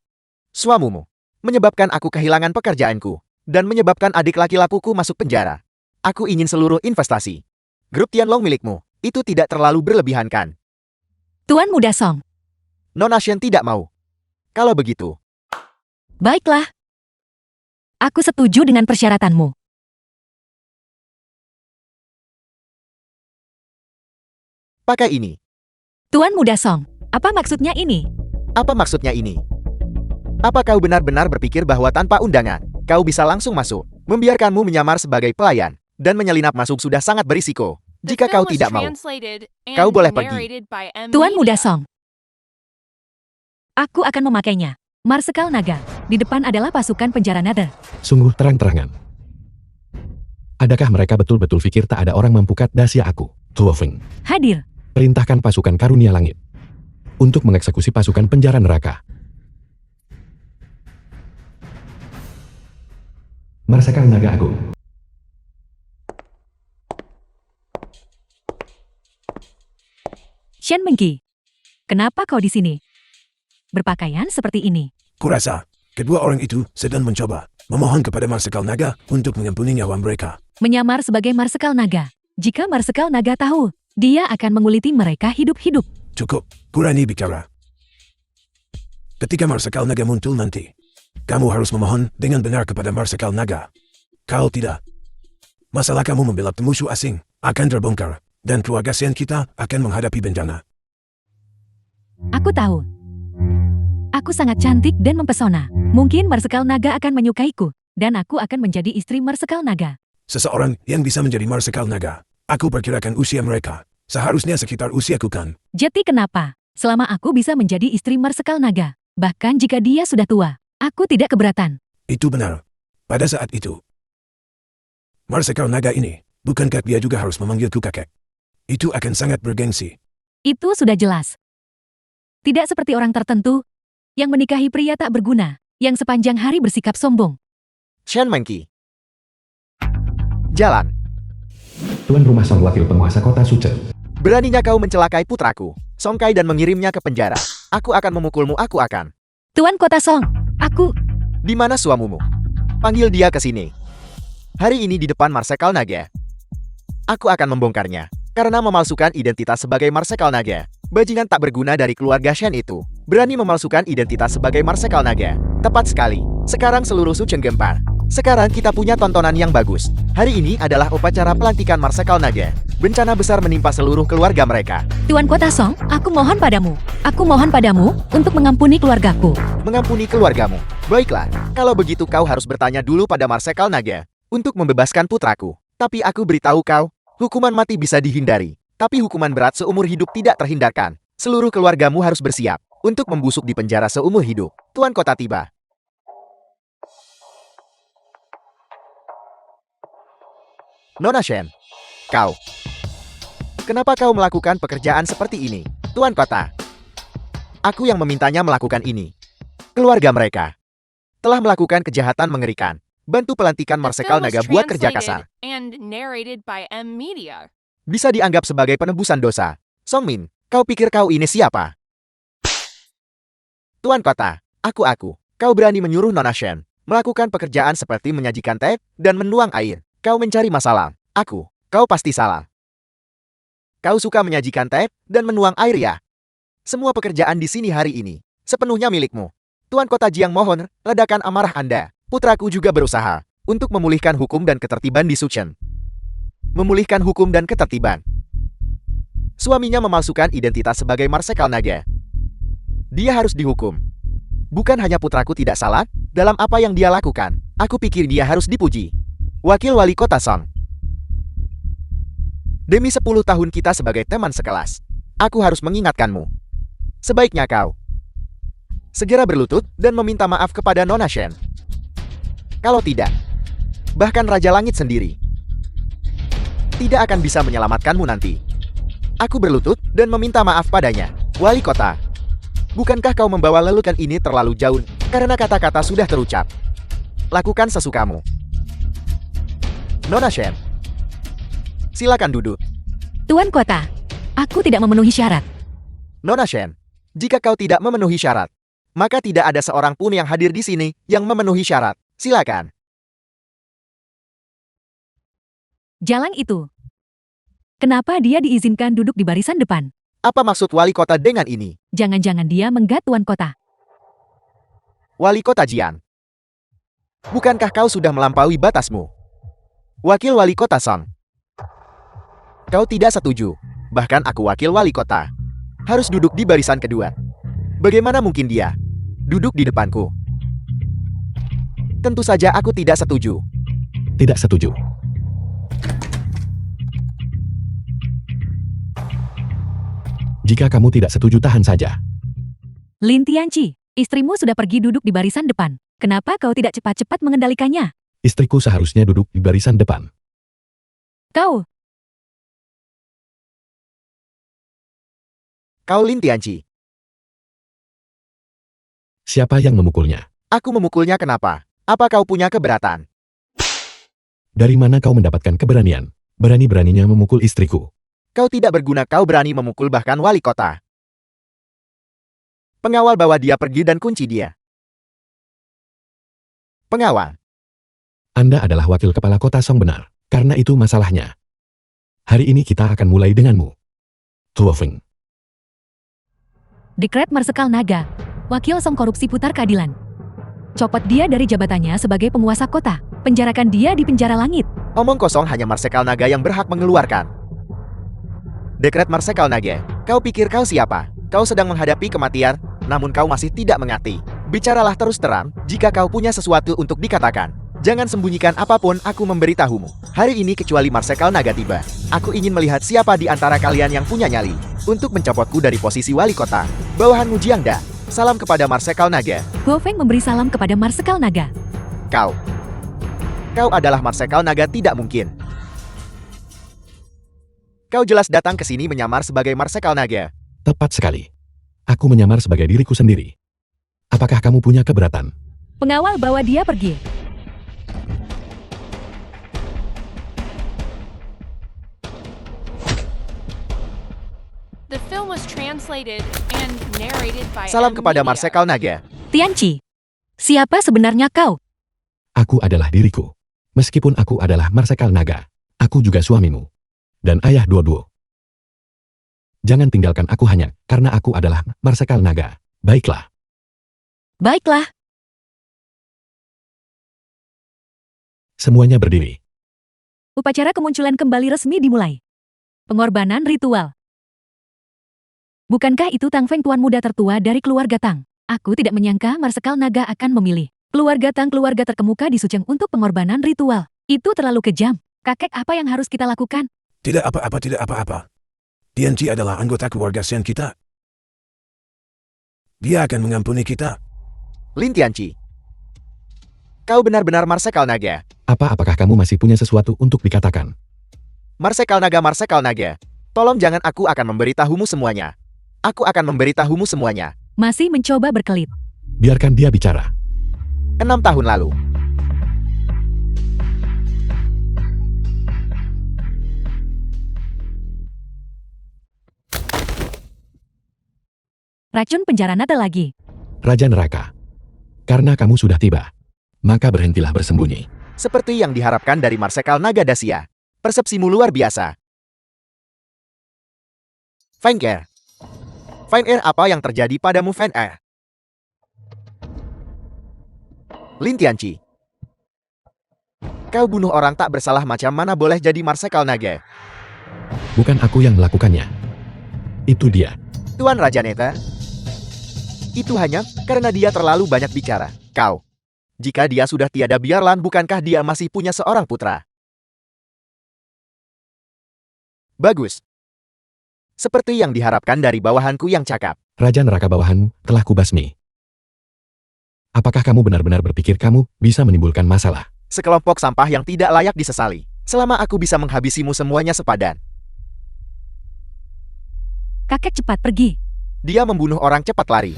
Suamumu menyebabkan aku kehilangan pekerjaanku dan menyebabkan adik laki lapuku masuk penjara. Aku ingin seluruh investasi grup Tianlong milikmu. Itu tidak terlalu berlebihan kan? Tuan Muda Song. Nona Shen tidak mau. Kalau begitu, Baiklah. Aku setuju dengan persyaratanmu. pakai ini. Tuan Muda Song, apa maksudnya ini? Apa maksudnya ini? Apa kau benar-benar berpikir bahwa tanpa undangan, kau bisa langsung masuk, membiarkanmu menyamar sebagai pelayan, dan menyelinap masuk sudah sangat berisiko? The Jika kau film was tidak mau, translated kau and boleh pergi. narrated by M. Tuan Muda Media. Song. Aku akan memakainya. Marsekal Naga. Di depan adalah pasukan penjara Nether. Sungguh terang-terangan. Adakah mereka betul-betul pikir tak ada orang mempukat dahsia aku? Tuo Feng. Hadir. Perintahkan pasukan karunia langit untuk mengeksekusi pasukan penjara neraka. Marsekal Naga Agung. Shen Mengki. Kenapa kau di sini? Berpakaian seperti ini. Kurasa, kedua orang itu sedang mencoba memohon kepada Marsekal Naga untuk mengampuni nyawa mereka. Menyamar sebagai Marsekal Naga. Jika Marsekal Naga tahu, dia akan menguliti mereka hidup-hidup. Cukup, kurani bicara. Ketika Marsekal Naga muncul nanti, kamu harus memohon dengan benar kepada Marsekal Naga. Kalau tidak, masalah kamu membela musuh asing akan terbongkar, dan keluarga Shen kita akan menghadapi bencana. Aku tahu. Aku sangat cantik dan mempesona. Mungkin Marsekal Naga akan menyukaiku, dan aku akan menjadi istri Marsekal Naga. Seseorang yang bisa menjadi Marsekal Naga, aku perkirakan usia mereka seharusnya sekitar usiaku kan. Jadi kenapa? Selama aku bisa menjadi istri Marsekal Naga, bahkan jika dia sudah tua, aku tidak keberatan. Itu benar. Pada saat itu, Marsekal Naga ini, bukankah dia juga harus memanggilku kakek? Itu akan sangat bergengsi. Itu sudah jelas. Tidak seperti orang tertentu yang menikahi pria tak berguna, yang sepanjang hari bersikap sombong. Shen Mengki. Jalan. Tuan Rumah Song Wakil Penguasa Kota Suce. Beraninya kau mencelakai putraku, Song Kai, dan mengirimnya ke penjara. Aku akan memukulmu, aku akan. Tuan Kota Song, aku... Di mana suamumu? Panggil dia ke sini. Hari ini di depan Marsekal Naga. Aku akan membongkarnya. Karena memalsukan identitas sebagai Marsekal Naga. Bajingan tak berguna dari keluarga Shen itu berani memalsukan identitas sebagai Marsekal Naga. Tepat sekali. Sekarang seluruh Sucen gempar. Sekarang kita punya tontonan yang bagus. Hari ini adalah upacara pelantikan Marsekal Naga. Bencana besar menimpa seluruh keluarga mereka. Tuan Kota Song, aku mohon padamu. Aku mohon padamu untuk mengampuni keluargaku. Mengampuni keluargamu. Baiklah, kalau begitu kau harus bertanya dulu pada Marsekal Naga untuk membebaskan putraku. Tapi aku beritahu kau, hukuman mati bisa dihindari. Tapi hukuman berat seumur hidup tidak terhindarkan. Seluruh keluargamu harus bersiap untuk membusuk di penjara seumur hidup. Tuan Kota tiba. Nona Shen, kau. Kenapa kau melakukan pekerjaan seperti ini? Tuan Kota. Aku yang memintanya melakukan ini. Keluarga mereka telah melakukan kejahatan mengerikan. Bantu pelantikan The Marsekal film was Naga buat kerja kasar. translated and narrated by M. Media. Bisa dianggap sebagai penebusan dosa. Song Min, kau pikir kau ini siapa? Tuan Kota, aku. Kau berani menyuruh Nona Shen melakukan pekerjaan seperti menyajikan teh dan menuang air. Kau mencari masalah. Kau pasti salah. Kau suka menyajikan teh dan menuang air ya? Semua pekerjaan di sini hari ini sepenuhnya milikmu. Tuan Kota Jiang mohon, ledakan amarah Anda. Putraku juga berusaha untuk memulihkan hukum dan ketertiban di Sucen. Memulihkan hukum dan ketertiban. Suaminya memalsukan identitas sebagai Marsekal Naga. Dia harus dihukum. Bukan hanya putraku tidak salah dalam apa yang dia lakukan. Aku pikir dia harus dipuji. Wakil Wali Kota Song. Demi 10 tahun kita sebagai teman sekelas, aku harus mengingatkanmu. Sebaiknya kau segera berlutut dan meminta maaf kepada Nona Shen. Kalau tidak, bahkan Raja Langit sendiri tidak akan bisa menyelamatkanmu nanti. Aku berlutut dan meminta maaf padanya. Wali Kota, bukankah kau membawa lelukan ini terlalu jauh karena kata-kata sudah terucap? Lakukan sesukamu. Nona Shen. Silakan duduk. Tuan Kota, aku tidak memenuhi syarat. Nona Shen, jika kau tidak memenuhi syarat, maka tidak ada seorang pun yang hadir di sini yang memenuhi syarat. Silakan. Jalan itu. Kenapa dia diizinkan duduk di barisan depan? Apa maksud wali kota dengan ini? Jangan-jangan dia menggat Tuan Kota. Wali kota Jian. Bukankah kau sudah melampaui batasmu? Wakil wali kota Song. Kau tidak setuju. Bahkan aku wakil wali kota. Harus duduk di barisan kedua. Bagaimana mungkin dia duduk di depanku? Tentu saja aku tidak setuju. Tidak setuju. Jika kamu tidak setuju, tahan saja. Lin Tianqi, istrimu sudah pergi duduk di barisan depan. Kenapa kau tidak cepat-cepat mengendalikannya? Istriku seharusnya duduk di barisan depan. Kau, Kau Lin Tianqi. Siapa yang memukulnya? Aku memukulnya kenapa? Apa kau punya keberatan? Dari mana kau mendapatkan keberanian? Berani-beraninya memukul istriku. Kau tidak berguna, kau berani memukul bahkan wali kota. Pengawal bawa dia pergi dan kunci dia. Pengawal. Anda adalah wakil kepala kota Song, benar. Karena itu masalahnya. Hari ini kita akan mulai denganmu. Tuo Feng. Dekret Marsekal Naga, wakil Song korupsi putar keadilan. Copot dia dari jabatannya sebagai penguasa kota. Penjarakan dia di penjara langit. Omong kosong, hanya Marsekal Naga yang berhak mengeluarkan Dekret Marsekal Naga. Kau pikir kau siapa? Kau sedang menghadapi kematian, namun kau masih tidak mengerti. Bicaralah terus terang, jika kau punya sesuatu untuk dikatakan. Jangan sembunyikan apapun, aku memberitahumu. Hari ini kecuali Marsekal Naga tiba, aku ingin melihat siapa di antara kalian yang punya nyali untuk mencopotku dari posisi wali kota. Bawahanmu Jiangda. Salam kepada Marsekal Naga. Guo Feng memberi salam kepada Marsekal Naga. Kau adalah Marsekal Naga, tidak mungkin. Kau jelas datang ke sini menyamar sebagai Marsekal Naga. Tepat sekali. Aku menyamar sebagai diriku sendiri. Apakah kamu punya keberatan? Pengawal bawa dia pergi. The film was translated and narrated by Salam M kepada Media. Marsekal Naga. Tianqi, siapa sebenarnya kau? Aku adalah diriku. Meskipun aku adalah Marsekal Naga, aku juga suamimu. Dan ayah dua-dua. Jangan tinggalkan aku hanya karena aku adalah Marsekal Naga. Baiklah. Baiklah, Semuanya berdiri. upacara kemunculan kembali resmi dimulai. Pengorbanan ritual. Bukankah itu Tang Feng, tuan muda tertua dari keluarga Tang? Aku tidak menyangka Marsekal Naga akan memilih keluarga Tang, keluarga terkemuka di Sucheng untuk pengorbanan ritual. Itu terlalu kejam. Kakek, apa yang harus kita lakukan? Tidak apa-apa, tidak apa-apa. Tianqi adalah anggota keluarga Shen kita. Dia akan mengampuni kita. Lin Tianqi. Kau benar-benar Marsekal Naga. Apakah kamu masih punya sesuatu untuk dikatakan? Marsekal Naga. Tolong jangan, aku akan memberitahumu semuanya. Aku akan memberitahumu semuanya. Masih mencoba berkelit. Biarkan dia bicara. 6 tahun lalu. Racun penjara Natal lagi. Raja Neraka. Karena kamu sudah tiba, maka berhentilah bersembunyi. Seperti yang diharapkan dari Marsekal Naga Dacia. Persepsimu luar biasa. Fine Air. Fine Air, apa yang terjadi padamu Fine Air? Lin Tianqi. Kau bunuh orang tak bersalah, macam mana boleh jadi Marsekal Naga? Bukan aku yang melakukannya. Itu dia. Tuan Raja Neta. Itu hanya karena dia terlalu banyak bicara. Kau. Jika dia sudah tiada, biarlah, bukankah dia masih punya seorang putra? Bagus. Seperti yang diharapkan dari bawahanku yang cakap. Raja Neraka bawahan telah kubasmi. Apakah kamu benar-benar berpikir kamu bisa menimbulkan masalah? Sekelompok sampah yang tidak layak disesali. Selama aku bisa menghabisimu semuanya sepadan. Kakek, cepat pergi. Dia membunuh orang, cepat lari.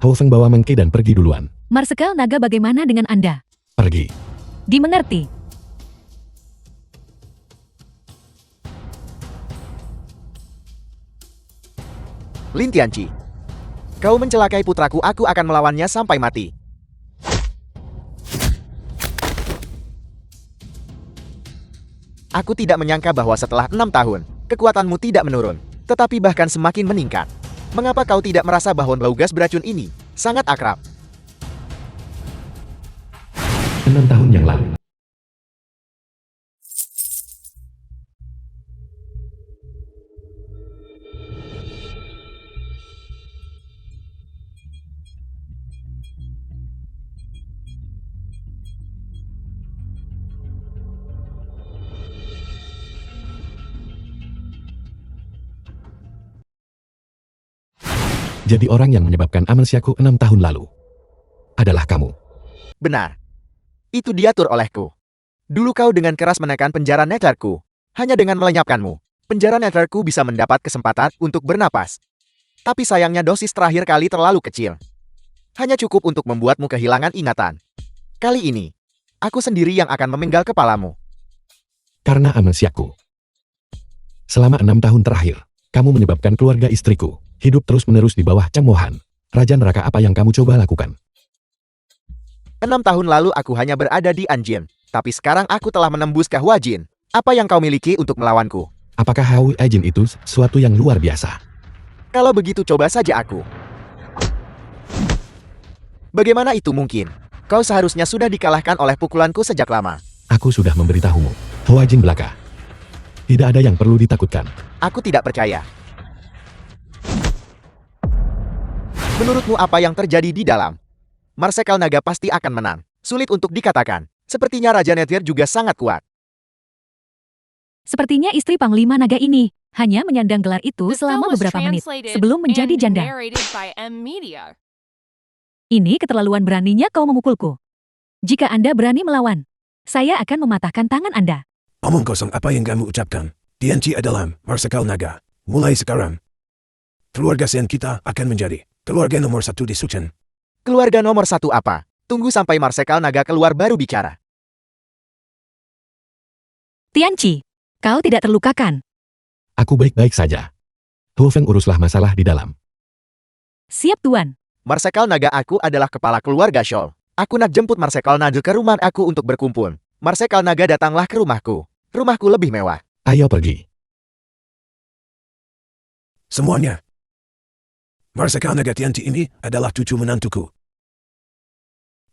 Hou Feng bawa Mengke dan pergi duluan. Marsekal Naga, bagaimana dengan Anda? Pergi. Dimengerti. Lin Tianqi, kau mencelakai putraku, aku akan melawannya sampai mati. Aku tidak menyangka bahwa setelah 6 tahun, kekuatanmu tidak menurun, tetapi bahkan semakin meningkat. Mengapa kau tidak merasa bahwa bau gas beracun ini sangat akrab? 6 tahun yang lalu. Jadi orang yang menyebabkan amnesiaku 6 tahun lalu adalah kamu. Benar. Itu diatur olehku. Dulu kau dengan keras menekan penjara netherku. Hanya dengan melenyapkanmu, penjara netherku bisa mendapat kesempatan untuk bernapas. Tapi sayangnya dosis terakhir kali terlalu kecil. Hanya cukup untuk membuatmu kehilangan ingatan. Kali ini, aku sendiri yang akan memenggal kepalamu. Karena amnesiaku. Selama 6 tahun terakhir, kamu menyebabkan keluarga istriku hidup terus-menerus di bawah cemoohan. Raja neraka apa yang kamu coba lakukan? 6 tahun lalu aku hanya berada di Anjin, tapi sekarang aku telah menembus ke Huajin. Apa yang kau miliki untuk melawanku? Apakah Hui Ajin itu sesuatu yang luar biasa? Kalau begitu coba saja aku. Bagaimana itu mungkin? Kau seharusnya sudah dikalahkan oleh pukulanku sejak lama. Aku sudah memberitahumu. Huajin belaka. Tidak ada yang perlu ditakutkan. Aku tidak percaya. Menurutmu apa yang terjadi di dalam? Marsekal Naga pasti akan menang. Sulit untuk dikatakan. Sepertinya Raja Nether juga sangat kuat. Sepertinya istri Panglima Naga ini hanya menyandang gelar itu The film selama was beberapa menit translated sebelum menjadi and janda. narrated by M Media. Ini keterlaluan beraninya kau memukulku. Jika Anda berani melawan, saya akan mematahkan tangan Anda. Omong kosong apa yang kamu ucapkan. Tianqi adalah Marsekal Naga. Mulai sekarang, keluarga Shen kita akan menjadi keluarga nomor 1 di Suchen. Keluarga nomor 1 apa? Tunggu sampai Marsekal Naga keluar baru bicara. Tianqi, kau tidak terlukakan. Aku baik-baik saja. Hu Feng uruslah masalah di dalam. Siap Tuan. Marsekal Naga aku adalah kepala keluarga Scholl. Aku nak jemput Marsekal Naga ke rumah aku untuk berkumpul. Marsekal Naga datanglah ke rumahku. Rumahku lebih mewah. Ayo pergi. Semuanya. Marsekal Naga Tianqi ini adalah cucu menantuku.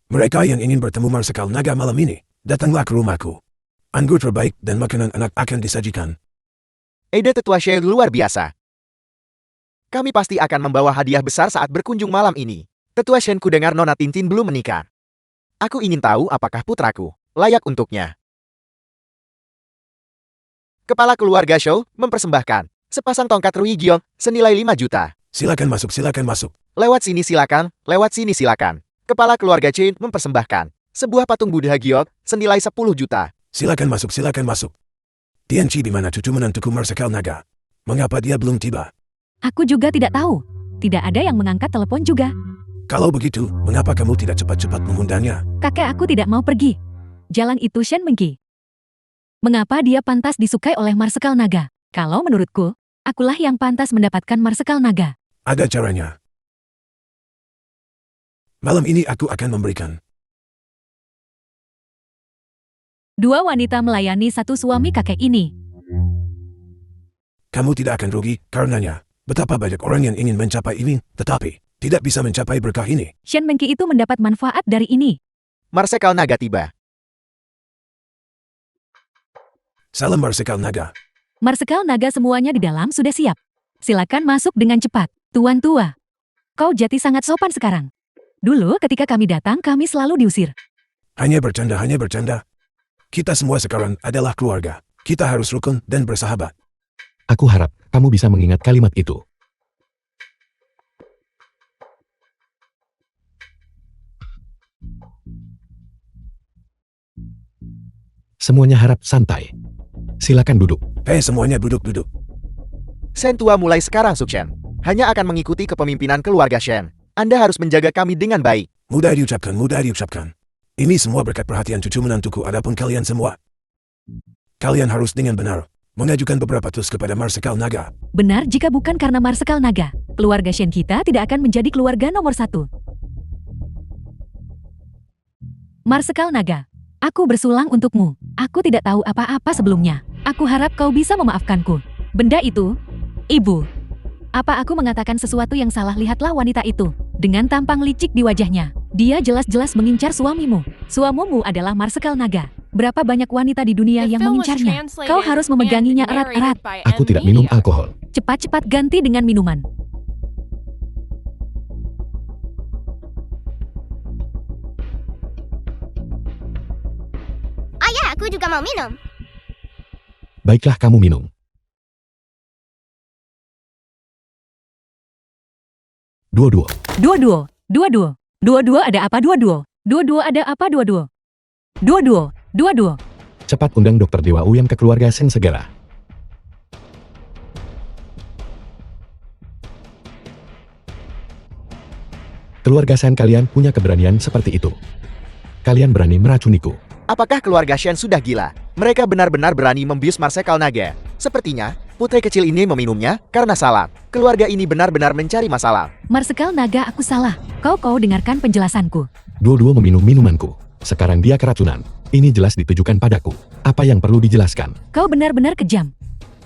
Mereka yang ingin bertemu Marsekal Naga malam ini, datanglah ke rumahku. Anggur terbaik dan makanan enak akan disajikan. Ide tetua Shell luar biasa. Kami pasti akan membawa hadiah besar saat berkunjung malam ini. Tetua Shen ku dengar Nona Tintin belum menikah. Aku ingin tahu apakah putraku layak untuknya. Kepala keluarga Shou mempersembahkan sepasang tongkat Rui Giong senilai 5 juta. Silakan masuk, silakan masuk. Lewat sini silakan, lewat sini silakan. Kepala keluarga Chen mempersembahkan sebuah patung Buddha Giok senilai 10 juta. Silakan masuk, silakan masuk. Tianqi di mana cucu menantuku Marsekal Naga? Mengapa dia belum tiba? Aku juga tidak tahu. Tidak ada yang mengangkat telepon juga. Kalau begitu, mengapa kamu tidak cepat-cepat mengundangnya? Kakek aku tidak mau pergi. Jalan itu Shen Mengki. Mengapa dia pantas disukai oleh Marsekal Naga? Kalau menurutku, akulah yang pantas mendapatkan Marsekal Naga. Ada caranya. Malam ini aku akan memberikan. 2 wanita melayani satu suami kakek ini. Kamu tidak akan rugi karenanya. Betapa banyak orang yang ingin mencapai ini, tetapi tidak bisa mencapai berkah ini. Shen Mengki itu mendapat manfaat dari ini. Marsekal Naga tiba. Salam Marsekal Naga. Marsekal Naga semuanya di dalam sudah siap. Silakan masuk dengan cepat. Tuan tua, kau jati sangat sopan sekarang. Dulu ketika kami datang kami selalu diusir. Hanya bercanda, hanya bercanda. Kita semua sekarang adalah keluarga. Kita harus rukun dan bersahabat. Aku harap kamu bisa mengingat kalimat itu. Semuanya harap santai. Silakan duduk. Hei semuanya duduk-duduk. Shen tua mulai sekarang Sukshen hanya akan mengikuti kepemimpinan keluarga Shen. Anda harus menjaga kami dengan baik. Mudah diucapkan, mudah diucapkan. Ini semua berkat perhatian cucu menantuku, adapun kalian semua. Kalian harus dengan benar mengajukan beberapa tus kepada Marsekal Naga. Benar jika bukan karena Marsekal Naga, keluarga Shen kita tidak akan menjadi keluarga nomor 1. Marsekal Naga, aku bersulang untukmu. Aku tidak tahu apa-apa sebelumnya. Aku harap kau bisa memaafkanku. Benda itu, Ibu. Apa aku mengatakan sesuatu yang salah? Lihatlah wanita itu. Dengan tampang licik di wajahnya. Dia jelas-jelas mengincar suamimu. Suamimu adalah Marsekal Naga. Berapa banyak wanita di dunia The yang film was mengincarnya. translated Kau harus memeganginya and narrated erat-erat. by Aku M. tidak minum Media. alkohol. Cepat-cepat ganti dengan minuman. Ayah, aku juga mau minum. Baiklah kamu minum. Dua-dua. Dua-dua. Dua-dua. Dua-dua ada apa dua-dua? Dua-dua ada apa dua-dua? Dua-dua. Dua-dua. Cepat undang Dr. Dewa Uyam ke keluarga Shen segera. Keluarga Shen, kalian punya keberanian seperti itu. Kalian berani meracuniku. Apakah keluarga Shen sudah gila? Mereka benar-benar berani membius Marsekal Naga. Sepertinya, putri kecil ini meminumnya karena salah. Keluarga ini benar-benar mencari masalah. Marsekal Naga, aku salah. Kau dengarkan penjelasanku. Dua-dua meminum minumanku. Sekarang dia keracunan. Ini jelas ditujukan padaku. Apa yang perlu dijelaskan? Kau benar-benar kejam.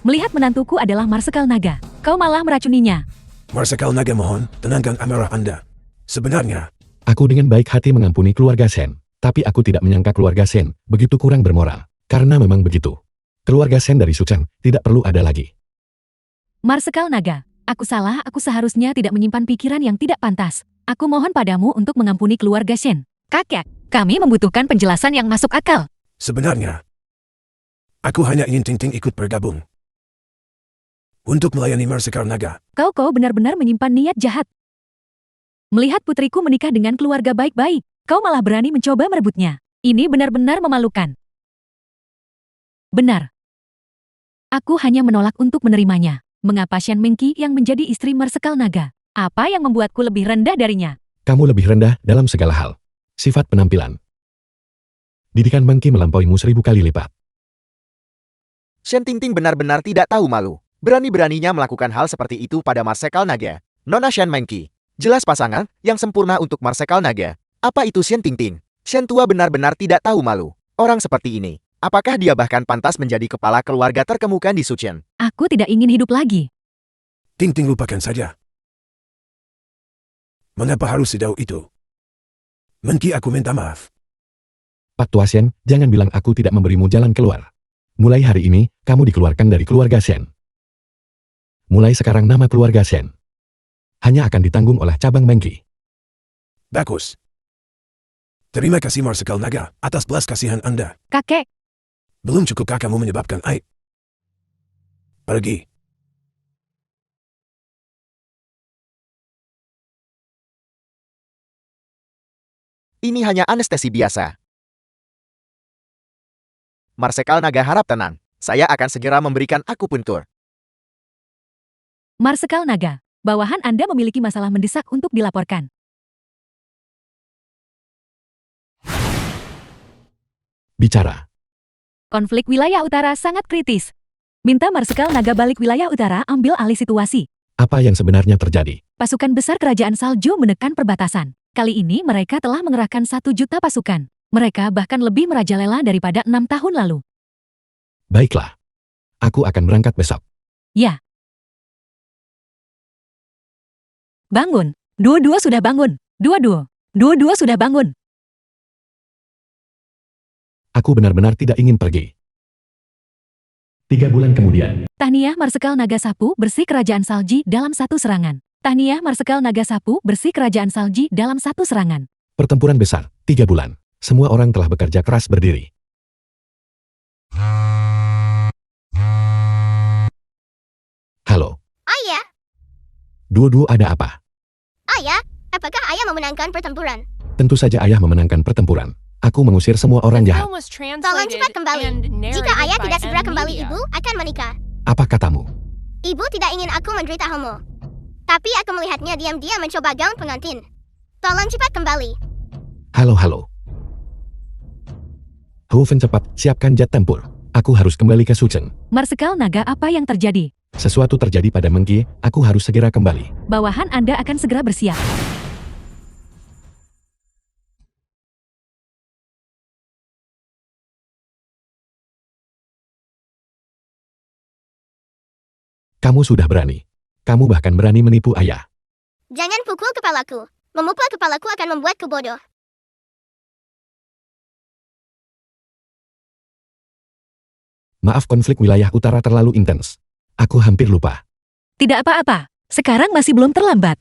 Melihat menantuku adalah Marsekal Naga, kau malah meracuninya. Marsekal Naga, mohon, tenangkan amarah Anda. Sebenarnya, Aku dengan baik hati mengampuni keluarga Shen. Tapi aku tidak menyangka keluarga Shen begitu kurang bermoral. Karena memang begitu. Keluarga Shen dari Suchan tidak perlu ada lagi. Marsekal Naga, aku salah, aku seharusnya tidak menyimpan pikiran yang tidak pantas. Aku mohon padamu untuk mengampuni keluarga Shen. Kakek, kami membutuhkan penjelasan yang masuk akal. sebenarnya, aku hanya ingin Ting Ting ikut bergabung. Untuk melayani Marsekal Naga. Kau benar-benar menyimpan niat jahat. Melihat putriku menikah dengan keluarga baik-baik, kau malah berani mencoba merebutnya. Ini benar-benar memalukan. Benar. Aku hanya menolak untuk menerimanya. Mengapa Shen Mengqi yang menjadi istri Marsekal Naga? Apa yang membuatku lebih rendah darinya? Kamu lebih rendah dalam segala hal. Sifat penampilan. Didikan Mengqi melampauimu 1000 kali lipat. Shen Tingting benar-benar tidak tahu malu. Berani-beraninya melakukan hal seperti itu pada Marsekal Naga. Nona Shen Mengqi. Jelas pasangan yang sempurna untuk Marsekal Naga. Apa itu Shen Tingting? Shen tua benar-benar tidak tahu malu. Orang seperti ini. Apakah dia bahkan pantas menjadi kepala keluarga terkemuka di Suchan? Aku tidak ingin hidup lagi. Ting Ting, lupakan saja. Mengapa harus sejauh itu? Mengqi, aku minta maaf. Pak Tua Shen, jangan bilang aku tidak memberimu jalan keluar. Mulai hari ini, kamu dikeluarkan dari keluarga Shen. Mulai sekarang nama keluarga Shen hanya akan ditanggung oleh cabang Mengqi. Bagus. Terima kasih Marsekal Naga atas belas kasihan Anda. Kakek, Belum cukupkah kamu menyebabkan aib? Pergi. Ini hanya anestesi biasa. Marsekal Naga harap tenang. Saya akan segera memberikan akupuntur. Marsekal Naga, bawahan Anda memiliki masalah mendesak untuk dilaporkan. Bicara. Konflik wilayah utara sangat kritis. Minta Marsekal Naga balik wilayah utara ambil alih situasi. Apa yang sebenarnya terjadi? Pasukan besar kerajaan salju menekan perbatasan. Kali ini mereka telah mengerahkan 1 juta pasukan. Mereka bahkan lebih merajalela daripada 6 tahun lalu. Baiklah. Aku akan berangkat besok. Ya. Bangun. Dua-dua sudah bangun. Dua-dua. Dua-dua sudah bangun. Aku benar-benar tidak ingin pergi. 3 bulan kemudian. Tahniah Marsekal Naga Sapu bersih kerajaan salji dalam 1 serangan. Tahniah Marsekal Naga Sapu bersih kerajaan salji dalam 1 serangan. Pertempuran besar, 3 bulan. Semua orang telah bekerja keras berdiri. Halo. Ayah, Dua-dua ada apa? ayah, apakah ayah memenangkan pertempuran? Tentu saja ayah memenangkan pertempuran. Aku mengusir semua orang The jahat. film was Tolong translated cepat kembali. and narrated Jika ayah by tidak segera M. kembali, Media. ibu akan menikah. Apa katamu? Ibu tidak ingin aku menderita homo. Tapi aku melihatnya diam-diam mencoba gaun pengantin. Tolong cepat kembali. Halo. Houfen cepat, siapkan jet tempur. Aku harus kembali ke Sucheng. Marsekal Naga, apa yang terjadi? Sesuatu terjadi pada Mengki, aku harus segera kembali. Bawahan Anda akan segera bersiap. Kamu sudah berani. Kamu bahkan berani menipu ayah. Jangan pukul kepalaku. Memukul kepalaku akan membuatku bodoh. Maaf, konflik wilayah utara terlalu intens. Aku hampir lupa. Tidak apa-apa. Sekarang masih belum terlambat.